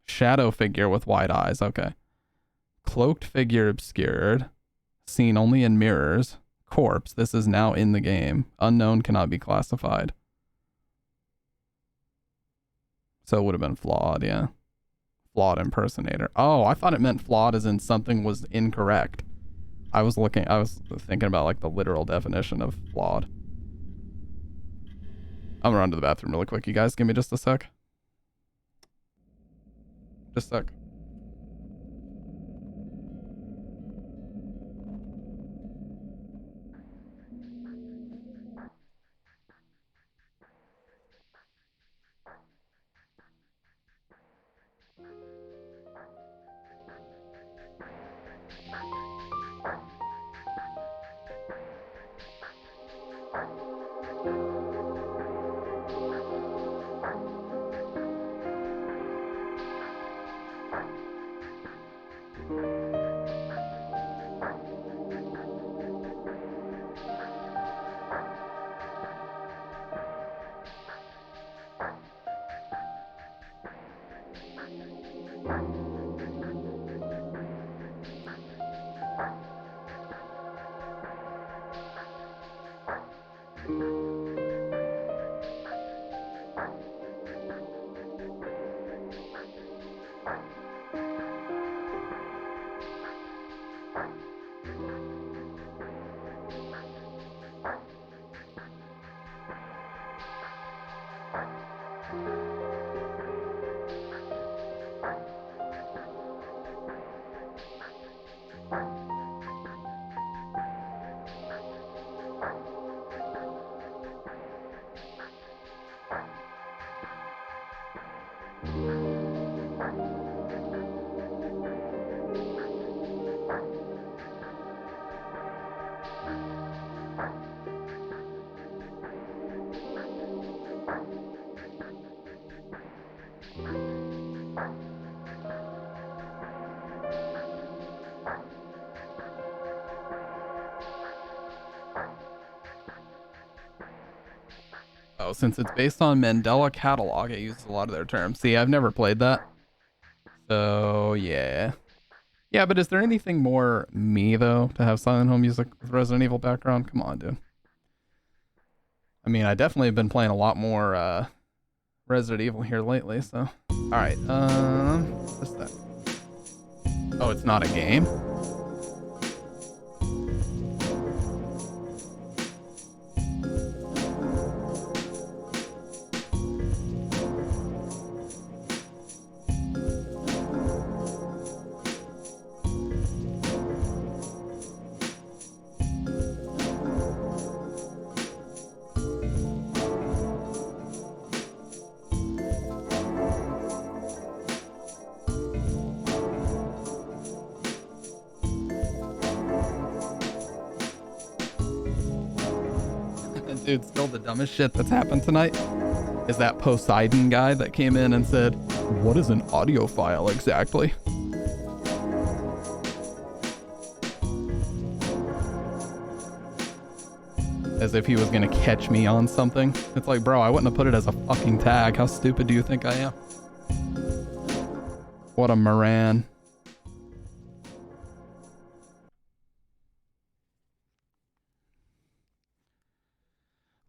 Shadow figure with wide eyes. Okay. Cloaked figure obscured. Seen only in mirrors. Corpse. This is now in the game. Unknown cannot be classified. So it would have been flawed, yeah. Flawed impersonator. Oh, I thought it meant flawed as in something was incorrect. I was thinking about like the literal definition of flawed. I'm gonna run to the bathroom really quick. You guys give me just a sec. Just a sec. Oh, since it's based on Mandela Catalog, it uses a lot of their terms. See, I've never played that. So, yeah. Yeah, but is there anything more me, though, to have Silent Hill music with Resident Evil background? Come on, dude. I mean, I definitely have been playing a lot more Resident Evil here lately, so. Alright, what's that? Oh, it's not a game? Dude, still the dumbest shit that's happened tonight is that Poseidon guy that came in and said, "What is an audio file exactly?" As if he was gonna catch me on something. It's like, bro, I wouldn't have put it as a fucking tag. How stupid do you think I am? What a Moran.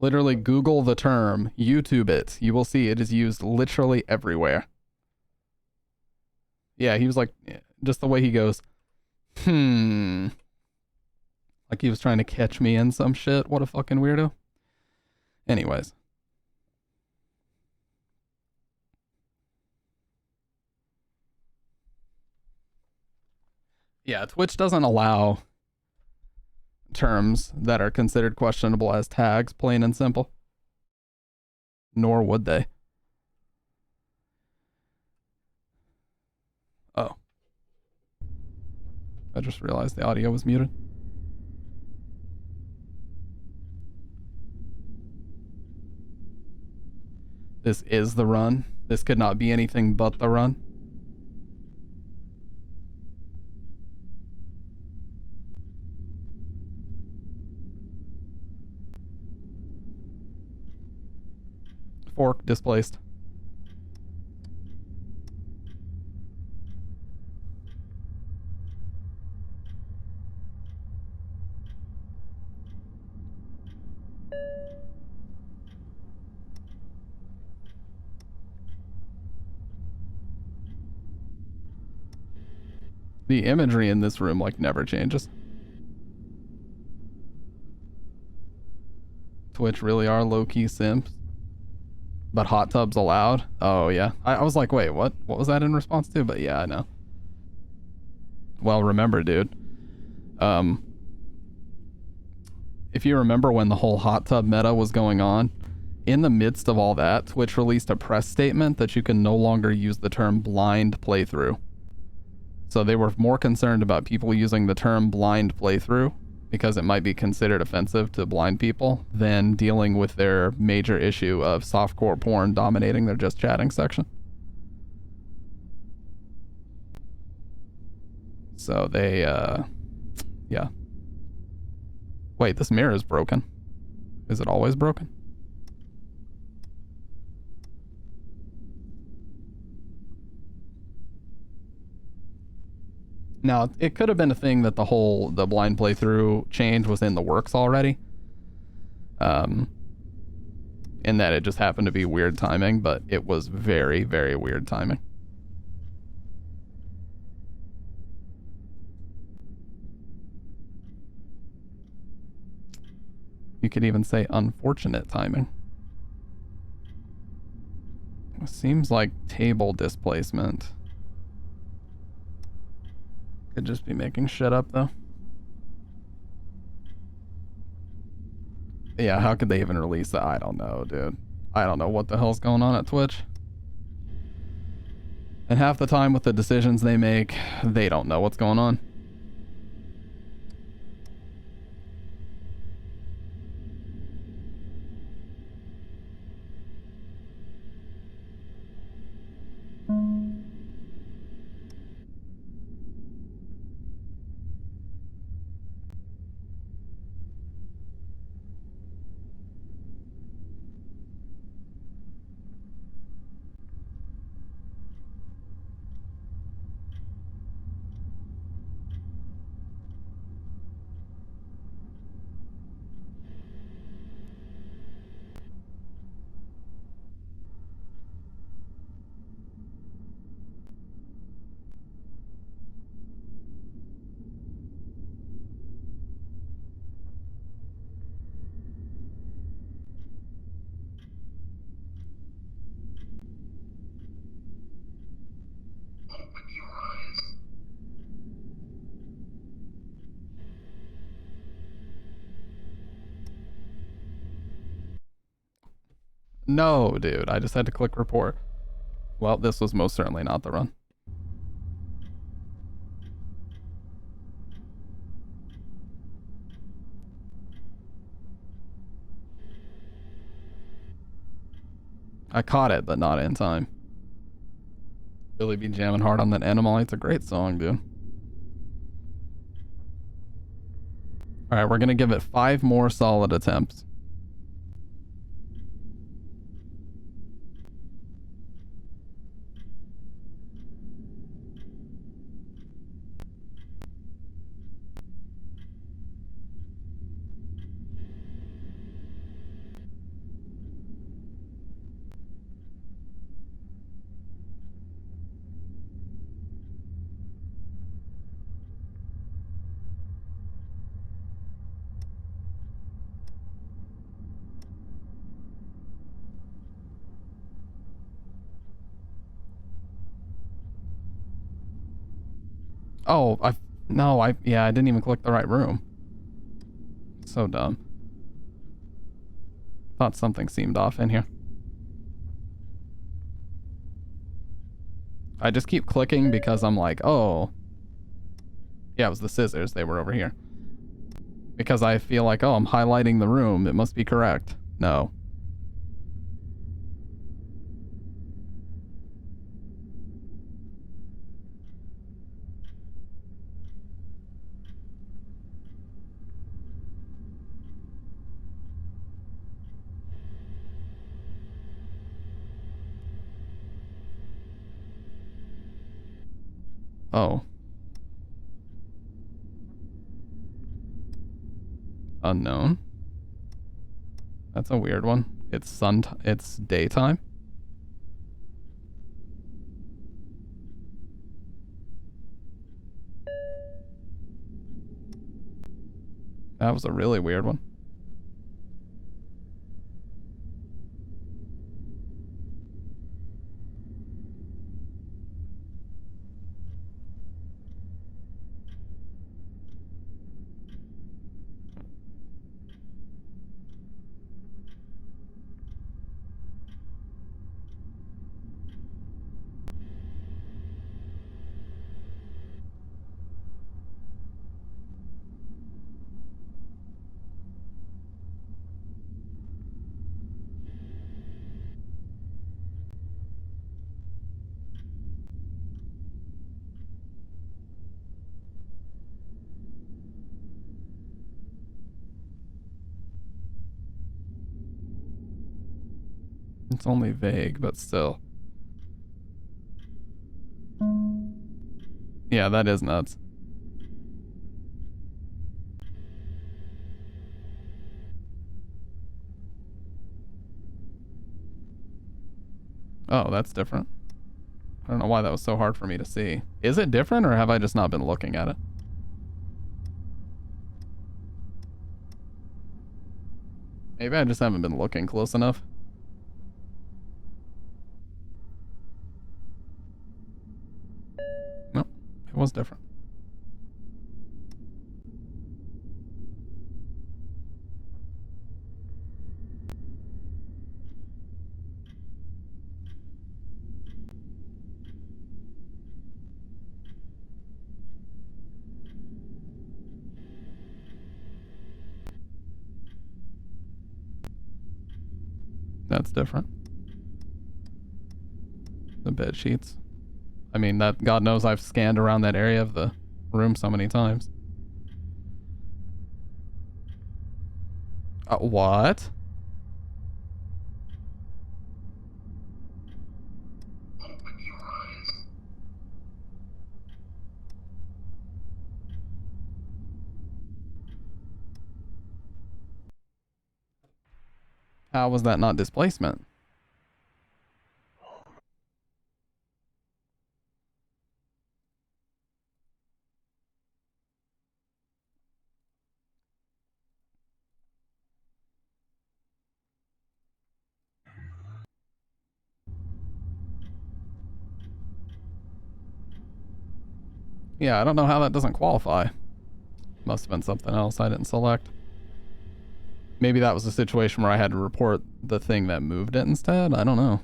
Literally Google the term, YouTube it. You will see it is used literally everywhere. Yeah, he was like, just the way he goes, like he was trying to catch me in some shit. What a fucking weirdo. Anyways. Yeah, Twitch doesn't allow terms that are considered questionable as tags, plain and simple. Nor would they. Oh. I just realized the audio was muted. This is the run. This could not be anything but the run. Fork displaced. The imagery in this room like never changes. Twitch really are low-key simps. But hot tubs allowed? Oh yeah. I was like, wait, what? What was that in response to? But yeah, I know. Well, remember, dude. If you remember when the whole hot tub meta was going on, in the midst of all that, Twitch released a press statement that you can no longer use the term blind playthrough. So they were more concerned about people using the term blind playthrough because it might be considered offensive to blind people than dealing with their major issue of softcore porn dominating their just chatting section. So they, yeah. Wait, this mirror is broken. Is it always broken? Now, it could have been a thing that the blind playthrough change was in the works already. And that it just happened to be weird timing, but it was very, very weird timing. You could even say unfortunate timing. It seems like table displacement. Could just be making shit up, though. Yeah, how could they even release that? I don't know, dude. I don't know what the hell's going on at Twitch. And half the time with the decisions they make, they don't know what's going on. No, dude. I just had to click report. Well, this was most certainly not the run. I caught it, but not in time. Billy be jamming hard on that Animal. It's a great song, dude. Alright, we're gonna give it 5 more solid attempts. Oh, yeah, I didn't even click the right room. So dumb. Thought something seemed off in here. I just keep clicking because I'm like, oh. Yeah, it was the scissors. They were over here. Because I feel like, oh, I'm highlighting the room. It must be correct. No. Oh. Unknown. That's a weird one. It's daytime. That was a really weird one. It's only vague, but still. Yeah, that is nuts. Oh, that's different. I don't know why that was so hard for me to see. Is it different, or have I just not been looking at it? Maybe I just haven't been looking close enough. Nope, it was different. That's different. The bed sheets. I mean, that God knows I've scanned around that area of the room so many times. What? How was that not displacement? Yeah, I don't know how that doesn't qualify. Must have been something else I didn't select. Maybe that was a situation where I had to report the thing that moved it instead. I don't know.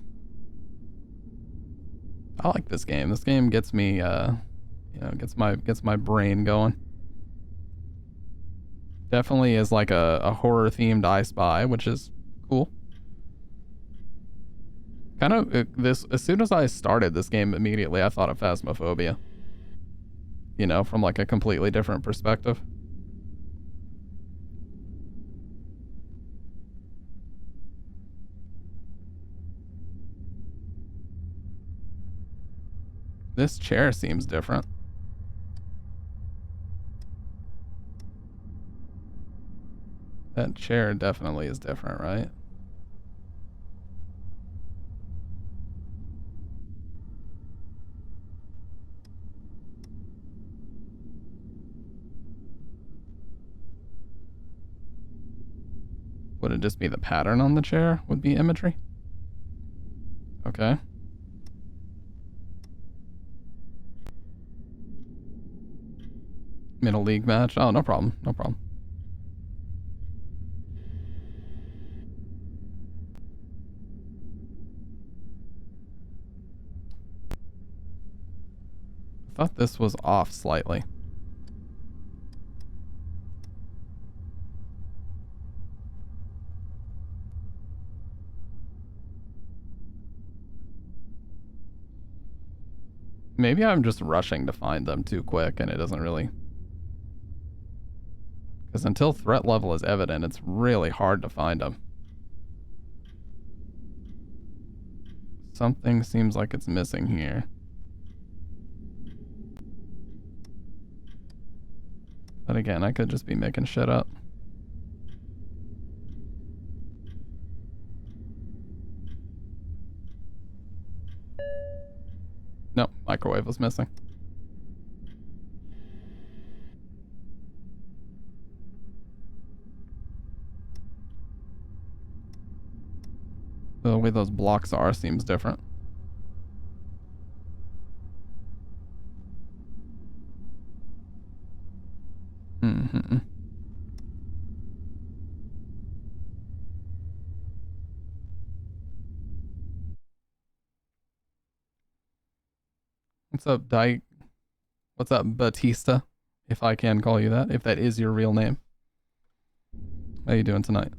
I like this game. This game gets me, you know, gets my brain going. Definitely is like a horror themed I Spy, which is cool. Kind of this, as soon as I started this game, immediately I thought of Phasmophobia. You know, from like a completely different perspective. This chair seems different. That chair definitely is different, right? Would it just be the pattern on the chair would be imagery? Okay. Middle league match. Oh, no problem. No problem. I thought this was off slightly. Maybe I'm just rushing to find them too quick and it doesn't really... Because until threat level is evident, it's really hard to find them. Something seems like it's missing here. But again, I could just be making shit up. No, microwave was missing. The way those blocks are seems different. Mm-hmm. What's up, Dyke? What's up, Batista? If I can call you that, if that is your real name. How you doing tonight?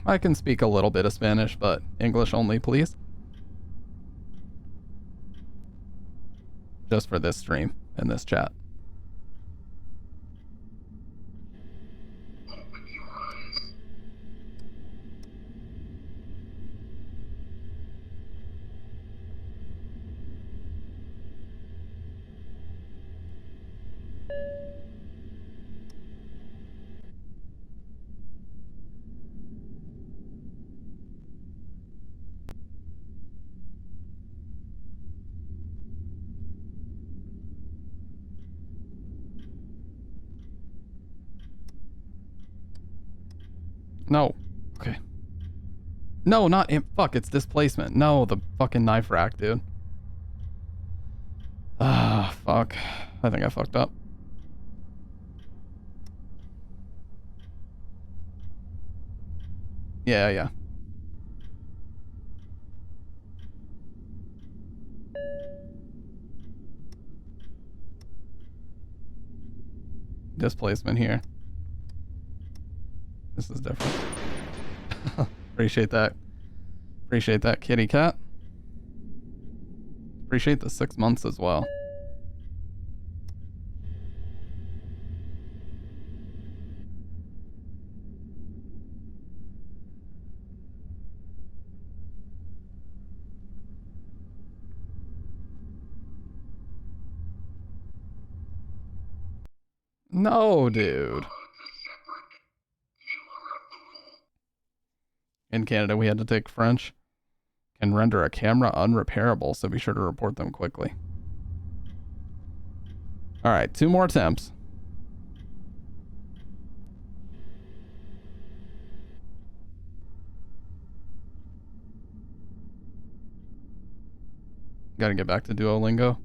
I can speak a little bit of Spanish, but English only, please. Just for this stream and this chat. No. Okay. No, not in. Fuck, it's displacement. No, the fucking knife rack, dude. Ah, fuck. I think I fucked up. Yeah. Displacement here. This is different. Appreciate that. Appreciate that, kitty cat. Appreciate the 6 months as well. No, dude. In Canada, we had to take French. Can render a camera unrepairable, so be sure to report them quickly. Alright, 2 more attempts. Gotta get back to Duolingo.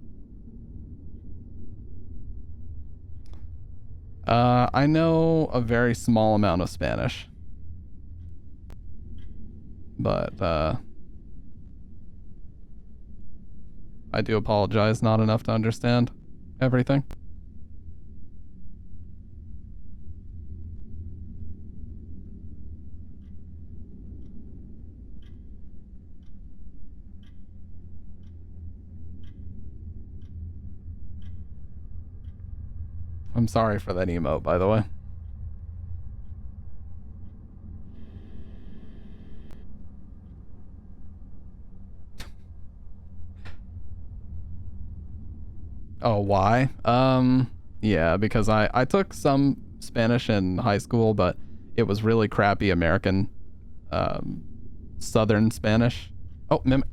I know a very small amount of Spanish. But, I do apologize, not enough to understand everything. I'm sorry for that emote, by the way. Oh, why? Yeah, because I took some Spanish in high school, but it was really crappy American, Southern Spanish. Oh, mimic.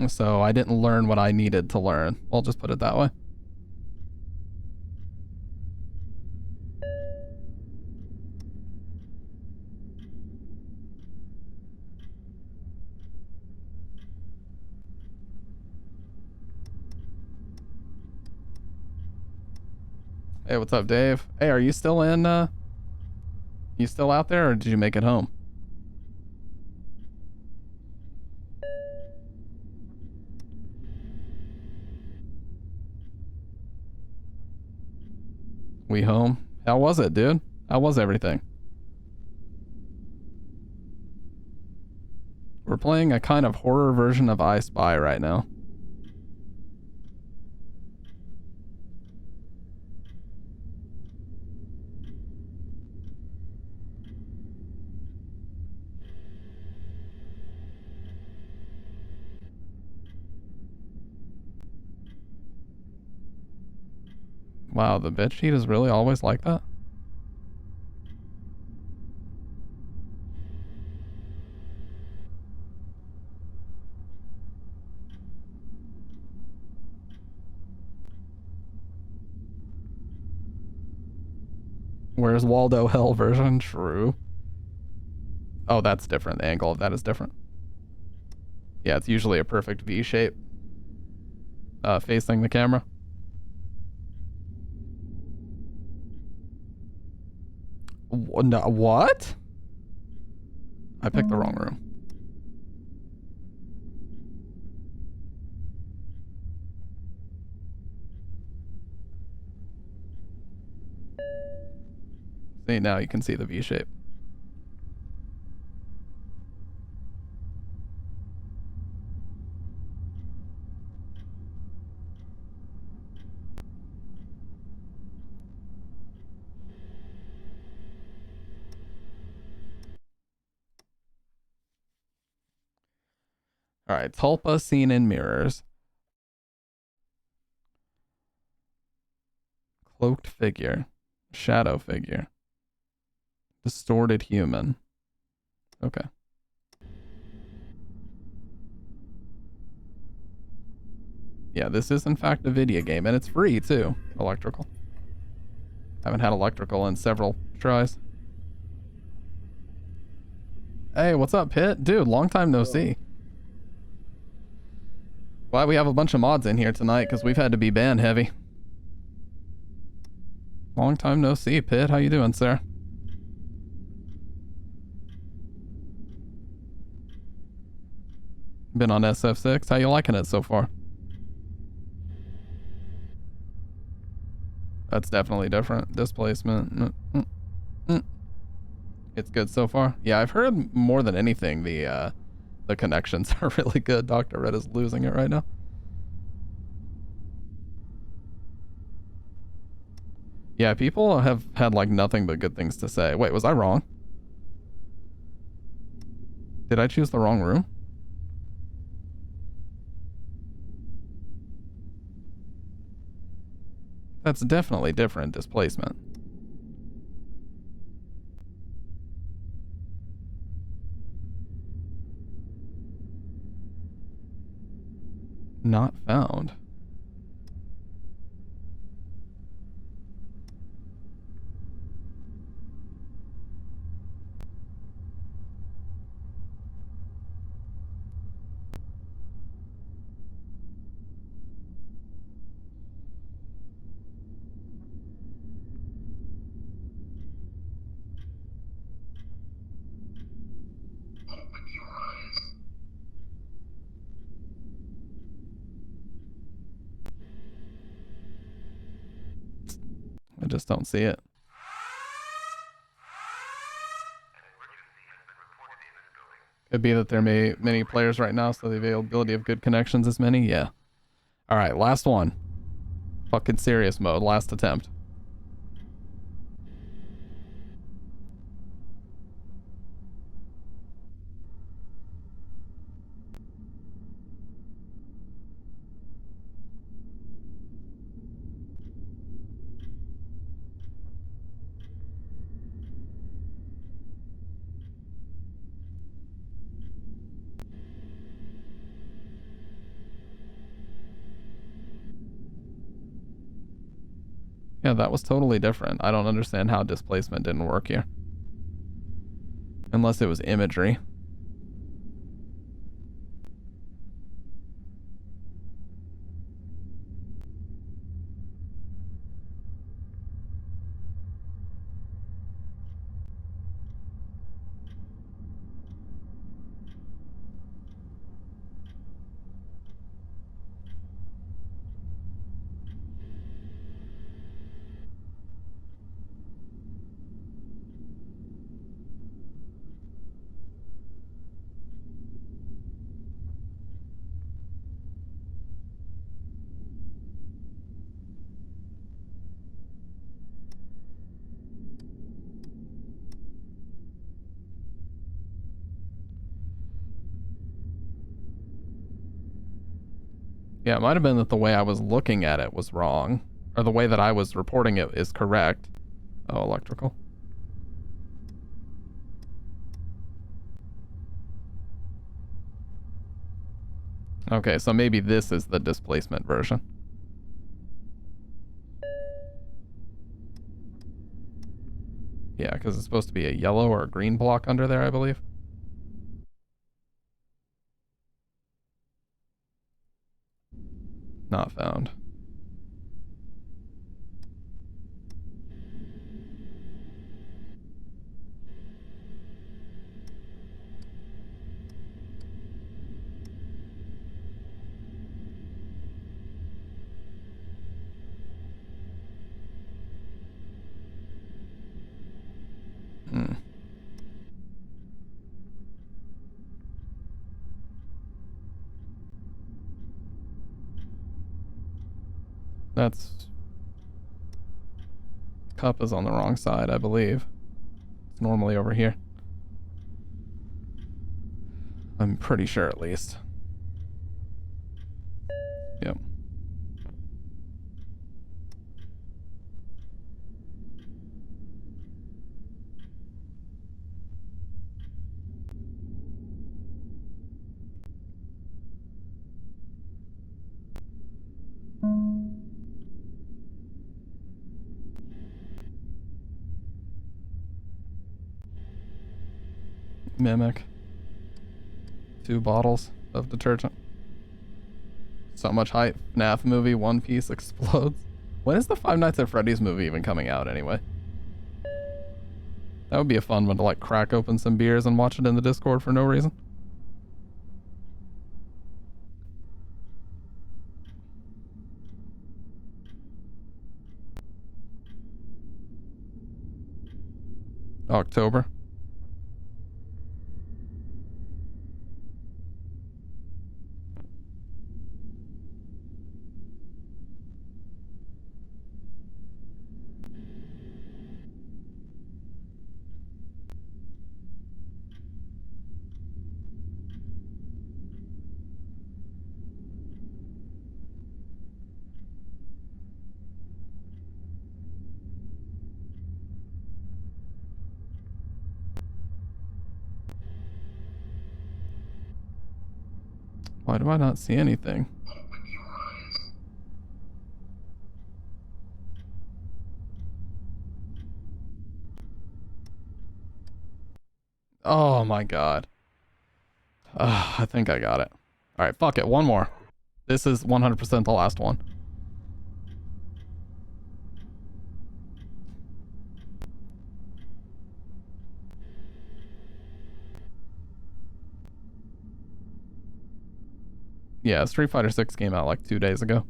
So I didn't learn what I needed to learn. I'll just put it that way. Hey, what's up, Dave? Hey, are you still in, you still out there, or did you make it home? We home? How was it, dude? How was everything? We're playing a kind of horror version of I Spy right now. Wow, the bed sheet is really always like that? Where's Waldo Hell version? True. Oh, that's different. The angle of that is different. Yeah, it's usually a perfect V shape. Facing the camera. No, what? I picked the wrong room. See, now you can see the V shape. All right, Tulpa seen in mirrors. Cloaked figure. Shadow figure. Distorted human. Okay. Yeah, this is in fact a video game, and it's free too. Electrical. Haven't had electrical in several tries. Hey, what's up, Pit? Dude, long time no see. Glad we have a bunch of mods in here tonight, because we've had to be band heavy. Long time no see, Pit. How you doing, sir? Been on SF6. How you liking it so far? That's definitely different. Displacement. It's good so far. Yeah, I've heard more than anything the connections are really good. Dr. Red is losing it right now. Yeah, people have had like nothing but good things to say. Wait, was I wrong? Did I choose the wrong room? That's definitely different displacement. Not found. I just don't see it. Could be that there may many players right now, so the availability of good connections is many. Yeah. All right, last one. Fucking serious mode. Last attempt. Yeah, that was totally different. I don't understand how displacement didn't work here. Unless it was imagery. Yeah, it might have been that the way I was looking at it was wrong. Or the way that I was reporting it is correct. Oh, electrical. Okay, so maybe this is the displacement version. Yeah, because it's supposed to be a yellow or a green block under there, I believe. Not found. Hmm. That's... Cup is on the wrong side, I believe. It's normally over here. I'm pretty sure, at least. Yep. Mimic. 2 bottles of detergent. So much hype. FNAF movie, One Piece explodes. When is the Five Nights at Freddy's movie even coming out anyway? That would be a fun one to like crack open some beers and watch it in the Discord for no reason. October. Why do I not see anything? Oh my god. I think I got it. Alright, fuck it. One more. This is 100% the last one. Yeah, Street Fighter 6 came out like 2 days ago.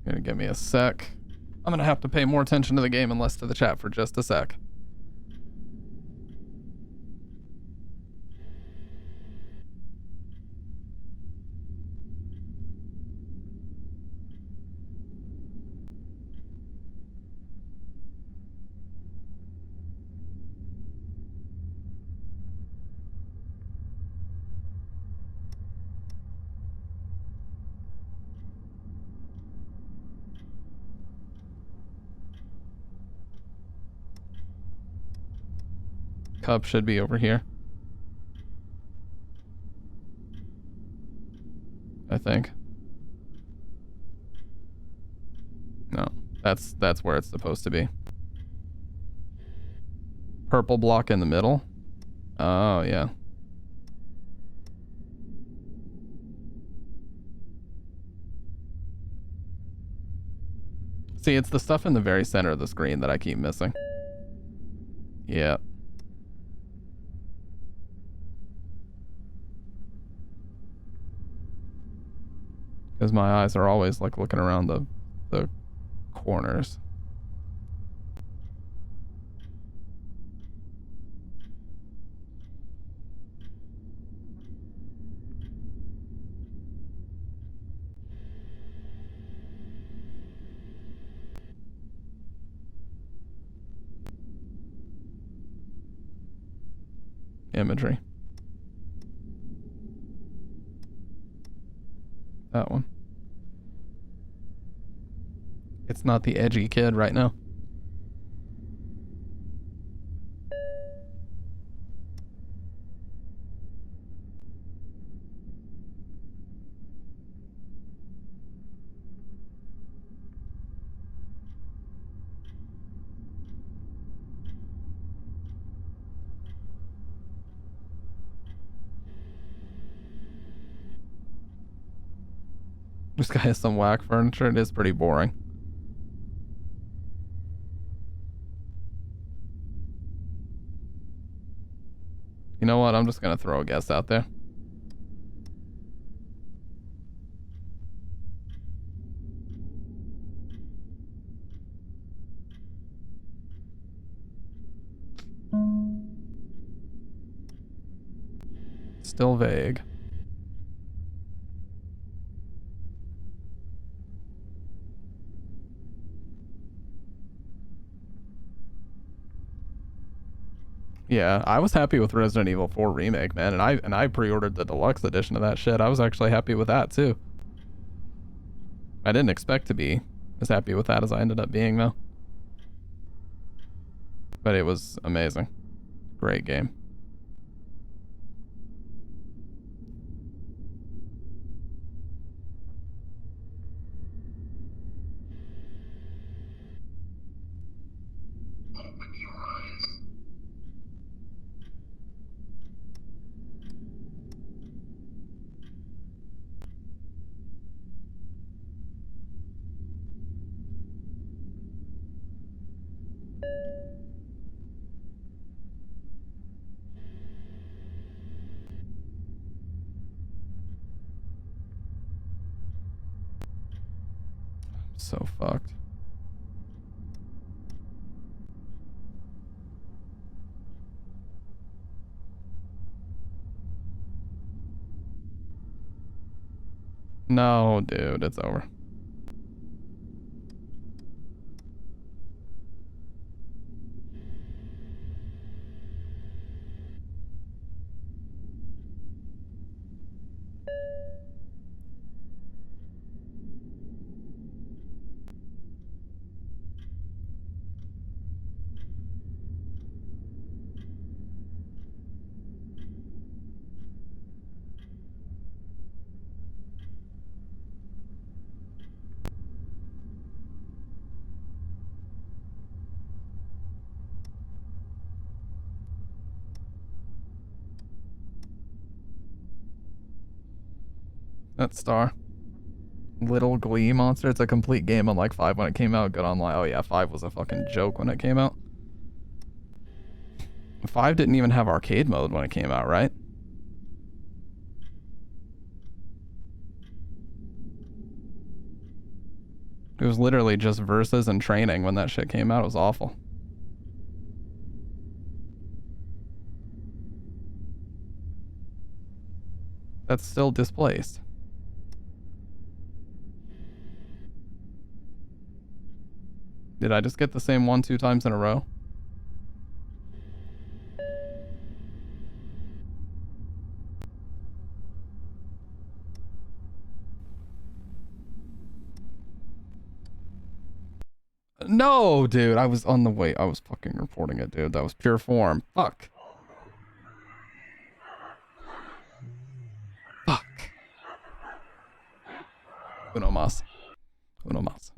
Gonna give me a sec. I'm gonna have to pay more attention to the game and less to the chat for just a sec. Cup should be over here. think. No, that's where it's supposed to be. Purple block in the middle. Oh, yeah. See, it's the stuff in the very center of the screen that I keep missing. Yeah. Because my eyes are always like looking around the corners. Imagery. That one. It's not the edgy kid right now. This guy has some whack furniture. It is pretty boring. You know what? I'm just gonna throw a guess out there. Still vague. Yeah, I was happy with Resident Evil 4 Remake, man, and I pre-ordered the deluxe edition of that shit. I was actually happy with that too. I didn't expect to be as happy with that as I ended up being though. But it was amazing. Great game. So fucked. No, dude, it's over. That star. Little Glee Monster. It's a complete game on like 5 when it came out. Good online. Oh yeah, 5 was a fucking joke when it came out. 5 didn't even have arcade mode when it came out, right? It was literally just versus and training when that shit came out. It was awful. That's still displaced. Did I just get the same one 2 times in a row? No, dude, I was on the way. I was fucking reporting it, dude. That was pure form. Fuck. Fuck. Uno mas. Uno mas.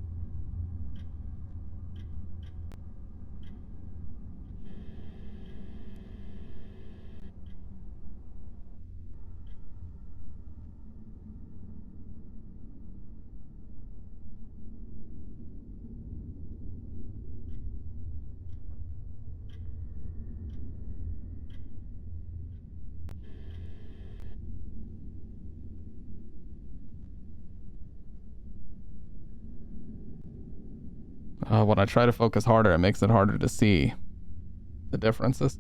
When I try to focus harder, it makes it harder to see the differences.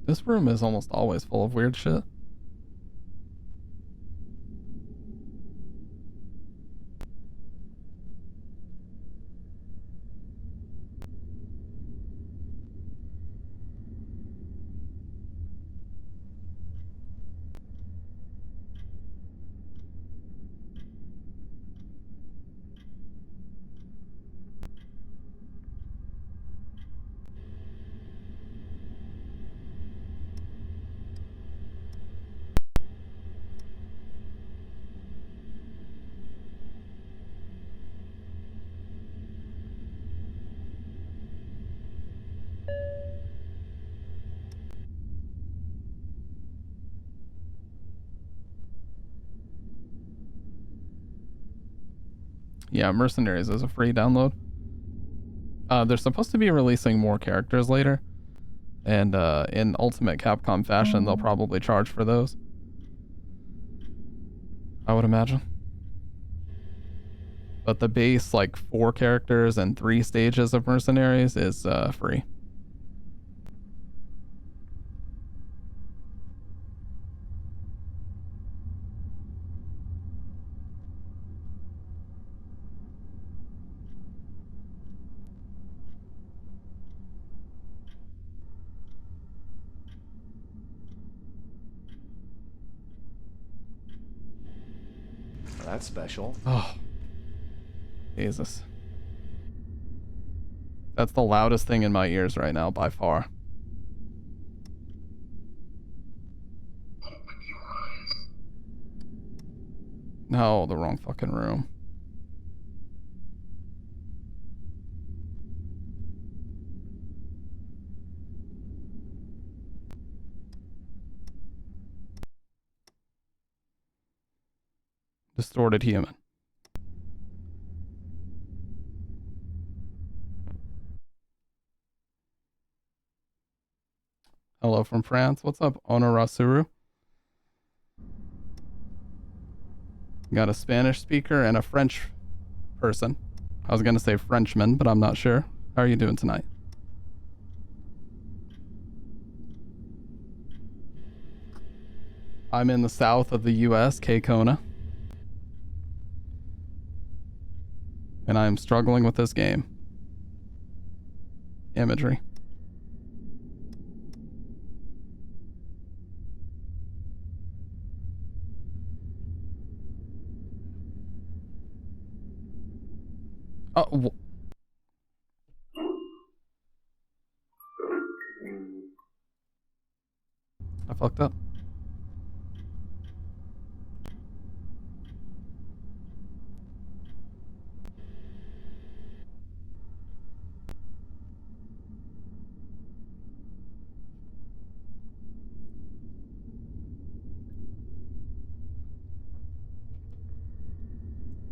This room is almost always full of weird shit. Yeah, Mercenaries is a free download. They're supposed to be releasing more characters later. And in ultimate Capcom fashion, they'll probably charge for those. I would imagine. But the base, like 4 characters and 3 stages of Mercenaries is free.
That's special.
Oh. Jesus. That's the loudest thing in my ears right now, by far. No, the wrong fucking room. Distorted human. Hello from France. What's up, Onorasuru? Got a Spanish speaker and a French person. I was gonna say Frenchman, but I'm not sure. How are you doing tonight? I'm in the south of the US, Kona. And I am struggling with this game. Imagery. Oh, I fucked up.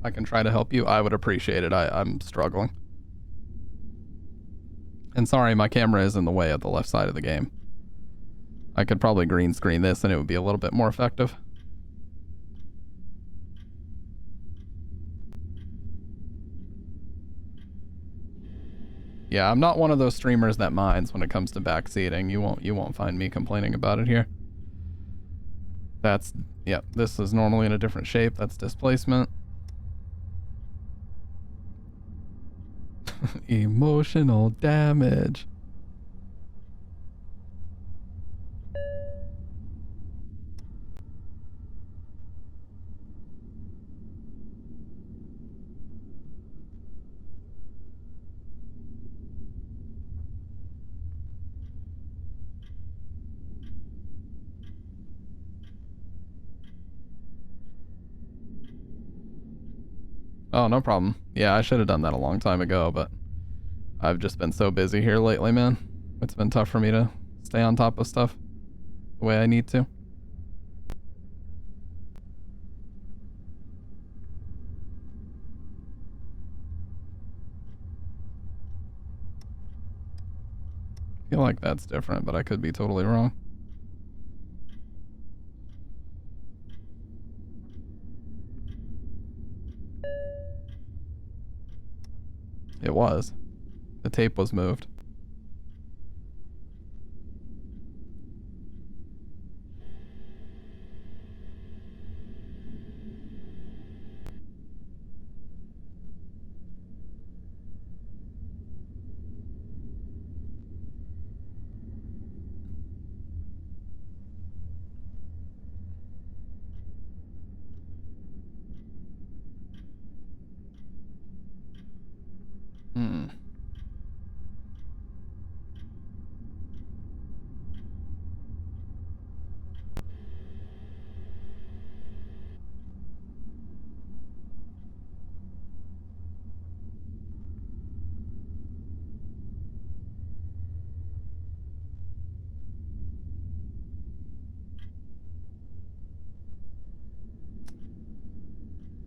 I can try to help you. I would appreciate it. I'm struggling. And sorry, my camera is in the way at the left side of the game. I could probably green screen this and it would be a little bit more effective. Yeah, I'm not one of those streamers that minds when it comes to backseating. You won't find me complaining about it here. That's, yeah, this is normally in a different shape. That's displacement. Emotional damage. Oh, no problem. Yeah, I should have done that a long time ago, but I've just been so busy here lately, man. It's been tough for me to stay on top of stuff the way I need to. I feel like that's different, but I could be totally wrong. It was. The tape was moved. Hmm.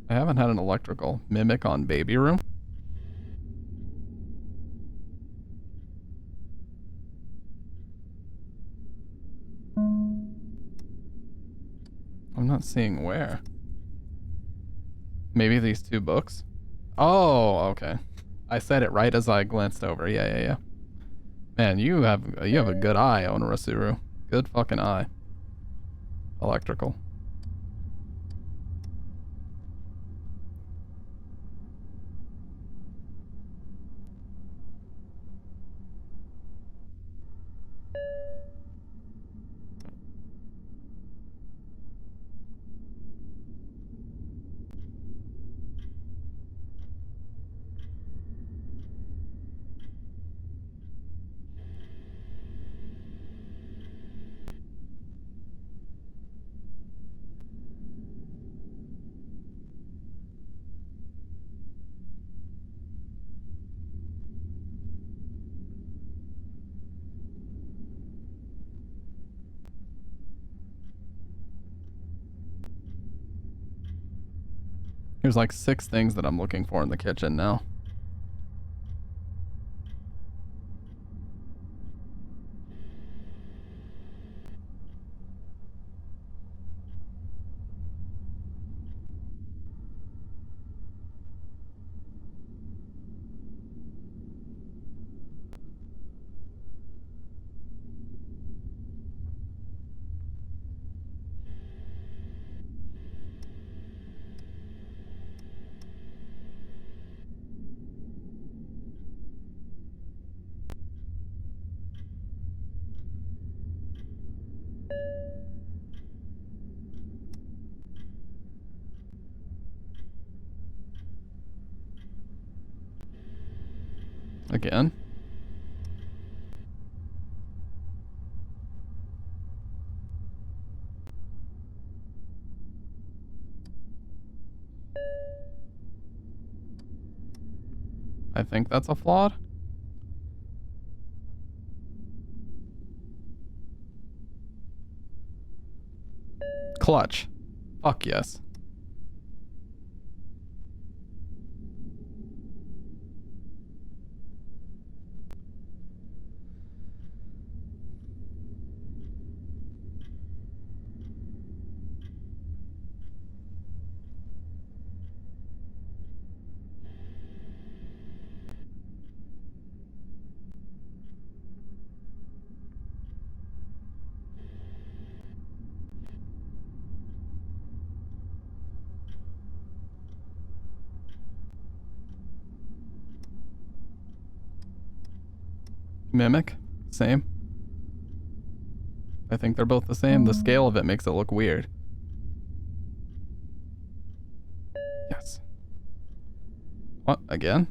I haven't had an electrical mimic on baby room. I'm not seeing where. Maybe these two books? Oh, okay. I said it right as I glanced over. Yeah. Man, you have a good eye, Onurasuru. Good fucking eye. Electrical. There's like 6 things that I'm looking for in the kitchen now. Again? I think that's a flawed. Clutch. Fuck yes. Mimic. Same. I think they're both the same. The scale of it makes it look weird. Yes. What? Again?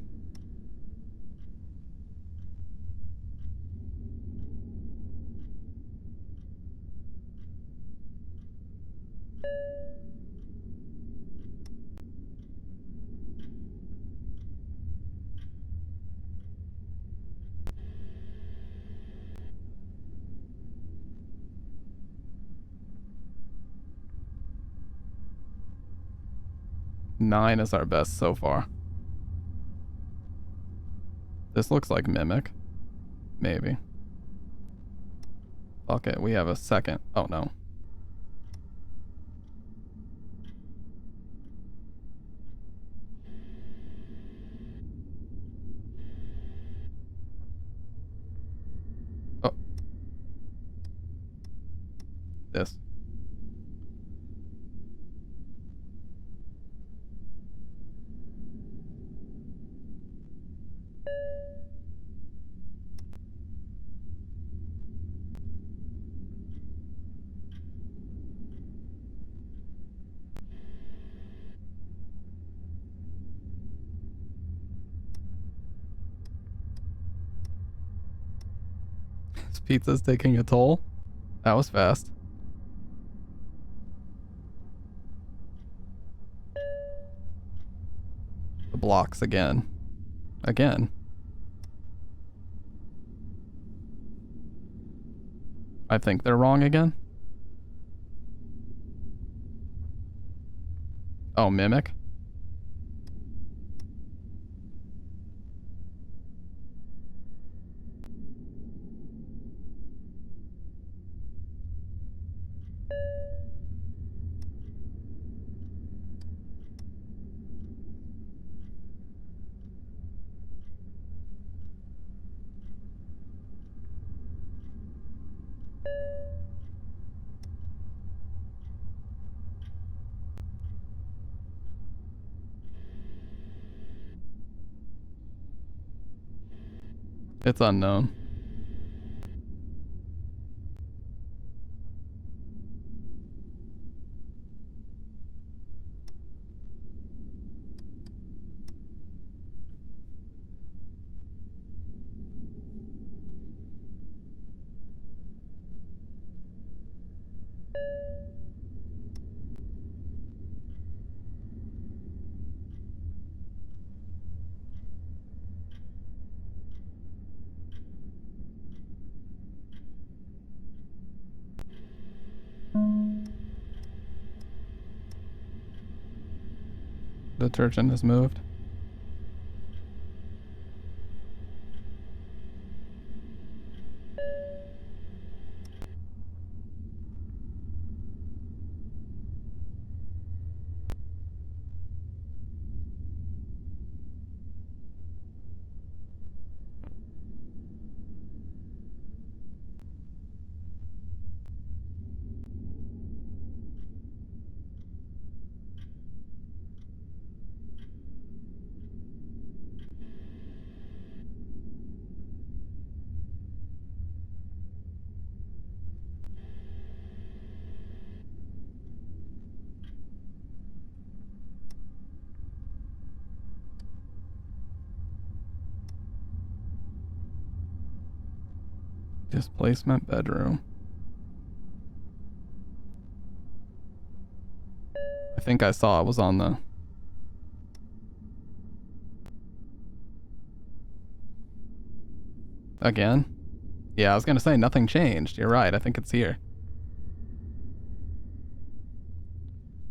Nine is our best so far. This looks like Mimic. Maybe. Okay, we have a second. Oh no. Oh. This. This pizza's taking a toll. That was fast. The blocks again. Again. I think they're wrong again. Oh, Mimic? It's unknown. Detergent has moved. Displacement bedroom. I think I saw it was on the... Again? Yeah, I was gonna say nothing changed. You're right, I think it's here.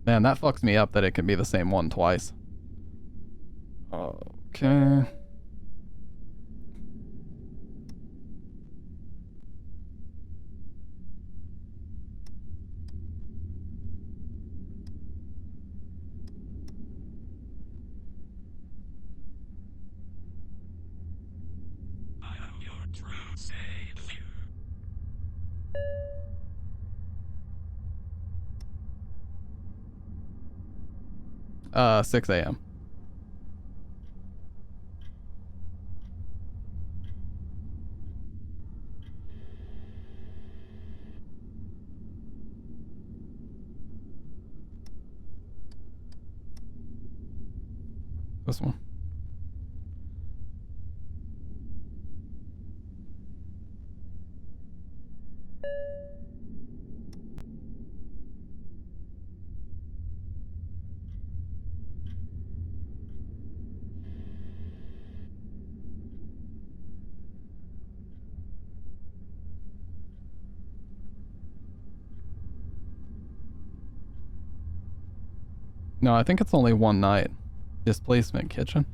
Man, that fucks me up that it can be the same one twice. Okay.
I am your true savior.
6 a.m. This one. No, I think it's only one night. Displacement kitchen.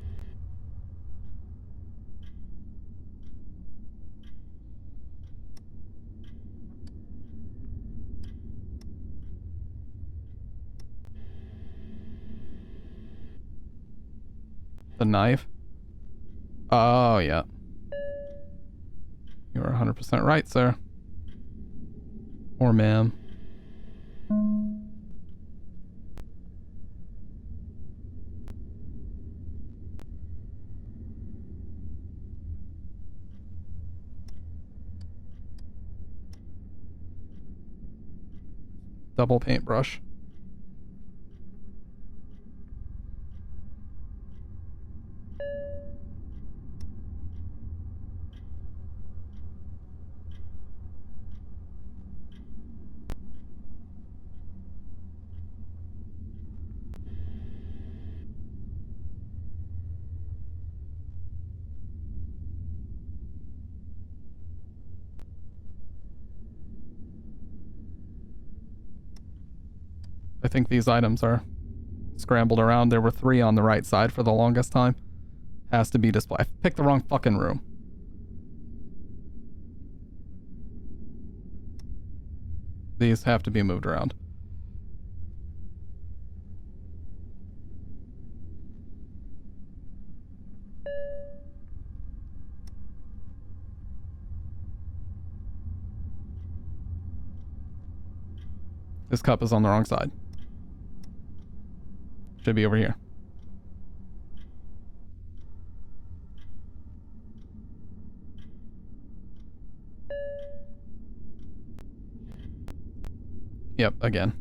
The knife? Oh, yeah. You are 100% right, sir. Or ma'am. Double paintbrush. I think these items are scrambled around. There were 3 on the right side for the longest time. Has to be displayed. I picked the wrong fucking room. These have to be moved around. This cup is on the wrong side. Should be over here. Yep, again.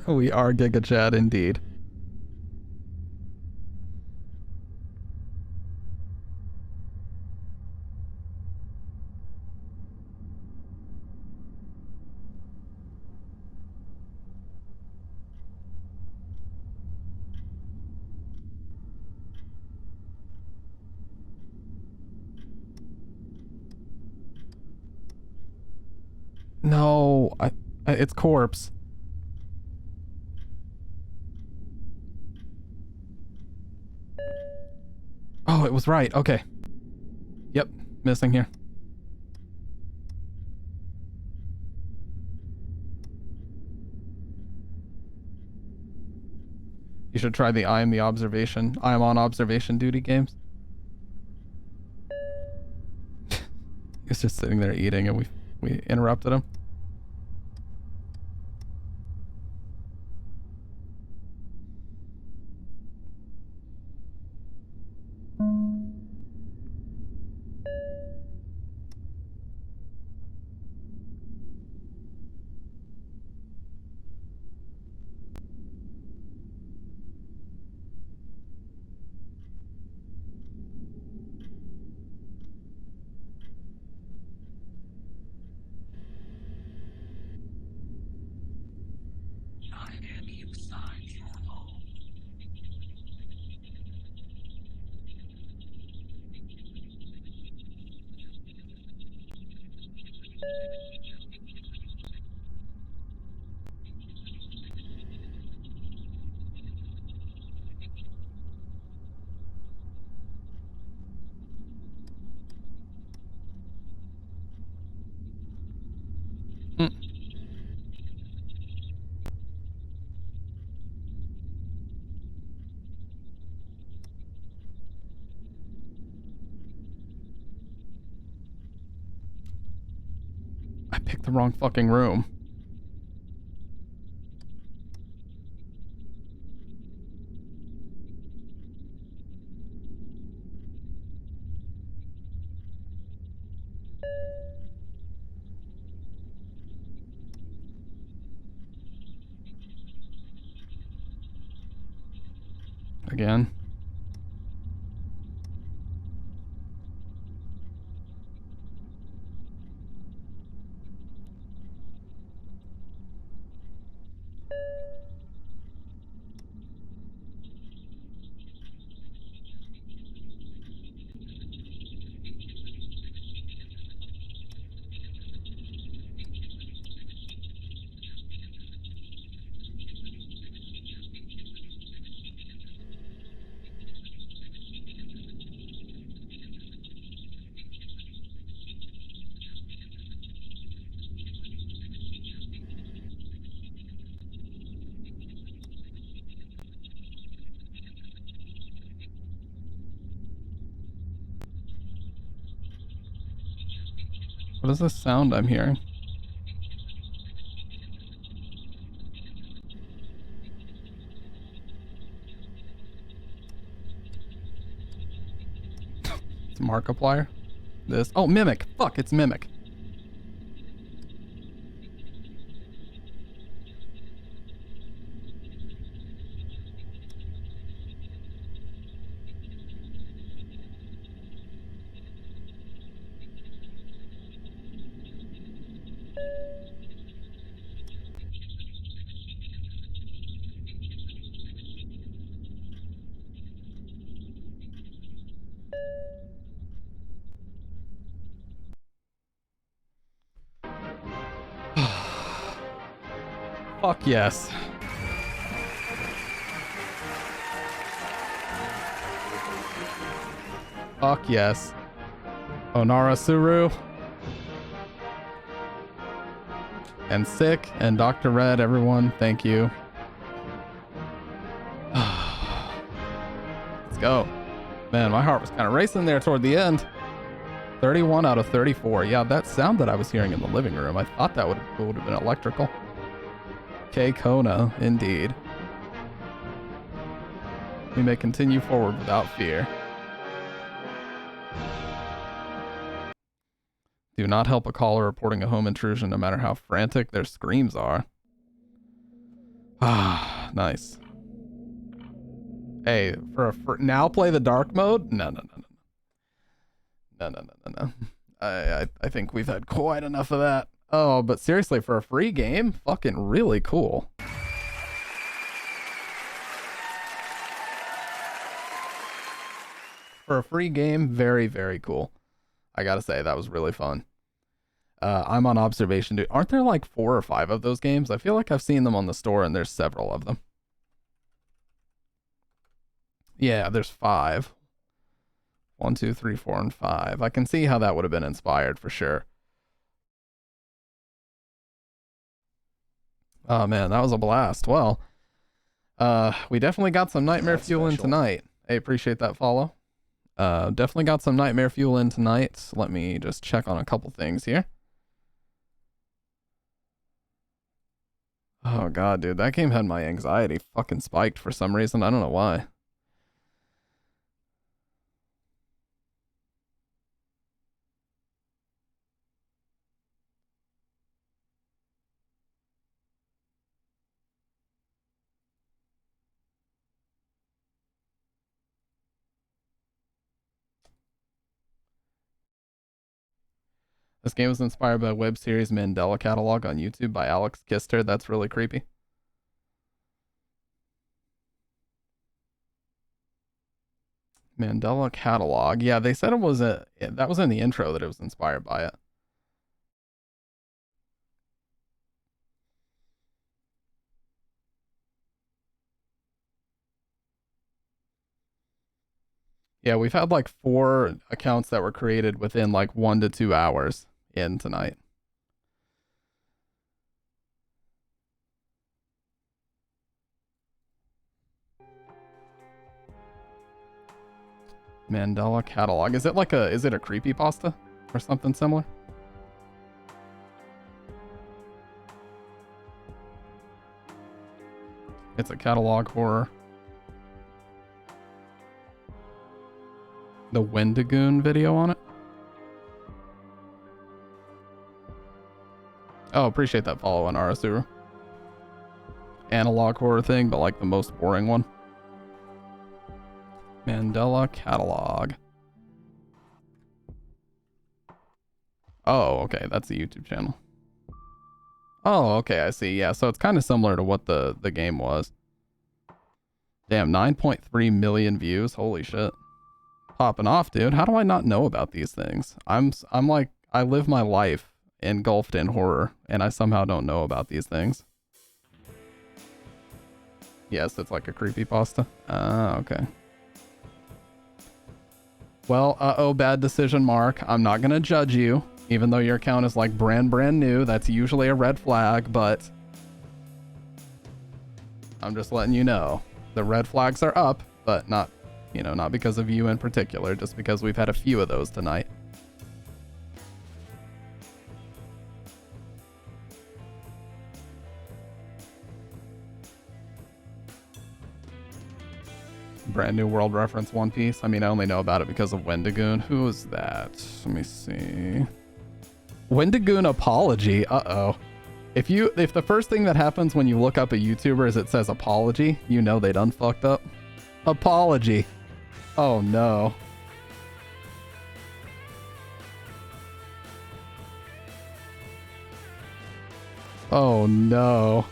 We are Giga Chad indeed. No, it's corpse. Oh, it was right. Okay. Yep, missing here. You should try the I am on observation duty games. He was just sitting there eating and we interrupted him. I picked the wrong fucking room. Again. What is this sound I'm hearing? It's Markiplier. This. Oh, Mimic. Fuck, it's Mimic. Fuck yes. Fuck yes. Onara Suru. And Sick and Dr. Red, everyone, thank you. Let's go. Man, my heart was kind of racing there toward the end. 31 out of 34. Yeah, that sound that I was hearing in the living room, I thought that would have been electrical. K. Kona, indeed. We may continue forward without fear. Do not help a caller reporting a home intrusion, no matter how frantic their screams are. Ah, nice. Hey, now play the dark mode? No. I think we've had quite enough of that. Oh, but seriously, for a free game, fucking really cool. For a free game, very, very cool. I gotta say, that was really fun. I'm on observation, dude. Aren't there like 4 or 5 of those games? I feel like I've seen them on the store and there's several of them. Yeah, there's 5. 1, 2, 3, 4, and 5. I can see how that would have been inspired for sure. Oh man, that was a blast. Well, we definitely got some Nightmare Fuel in tonight. I appreciate that follow. Definitely got some Nightmare Fuel in tonight. Let me just check on a couple things here. Oh god, dude, that game had my anxiety fucking spiked for some reason. I don't know why. This game was inspired by a web series Mandela Catalog on YouTube by Alex Kister. That's really creepy. Mandela Catalog. Yeah, they said it was that was in the intro that it was inspired by it. Yeah, we've had like 4 accounts that were created within like 1 to 2 hours in tonight. Mandela catalog. Is it like is it a creepypasta or something similar? It's a catalog horror. The Wendigoon video on it. Oh, appreciate that follow on Arasuru. Analog horror thing, but like the most boring one. Mandela catalog. Oh, okay, that's the YouTube channel. Oh, okay, I see. Yeah, so it's kind of similar to what the game was. Damn, 9.3 million views. Holy shit. Popping off, dude. How do I not know about these things? I'm like, I live my life engulfed in horror, and I somehow don't know about these things. Yes, it's like a creepypasta. Ah, okay. Well, uh-oh, bad decision, Mark. I'm not gonna judge you, even though your account is like brand new. That's usually a red flag, but I'm just letting you know. The red flags are up, but not, you know, not because of you in particular, just because we've had a few of those tonight. Brand new world reference One Piece. I mean, I only know about it because of Wendigoon. Who is that? Let me see. Wendigoon apology. Uh-oh. If the first thing that happens when you look up a YouTuber is it says apology, you know they done fucked up. Apology. Oh no. Oh no.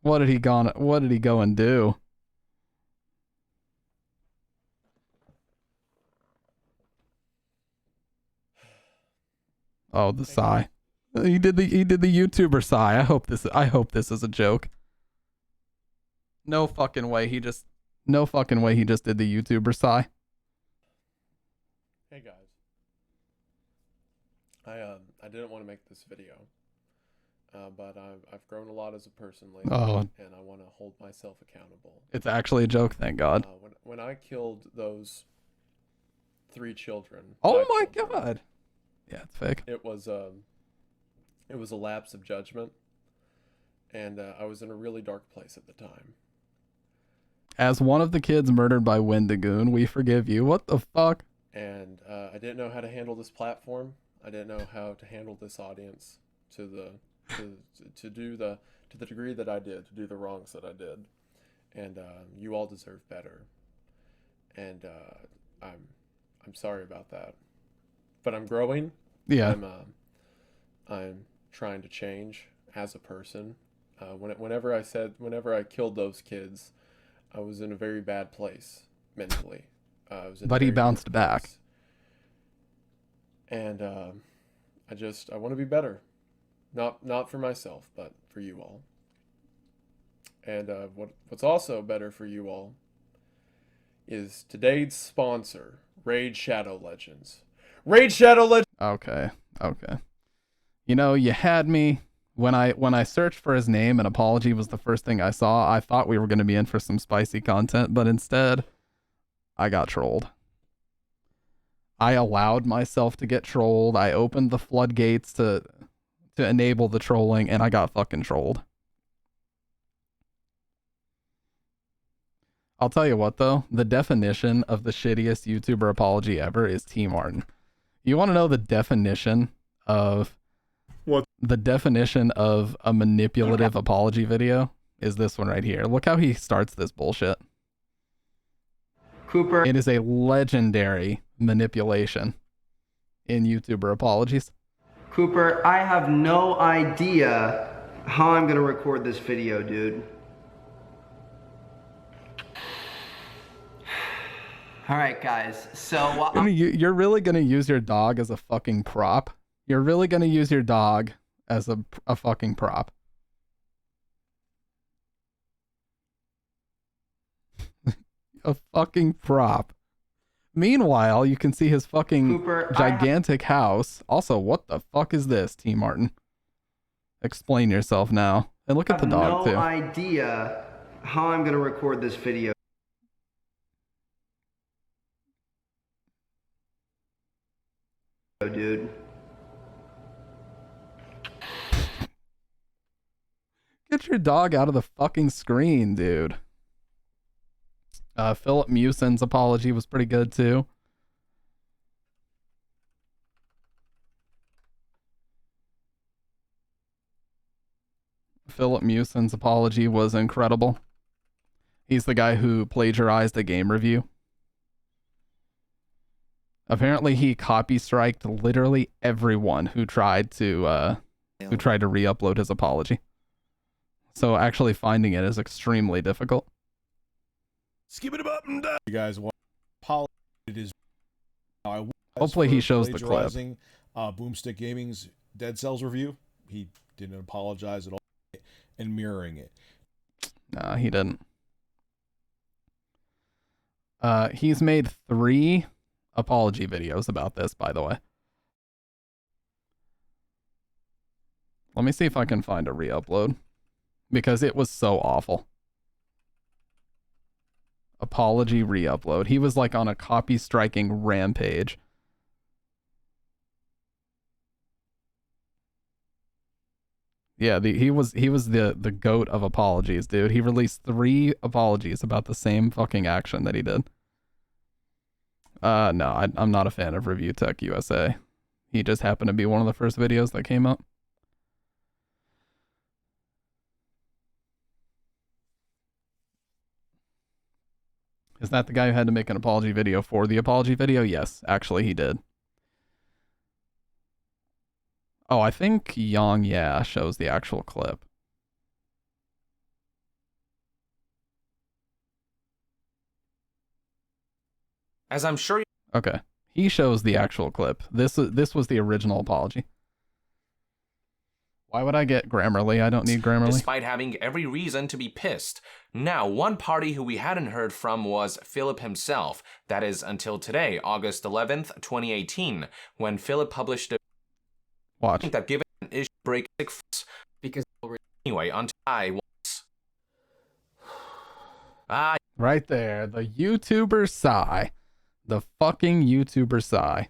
What did he go and do? Oh, the sigh. He did the YouTuber sigh. I hope this is a joke. No fucking way he just did the YouTuber sigh.
Hey guys. I didn't want to make this video. But I've grown a lot as a person lately, and I want to hold myself accountable.
It's actually a joke, thank God.
When I killed those 3 children.
Oh my God. Yeah, it's fake.
It was a lapse of judgment, and I was in a really dark place at the time.
As one of the kids murdered by Wendigoon, we forgive you. What the fuck?
And I didn't know how to handle this platform. I didn't know how to handle this audience to the degree that I did, to do the wrongs that I did, and you all deserve better. And I'm sorry about that, but I'm growing.
Yeah.
I'm trying to change as a person. Whenever I killed those kids, I was in a very bad place mentally.
But he bounced back.
And I want to be better. Not for myself, but for you all. And what's also better for you all is today's sponsor, Raid Shadow Legends. Raid Shadow Legends.
Okay. You know, you had me when I searched for his name and apology was the first thing I saw. I thought we were going to be in for some spicy content, but instead I got trolled. I allowed myself to get trolled. I opened the floodgates to enable the trolling, and I got fucking trolled. I'll tell you what, though. The definition of the shittiest YouTuber apology ever is T. Martin. You want to know the definition of...
What?
The definition of a manipulative apology video is this one right here. Look how he starts this bullshit.
Cooper.
It is a legendary manipulation in YouTuber apologies.
Cooper, I have no idea how I'm gonna record this video, dude. All right, guys, so...
You're really gonna use your dog as a fucking prop? You're really gonna use your dog as a fucking prop? a fucking prop. Meanwhile, you can see his fucking
Cooper,
gigantic house. Also, what the fuck is this, T. Martin? Explain yourself now. And look at the dog,
no
too.
idea how I'm gonna record this video. Dude.
Get your dog out of the fucking screen, dude. Philip Mewson's apology was pretty good, too. Philip Mewson's apology was incredible. He's the guy who plagiarized a game review. Apparently, he copy-striked literally everyone who tried to re-upload his apology. So actually finding it is extremely difficult.
Skip it up and down. You guys want apologize? It is.
Hopefully he shows the clip.
Boomstick Gaming's Dead Cells review. He didn't apologize at all, and mirroring it.
Nah, he didn't. He's made 3 apology videos about this, by the way. Let me see if I can find a re-upload, because it was so awful. Apology re-upload. He was like on a copy striking rampage. Yeah, he was the goat of apologies, dude. He released 3 apologies about the same fucking action that he did. No, I'm not a fan of Review Tech USA. He just happened to be one of the first videos that came up. Is that the guy who had to make an apology video for the apology video? Yes, actually he did. Oh, I think Yang Yeah shows the actual clip.
As I'm sure you...
Okay. He shows the actual clip. This was the original apology. Why would I get Grammarly? I don't need Grammarly.
Despite having every reason to be pissed. Now, one party who we hadn't heard from was Philip himself. That is until today, August 11th, 2018, when Philip published a...
Watch.
...that given an issue break because... Anyway, until I once...
Right there. The YouTuber sigh. The fucking YouTuber sigh.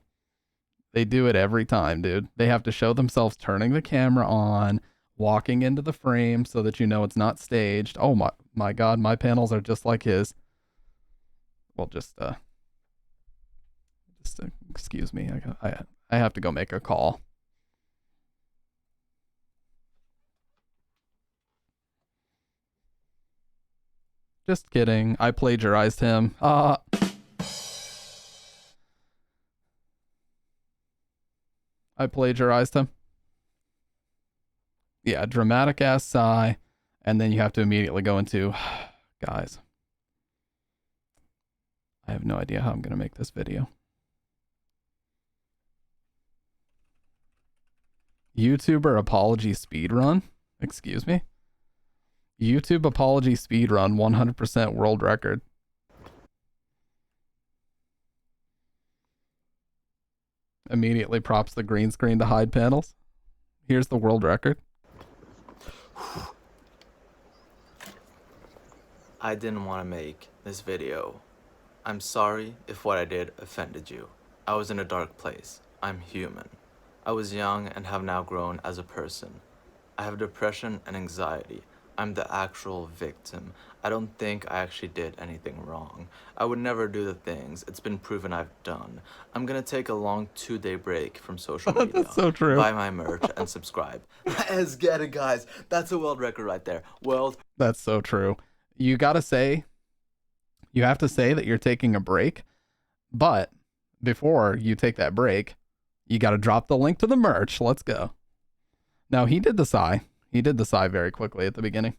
They do it every time, dude. They have to show themselves turning the camera on, walking into the frame so that you know it's not staged. Oh my god, my panels are just like his. Well, just excuse me. I have to go make a call. Just kidding. I plagiarized him. I plagiarized him. Yeah, dramatic ass sigh. And then you have to immediately go into, guys, I have no idea how I'm going to make this video. YouTuber apology speedrun? Excuse me? YouTube apology speedrun 100% world record. Immediately props the green screen to hide panels. Here's the world record.
I didn't want to make this video. I'm sorry if what I did offended you. I was in a dark place. I'm human. I was young and have now grown as a person. I have depression and anxiety. I'm the actual victim. I don't think I actually did anything wrong. I would never do the things it's been proven I've done. I'm gonna take a long 2-day break from social media.
That's so true.
Buy my merch and subscribe. Let's get it, guys. That's a world record right there.
That's so true. You have to say that you're taking a break, but before you take that break, you got to drop the link to the merch. Let's go. Now, he did the sigh. He did the sigh very quickly at the beginning.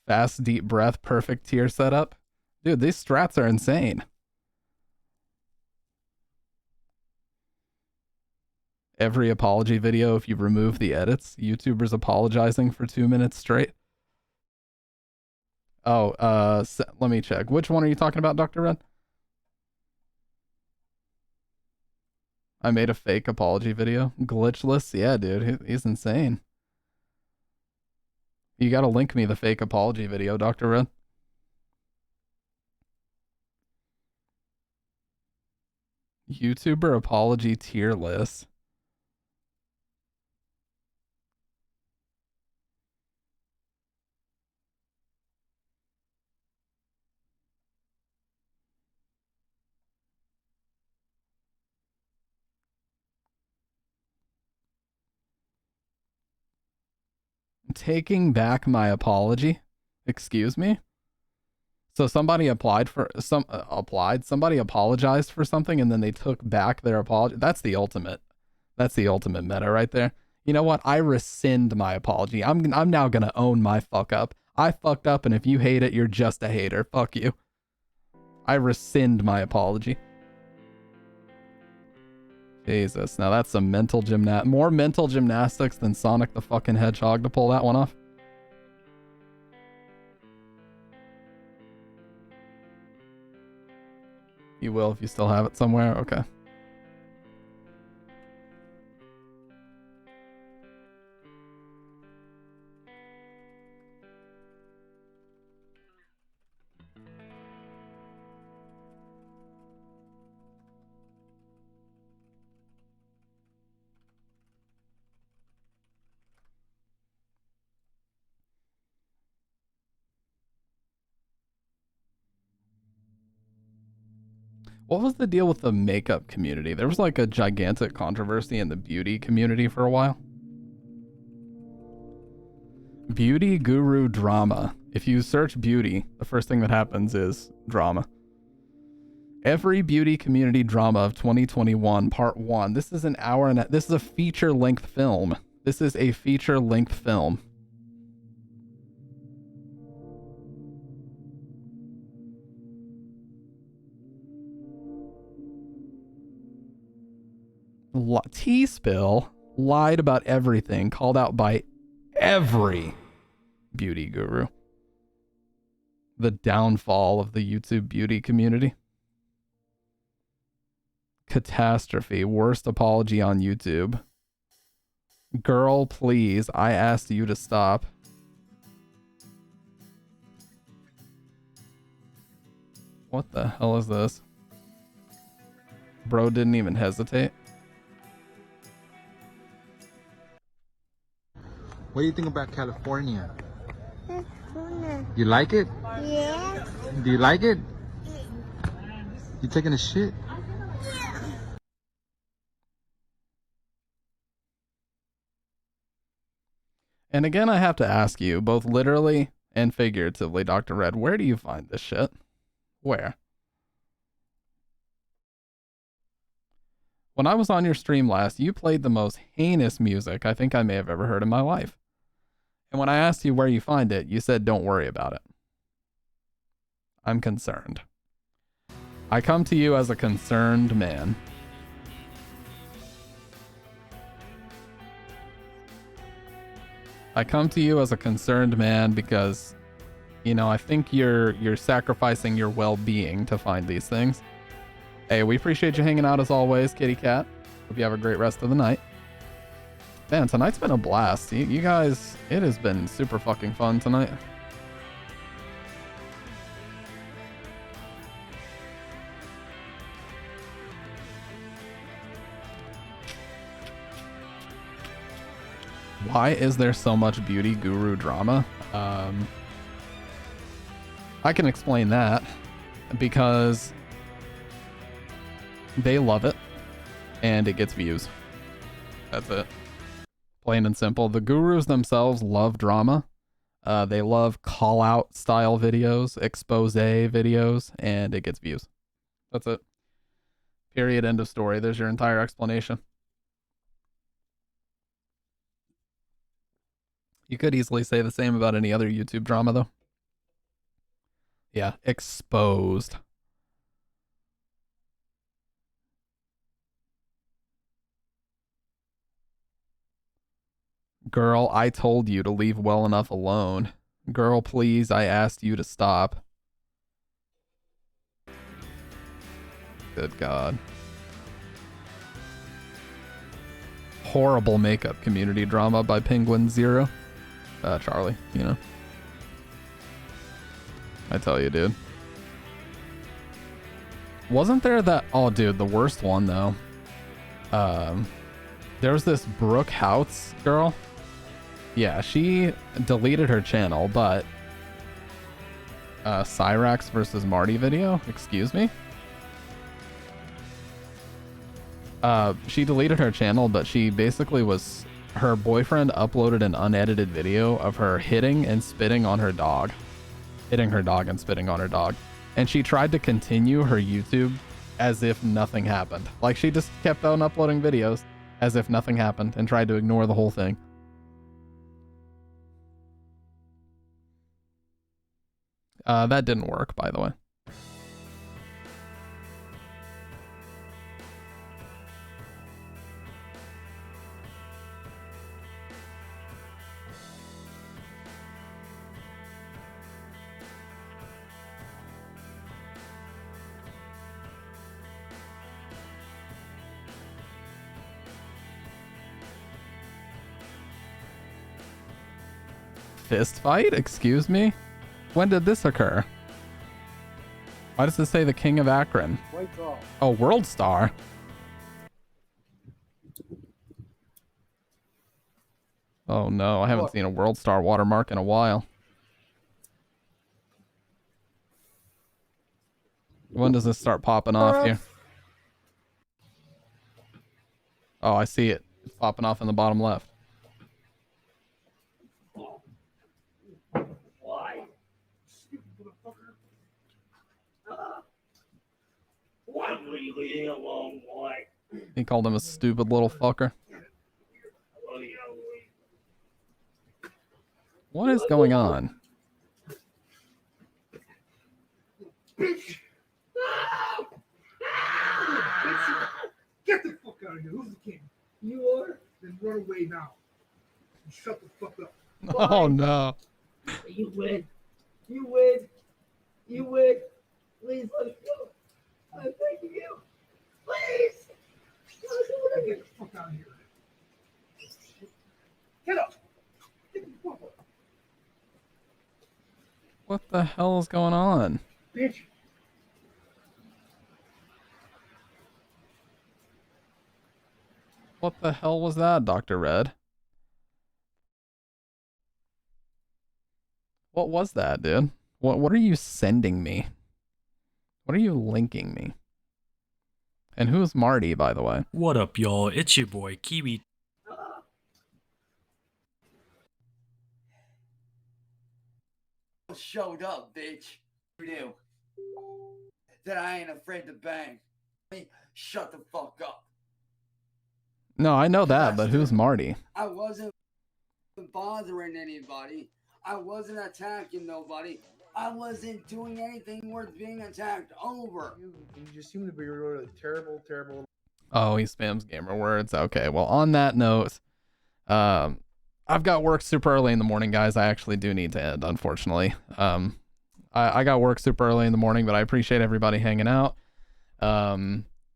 Fast, deep breath, perfect tier setup. Dude, these strats are insane. Every apology video, if you remove the edits, YouTubers apologizing for 2 minutes straight. Oh, let me check. Which one are you talking about, Dr. Red? I made a fake apology video. Glitchless? Yeah, dude. He's insane. You gotta link me the fake apology video, Dr. Red. YouTuber apology tier list. Taking back my apology. Excuse me? So somebody somebody apologized for something and then they took back their apology. That's the ultimate meta right there. You know what? I rescind my apology. I'm now gonna own my fuck up. I fucked up, and if you hate it, you're just a hater. Fuck you. I rescind my apology. Jesus, now that's some more mental gymnastics than Sonic the fucking Hedgehog to pull that one off. You will if you still have it somewhere. Okay. What was the deal with the makeup community? There was like a gigantic controversy in the beauty community for a while. Beauty guru drama. If you search beauty, the first thing that happens is drama. Every beauty community drama of 2021, part 1. This is an hour and this is a feature-length film. This is a feature-length film. T-Spill lied about everything, called out by every beauty guru. The downfall of the YouTube beauty community. Catastrophe. Worst apology on YouTube. Girl, please. I asked you to stop. What the hell is this? Bro didn't even hesitate.
What do you think about California? You like it?
Yeah.
Do you like it? You taking a shit?
And again, I have to ask you, both literally and figuratively, Dr. Red, where do you find this shit? Where? When I was on your stream last, you played the most heinous music I think I may have ever heard in my life. And when I asked you where you find it, you said don't worry about it. I'm concerned. I come to you as a concerned man. I come to you as a concerned man because, you know, I think you're sacrificing your well-being to find these things. Hey, we appreciate you hanging out as always, Kitty Cat. Hope you have a great rest of the night. Man, tonight's been a blast. You guys, it has been super fucking fun tonight. Why is there so much beauty guru drama? I can explain that because they love it and it gets views. That's it. Plain and simple. The gurus themselves love drama. They love call out style videos, expose videos, and it gets views. That's it. Period. End of story. There's your entire explanation. You could easily say the same about any other YouTube drama, though. Yeah, exposed. Girl, I told you to leave well enough alone. Girl, please, I asked you to stop. Good God. Horrible makeup community drama by Penguin Zero. Charlie, you know. I tell you, dude. Wasn't there that... Oh, dude, the worst one, though. There was this Brooke Houts girl. Yeah, she deleted her channel, but... Cyrax versus Marty video? Excuse me? She deleted her channel, but she basically was... Her boyfriend uploaded an unedited video of her hitting and spitting on her dog. Hitting her dog and spitting on her dog. And she tried to continue her YouTube as if nothing happened. Like, she just kept on uploading videos as if nothing happened and tried to ignore the whole thing. That didn't work, by the way. Fist fight? Excuse me? When did this occur? Why does this say the King of Akron? Oh, World Star. Oh no, I haven't seen a World Star watermark in a while. When does this start popping off here? Oh, I see it. It's popping off in the bottom left.
Why will you leave me alone, boy?
He called him a stupid little fucker. What is going on?
Bitch! Get the fuck out of here. Who's the king? You are? Then run away now. And shut the fuck up.
Oh no.
You win. You win. You win. Please let me go. I'm begging you. Please. Get the fuck out of here. Get up. Get the fuck up.
What the hell is going on?
Bitch.
What the hell was that, Dr. Red? What was that, dude? What are you sending me? What are you linking me? And who's Marty, by the way?
What up, y'all? It's your boy, Kiwi.
Showed up, bitch. You do. That I ain't afraid to bang. Shut the fuck up.
No, I know that, but who's Marty?
I wasn't bothering anybody. I wasn't attacking nobody. I wasn't doing anything worth being attacked over.
You just seem to be really terrible.
Oh, he spams gamer words. Okay, well, on that note, I've got work super early in the morning, guys. I actually do need to end, unfortunately. I got work super early in the morning, but I appreciate everybody hanging out.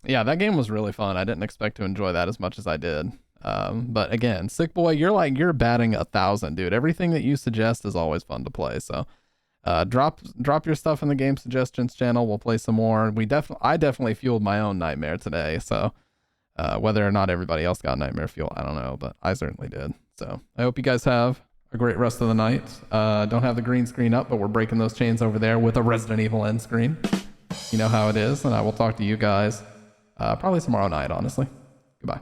Yeah, that game was really fun. I didn't expect to enjoy that as much as I did. But again, Sick Boy, you're batting 1,000, dude. Everything that you suggest is always fun to play. So, drop your stuff in the game suggestions channel. We'll play some more. I definitely fueled my own nightmare today. So, whether or not everybody else got nightmare fuel, I don't know, but I certainly did. So, I hope you guys have a great rest of the night. Don't have the green screen up, but we're breaking those chains over there with a Resident Evil end screen. You know how it is, and I will talk to you guys probably tomorrow night, honestly. Goodbye.